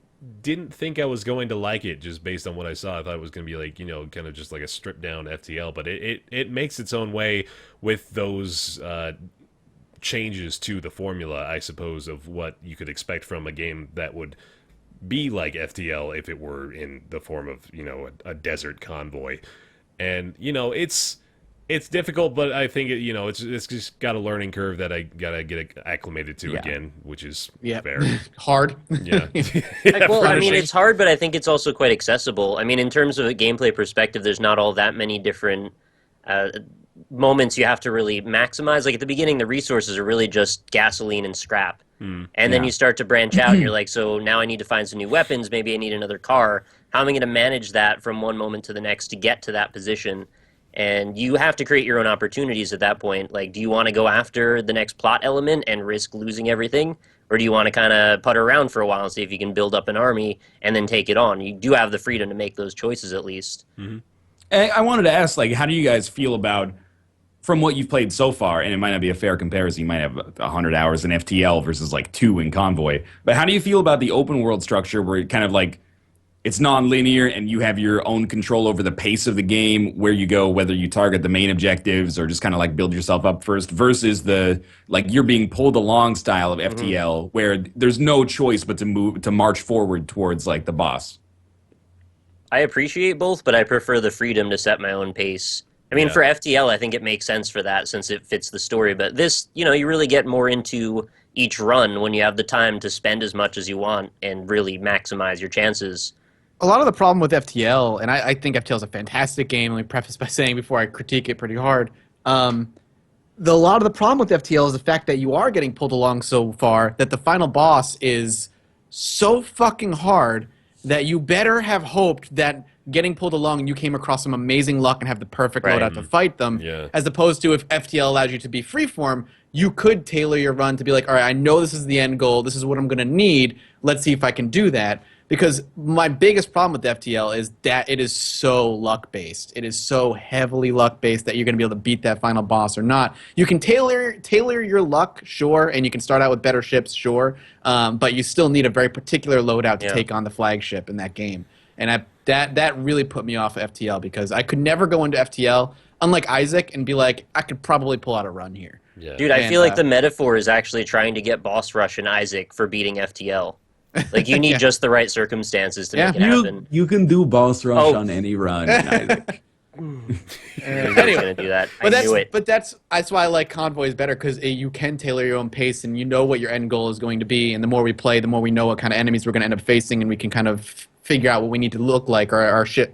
didn't think I was going to like it just based on what I saw. I thought it was going to be like, kind of just like a stripped down FTL, but it makes its own way with those changes to the formula, I suppose, of what you could expect from a game that would be like FTL if it were in the form of, a desert convoy. And, it's difficult, but I think it's just got a learning curve that I gotta get acclimated to again, which is fair. Hard. Yeah. Well, I mean, it's hard, but I think it's also quite accessible. I mean, in terms of a gameplay perspective, there's not all that many different moments you have to really maximize. Like at the beginning, the resources are really just gasoline and scrap. And then you start to branch out and you're like, so now I need to find some new weapons. Maybe I need another car. How am I going to manage that from one moment to the next to get to that position? And you have to create your own opportunities at that point. Like, do you want to go after the next plot element and risk losing everything? Or do you want to kind of putter around for a while and see if you can build up an army and then take it on? You do have the freedom to make those choices at least. I wanted to ask, like, how do you guys feel about, from what you've played so far, and it might not be a fair comparison, you might have 100 hours in FTL versus like 2 in Convoy, but how do you feel about the open world structure where it kind of like, it's non-linear and you have your own control over the pace of the game, where you go, whether you target the main objectives or just kind of like build yourself up first, versus the like you're being pulled along style of FTL where there's no choice but to march forward towards like the boss? I appreciate both, but I prefer the freedom to set my own pace. I mean, for FTL, I think it makes sense for that since it fits the story. But this, you really get more into each run when you have the time to spend as much as you want and really maximize your chances. A lot of the problem with FTL, and I think FTL is a fantastic game, let me preface by saying before I critique it pretty hard, a lot of the problem with FTL is the fact that you are getting pulled along so far that the final boss is so fucking hard that you better have hoped that getting pulled along you came across some amazing luck and have the perfect loadout to fight them, as opposed to if FTL allows you to be freeform, you could tailor your run to be like, all right, I know this is the end goal, this is what I'm going to need, let's see if I can do that. Because my biggest problem with FTL is that it is so luck-based. It is so heavily luck-based that you're going to be able to beat that final boss or not. You can tailor your luck, sure, and you can start out with better ships, sure, but you still need a very particular loadout to take on the flagship in that game. And that really put me off FTL because I could never go into FTL, unlike Isaac, and be like, I could probably pull out a run here. Yeah. Dude, I feel like the metaphor is actually trying to get boss rush in Isaac for beating FTL. Like, you need just the right circumstances to make it happen. You can do boss rush on any run, Isaac. Anyway, gonna do that. I knew it. But that's why I like Convoys better, because you can tailor your own pace and you know what your end goal is going to be. And the more we play, the more we know what kind of enemies we're going to end up facing, and we can kind of figure out what we need to look like, or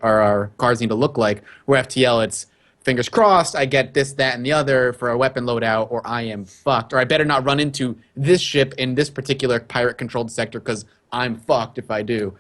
our cars need to look like. Where FTL, it's fingers crossed, I get this, that, and the other for a weapon loadout, or I am fucked. Or I better not run into this ship in this particular pirate-controlled sector because I'm fucked if I do.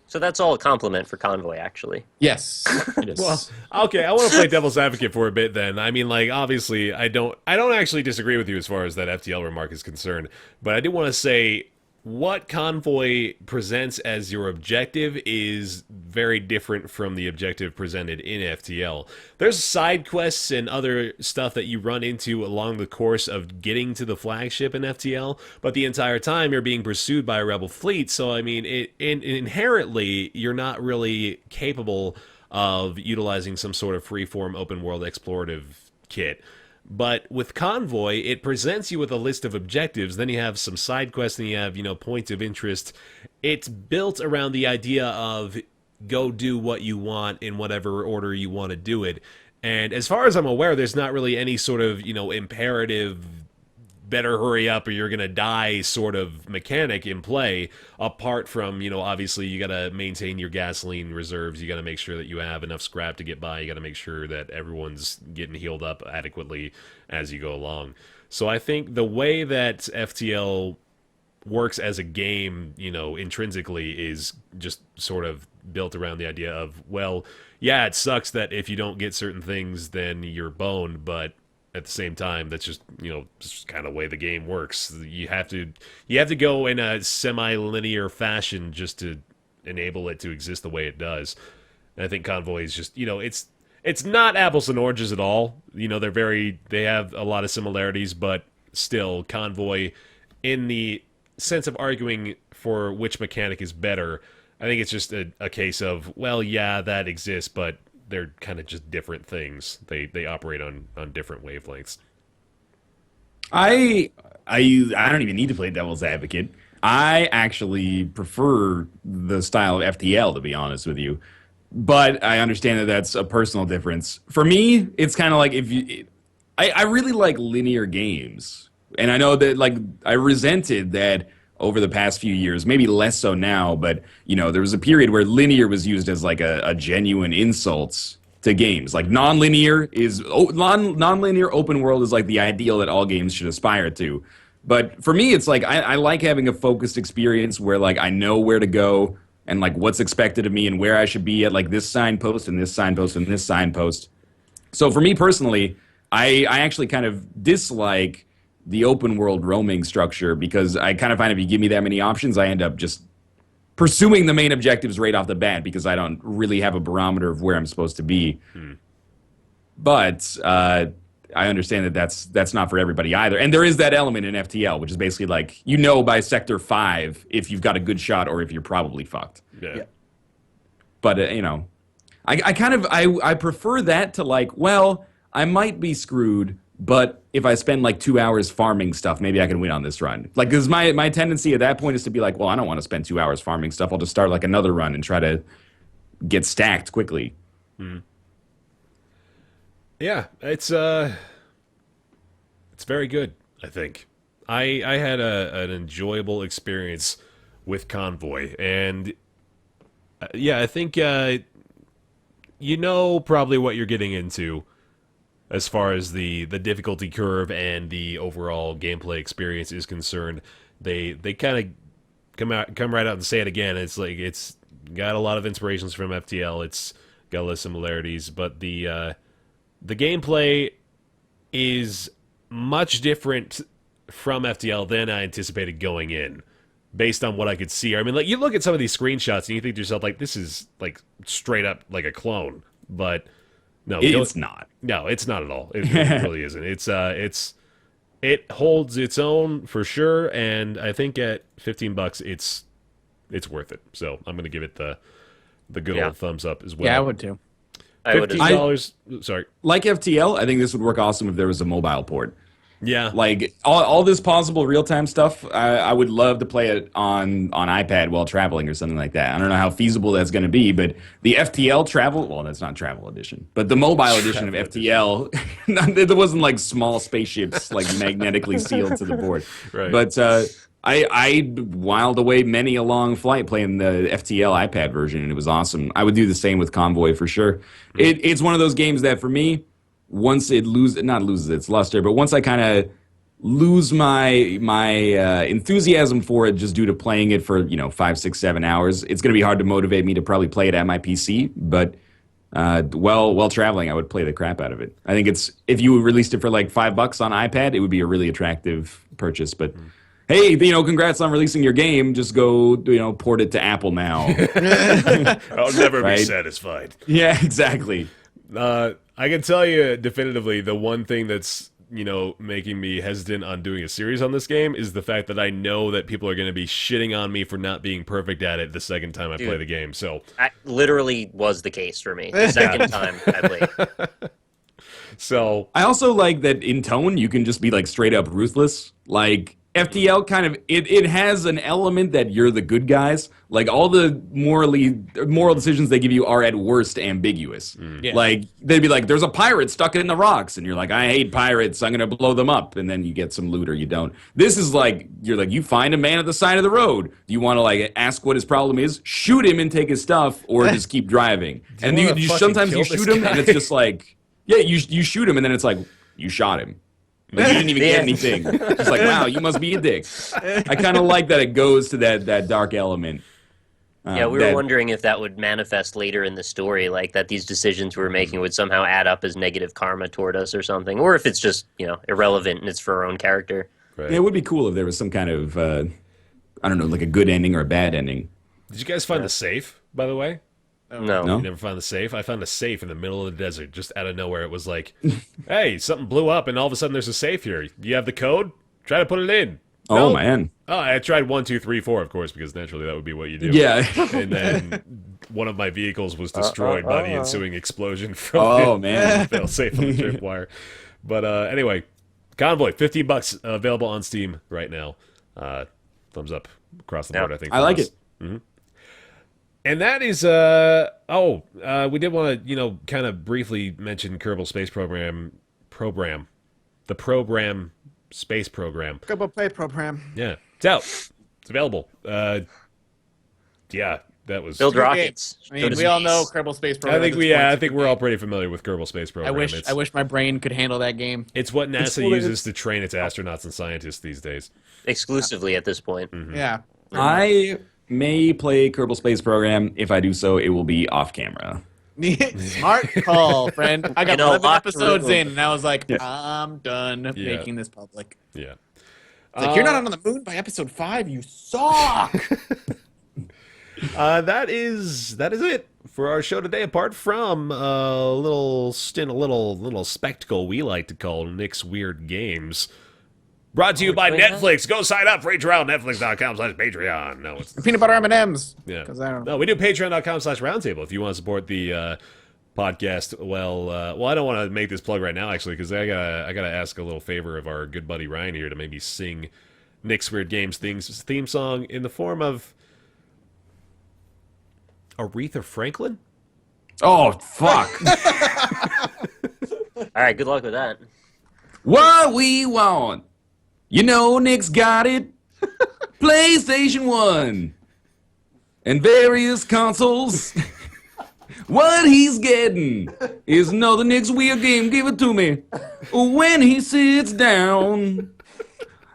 So that's all a compliment for Convoy, actually. Yes, it is. Well, okay, I want to play devil's advocate for a bit then. I mean, like, obviously, I don't actually disagree with you as far as that FTL remark is concerned, but I do want to say what Convoy presents as your objective is very different from the objective presented in FTL. There's side quests and other stuff that you run into along the course of getting to the flagship in FTL, but the entire time you're being pursued by a rebel fleet, so I mean, inherently, you're not really capable of utilizing some sort of freeform open world explorative kit. But with Convoy, it presents you with a list of objectives, then you have some side quests, and you have, points of interest. It's built around the idea of go do what you want in whatever order you want to do it. And as far as I'm aware, there's not really any sort of, imperative, better hurry up or you're going to die sort of mechanic in play, apart from, obviously you got to maintain your gasoline reserves, you got to make sure that you have enough scrap to get by, you got to make sure that everyone's getting healed up adequately as you go along. So I think the way that FTL works as a game, intrinsically is just sort of built around the idea of, well, yeah, it sucks that if you don't get certain things, then you're boned, but at the same time, that's just, just kind of the way the game works. You have to go in a semi-linear fashion just to enable it to exist the way it does. And I think Convoy is just, it's not apples and oranges at all. They have a lot of similarities, but still, Convoy, in the sense of arguing for which mechanic is better, I think it's just a case of, well, yeah, that exists, but they're kind of just different things. They operate on different wavelengths. I don't even need to play devil's advocate. I actually prefer the style of FTL, to be honest with you. But I understand that that's a personal difference. For me, it's kind of like I really like linear games. And I know that, like, I resented that over the past few years, maybe less so now, but, there was a period where linear was used as, like, a genuine insult to games. Like non-linear open world is like the ideal that all games should aspire to. But for me, it's like I like having a focused experience where like I know where to go and like what's expected of me and where I should be at like this signpost and this signpost and this signpost. So for me personally, I actually kind of dislike the open world roaming structure because I kind of find if you give me that many options, I end up just pursuing the main objectives right off the bat because I don't really have a barometer of where I'm supposed to be. But I understand that that's not for everybody either. And there is that element in FTL, which is basically like, you know by Sector 5 if you've got a good shot or if you're probably fucked. Yeah. But, you know, I prefer that to like, well, I might be screwed, but if I spend like 2 hours farming stuff, maybe I can win on this run. Like, because my tendency at that point is to be like, well, I don't want to spend 2 hours farming stuff. I'll just start like another run and try to get stacked quickly. Yeah, it's very good, I think. I had an enjoyable experience with Convoy, and yeah, I think you know probably what you're getting into as far as the difficulty curve and the overall gameplay experience is concerned. They kind of come right out and say it again. It's like it's got a lot of inspirations from FTL. It's got a lot of similarities, but the gameplay is much different from FTL than I anticipated going in, based on what I could see. I mean, like, you look at some of these screenshots and you think to yourself, like, this is like straight up like a clone, but no, It's not. No, it's not at all. It really isn't. It holds its own for sure, and I think at $15 it's worth it. So I'm gonna give it the good old thumbs up as well. Yeah, I would too. $15. Sorry. Like FTL, I think this would work awesome if there was a mobile port. Yeah. Like all this possible real-time stuff, I would love to play it on iPad while traveling or something like that. I don't know how feasible that's going to be, but the FTL travel, well, that's not travel edition, but the mobile edition of FTL, there wasn't like small spaceships like magnetically sealed to the board. Right. But I whiled away many a long flight playing the FTL iPad version, and it was awesome. I would do the same with Convoy for sure. It's one of those games that for me, once it loses its luster, but once I kind of lose my enthusiasm for it just due to playing it for 5, 6, 7 hours, it's going to be hard to motivate me to probably play it at my PC. But while traveling, I would play the crap out of it. I think if you released it for like $5 on iPad, it would be a really attractive purchase. But hey, congrats on releasing your game. Just go, port it to Apple now. I'll never be satisfied. Yeah, exactly. I can tell you definitively the one thing that's, making me hesitant on doing a series on this game is the fact that I know that people are going to be shitting on me for not being perfect at it the second time I play the game. So that literally was the case for me the second time I played. So I also like that in tone you can just be like straight up ruthless. Like FTL kind of it has an element that you're the good guys. Like all the moral decisions they give you are at worst ambiguous. Yeah. Like they'd be like, "There's a pirate stuck in the rocks," and you're like, "I hate pirates. I'm gonna blow them up," and then you get some loot or you don't. This is like you find a man at the side of the road. Do you want to like ask what his problem is, shoot him and take his stuff, or just keep driving? And you sometimes you shoot him and it's just like, yeah, you shoot him and then it's like you shot him. Like, you didn't even get anything. Just like, wow, you must be a dick. I kind of like that it goes to that dark element. Yeah, we were wondering if that would manifest later in the story, like that these decisions we were making would somehow add up as negative karma toward us or something, or if it's just, irrelevant and it's for our own character. right. Yeah, it would be cool if there was some kind of, I don't know, like a good ending or a bad ending. Did you guys find the safe, by the way? No. No? You never found the safe? I found a safe in the middle of the desert, just out of nowhere. It was like, hey, something blew up, and all of a sudden there's a safe here. You have the code? Try to put it in. Oh, Nope. man. Oh, I tried 1, 2, 3, 4, of course, because naturally that would be what you do. Yeah. And then one of my vehicles was destroyed by the ensuing explosion from Oh, man. fail safe on the tripwire. But anyway, Convoy, $15 available on Steam right now. Thumbs up across the board, I think. I like it. Mm-hmm. And that is, we did want to, kind of briefly mention Kerbal Space Program, the program space program. Kerbal Play Program. Yeah, it's out. It's available. Yeah, That was Build rockets. I Go mean, to we all know space. Kerbal Space Program. I think at this we, point. I think we're all pretty familiar with Kerbal Space Program. I wish my brain could handle that game. It's what NASA what it uses is. to train its astronauts and scientists these days. Exclusively at this point. Yeah. I may play Kerbal Space Program. If I do so, it will be off camera. Smart call, friend. I got In a 11 locked episodes room. in, and I was like, Yeah. I'm done Yeah. making this public. Yeah. It's like, you're not on the moon by episode 5, you suck! That is it for our show today. Apart from a little spectacle we like to call Nick's Weird Games. Brought to you by Netflix. Go sign up for each round. Netflix.com/Patreon. No, it's Peanut butter M&Ms. yeah. 'Cause I don't know. No, we do Patreon.com/Roundtable if you want to support the podcast. Well, I don't want to make this plug right now actually because I gotta ask a little favor of our good buddy Ryan here to maybe sing Nick's Weird Games theme song in the form of Aretha Franklin. Oh, fuck. All right, good luck with that. What we want. You know Nick's got it. PlayStation 1. And various consoles. What he's getting is another Nick's Weird Game. Give it to me. When he sits down.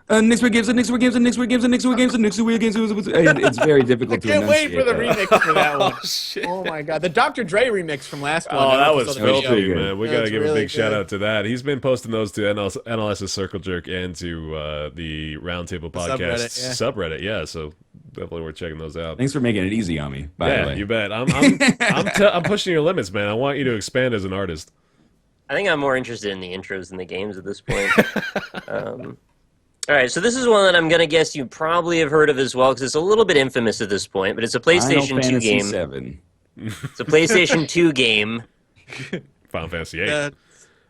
Nick's Weird Games, and Nick's Weird Games, and Nick's Weird Games, and Nick's Weird Games, and Nick's Weird Games. It's very difficult to Can't wait for the enunciate remix for that one. Oh shit! Oh my god, the Dr. Dre remix from last one. Oh, I that don't know was if you saw the filthy, pretty good. man. We Yeah, gotta it's give a really big shout good. out to that. He's been posting those to NLS's Circle Jerk and to the Roundtable podcast subreddit. Yeah, so definitely worth checking those out. Thanks for making it easy on me, by the Yeah, way. you bet. I'm pushing your limits, man. I want you to expand as an artist. I think I'm more interested in the intros than the games at this point. All right, so this is one that I'm going to guess you probably have heard of as well, because it's a little bit infamous at this point, but it's a PlayStation 2 Final Fantasy game. 7. It's a PlayStation 2 game. Final Fantasy VIII.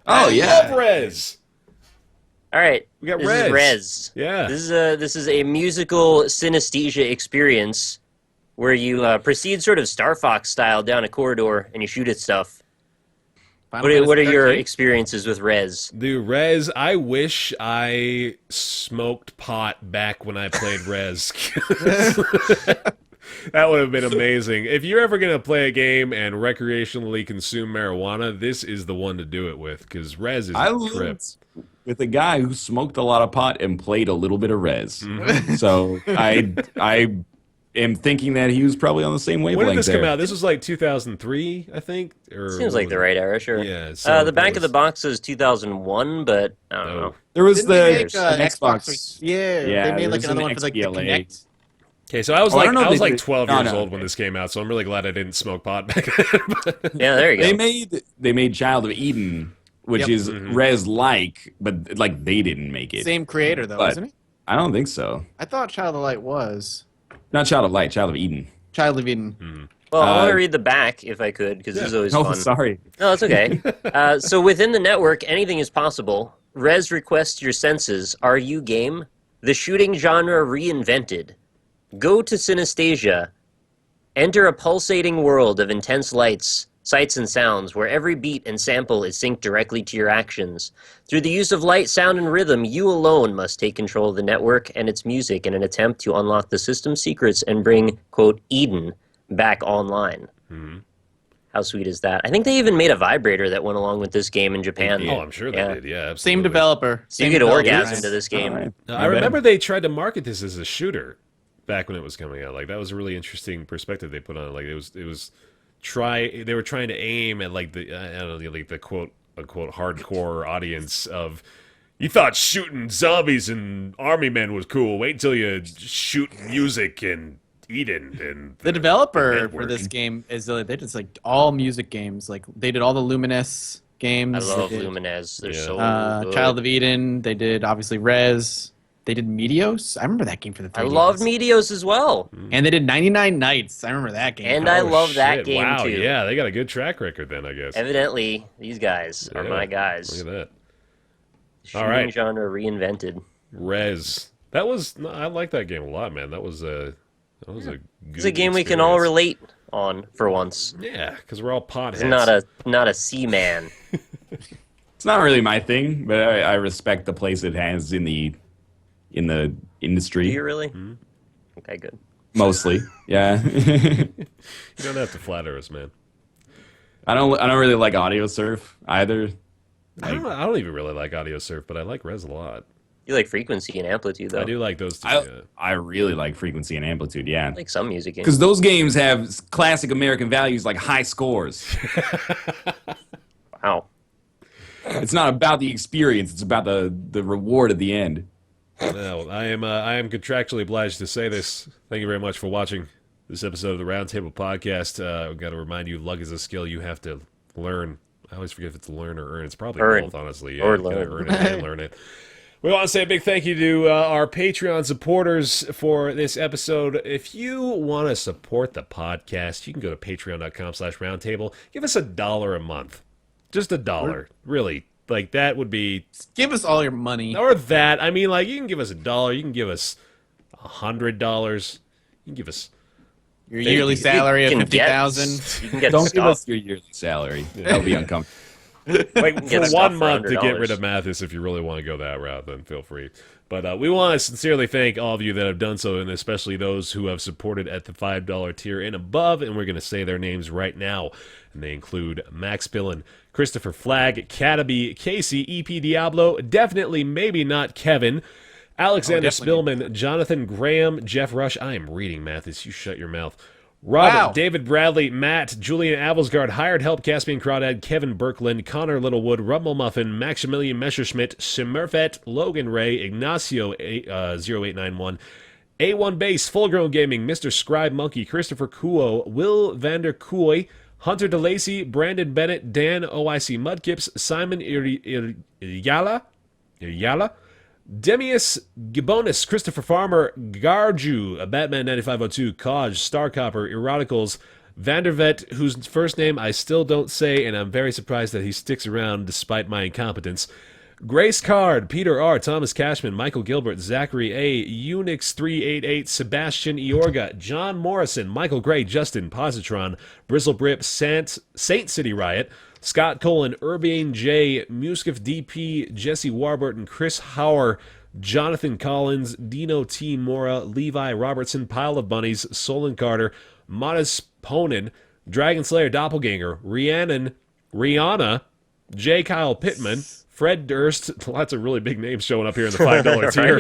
Oh, yeah. Love Rez. All right, We got this Rez. is Rez. Yeah. This is a musical synesthesia experience where you proceed sort of Star Fox style down a corridor and you shoot at stuff. What are your experiences with Rez? Dude, Rez, I wish I smoked pot back when I played Rez. That would have been amazing. If you're ever going to play a game and recreationally consume marijuana, this is the one to do it with, because Rez is I a trip. lived with a guy who smoked a lot of pot and played a little bit of Rez. Mm-hmm. So I am thinking that he was probably on the same wavelength. When did this come there. out? This was like 2003, I think? Or Seems like the right era, sure. Yeah, so the back it of the was- box says 2001, but I don't know. There was Didn't they the make, an Xbox? Yeah, Yeah, they made like there's another an one for like the XBLA. Kinect. Okay, so I was Oh, I like don't know I if was they like did- 12 no, years no, old when okay. this came out, so I'm really glad I didn't smoke pot back then. Yeah, there you go. They made Child of Eden, which Yep. is Mm-hmm. Rez-like, but like they didn't make it. Same creator though, But- isn't he? I don't think so. I thought Child of Light was Not Child of Light, Child of Eden. Child of Eden. Well, I want to Uh, read the back if I could, because this is always Oh, fun. sorry. No, it's okay. So within the network, anything is possible. Rez requests your senses. Are you game? The shooting genre reinvented. Go to synesthesia. Enter a pulsating world of intense lights, sights, and sounds where every beat and sample is synced directly to your actions. Through the use of light, sound, and rhythm, you alone must take control of the network and its music in an attempt to unlock the system's secrets and bring, quote, Eden back online. How sweet is that? I think they even made a vibrator that went along with this game in Japan. Oh, I'm sure they Yeah. did. Yeah, absolutely. Same developer. So you Same get developer. orgasm to this game. All right. I remember they tried to market this as a shooter back when it was coming out. Like that was a really interesting perspective they put on it. Like they were trying to aim at like the I don't know, like the quote unquote hardcore audience of you thought shooting zombies and army men was cool. Wait until you shoot music and Eden and The developer for network. this game is they did like all music games. Like they did all the Luminous games. I love They did, Lumines. They're Yeah. so good. Child of Eden. They did obviously Rez. They did Meteos. I remember that game for the 3DS. I loved Meteos as well. And they did 99 Nights. I remember that game. And I Oh, love that shit. game wow, too. yeah, they got a good track record then, I guess. Evidently, these guys are Yeah, my guys. Look at that. Shooting right. genre reinvented. Rez. That was I like that game a lot, man. That was a good It's a game we can all relate on for once. Yeah, because we're all potheads. It's not a seaman. It's not really my thing, but I respect the place it has in the Do industry. you really? Okay, good. Mostly, yeah. You don't have to flatter us, man. I don't really like audio surf either. I don't even really like audio surf, but I like res a lot. You like frequency and amplitude, though. I do like those two. I really like frequency and amplitude, yeah. I like some music games. Because those games have classic American values like high scores. Wow. It's not about the experience; it's about the reward at the end. Well, I am contractually obliged to say this. Thank you very much for watching this episode of the Roundtable Podcast. I've got to remind you, luck is a skill you have to learn. I always forget if it's learn or earn. It's probably both, honestly. Yeah, Or you gotta learn. earn it and learn it. We want to say a big thank you to our Patreon supporters for this episode. If you want to support the podcast, you can go to patreon.com/roundtable. Give us $1 a month. Just $1. Really. Like, that would be... Give us all your money. Or that. I mean, like, you can give us $1. You can give us $100. You can give us... Your yearly salary of You can get- $50,000. You can get Don't give stuff. us your yearly salary. That'll be uncomfortable. Like, Get for stuff 1 for month to get $100. rid of Mathas, if you really want to go that route, then feel free. But we want to sincerely thank all of you that have done so, and especially those who have supported at the $5 tier and above, and we're going to say their names right now. And they include Max Billin, Christopher Flagg, Cataby, Casey, EP Diablo, definitely maybe not Kevin, Alexander definitely. Spillman, Jonathan Graham, Jeff Rush. I am reading, Mathas. You shut your mouth. Robert, Wow. David Bradley, Matt, Julian Avelsgaard, Hired Help, Caspian Crawdad, Kevin Birkland, Connor Littlewood, Rumble Muffin, Maximilian Messerschmidt, Simmerfet, Logan Ray, Ignacio 0891, A1 Base, Full Grown Gaming, Mr. Scribe Monkey, Christopher Kuo, Will Vander Kooy, Hunter DeLacy, Brandon Bennett, Dan OIC Mudkips, Simon Iryala, Demius Gibonis, Christopher Farmer, Garju, Batman 9502, Kaj, Starcopper, Eroticals, Vandervet, whose first name I still don't say, and I'm very surprised that he sticks around despite my incompetence. Grace Card, Peter R., Thomas Cashman, Michael Gilbert, Zachary A., Unix388, Sebastian Iorga, John Morrison, Michael Gray, Justin Positron, Bristlebrip, Saint City Riot, Scott Colin, Urbane J, Muskif DP, Jesse Warburton, Chris Hauer, Jonathan Collins, Dino T. Mora, Levi Robertson, Pile of Bunnies, Solon Carter, Modest Ponin, Dragon Slayer Doppelganger, Rihanna, J. Kyle Pittman, Fred Durst, lots of really big names showing up here in the $5 tier.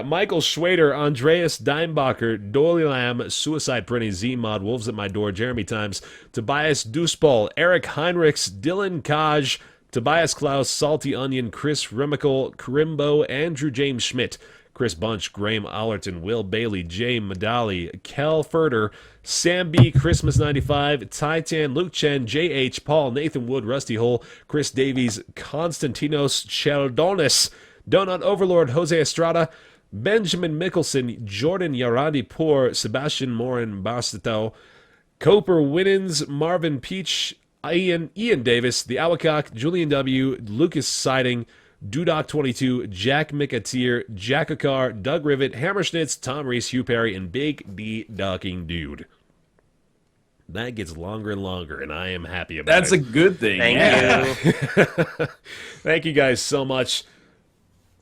Michael Schwader, Andreas Dimbacher, Doily Lamb, Suicide Prinny, Z-Mod, Wolves at My Door, Jeremy Times, Tobias Dusball, Eric Heinrichs, Dylan Kaj, Tobias Klaus, Salty Onion, Chris Remical, Karimbo, Andrew James Schmidt, Chris Bunch, Graham Allerton, Will Bailey, Jay Medali, Kel Furter, Sam B, Christmas 95, Titan, Luke Chen, JH, Paul, Nathan Wood, Rusty Hole, Chris Davies, Konstantinos Chaldonis, Donut Overlord, Jose Estrada, Benjamin Mickelson, Jordan Yarandi Poor, Sebastian Morin Bastato, Coper Winans, Marvin Peach, Ian Davis, The Awacock, Julian W, Lucas Siding, Dudoc22, Jack McAteer, Jack Akar, Doug Rivet, Hammerschnitz, Tom Reese, Hugh Perry, and Big D Docking Dude. That gets longer and longer, and I am happy about That's it. a good thing. Thank yeah. you. Thank you guys so much.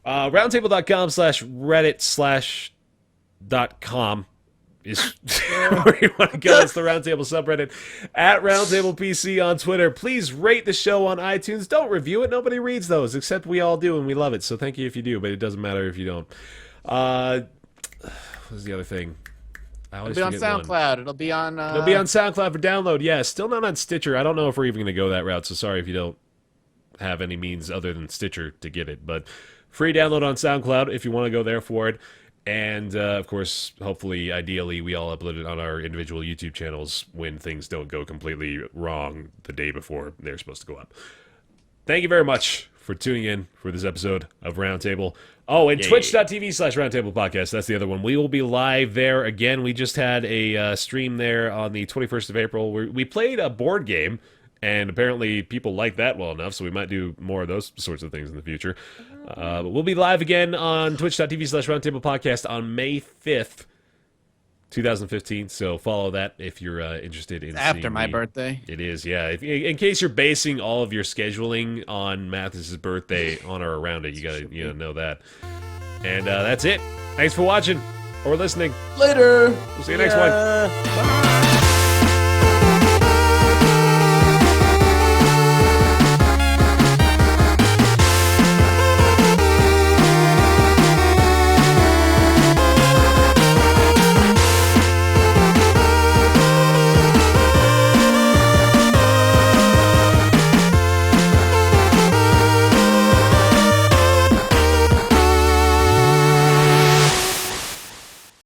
Roundtable.com/reddit/.com is where you want to go. It's the Roundtable subreddit. At Roundtable PC on Twitter. Please rate the show on iTunes. Don't review it. Nobody reads those, except we all do, and we love it. So thank you if you do, but it doesn't matter if you don't. What's the other thing? It'll be on SoundCloud. It'll be on... It'll be on SoundCloud for download. Yeah, still not on Stitcher. I don't know if we're even going to go that route, so sorry if you don't have any means other than Stitcher to get it. But free download on SoundCloud if you want to go there for it. And, of course, hopefully, ideally, we all upload it on our individual YouTube channels when things don't go completely wrong the day before they're supposed to go up. Thank you very much for tuning in for this episode of Roundtable. Oh, and twitch.tv/Roundtable Podcast. That's the other one. We will be live there again. We just had a stream there on the 21st of April. We played a board game, and apparently people like that well enough, so we might do more of those sorts of things in the future. But we'll be live again on twitch.tv/Roundtable Podcast on May 5th, 2015. So follow that if you're interested in after seeing my me. birthday. It is, yeah. In case you're basing all of your scheduling on Mathas's birthday on or around it, you gotta know that. And that's it. Thanks for watching or listening. Later. We'll see you next one. Bye.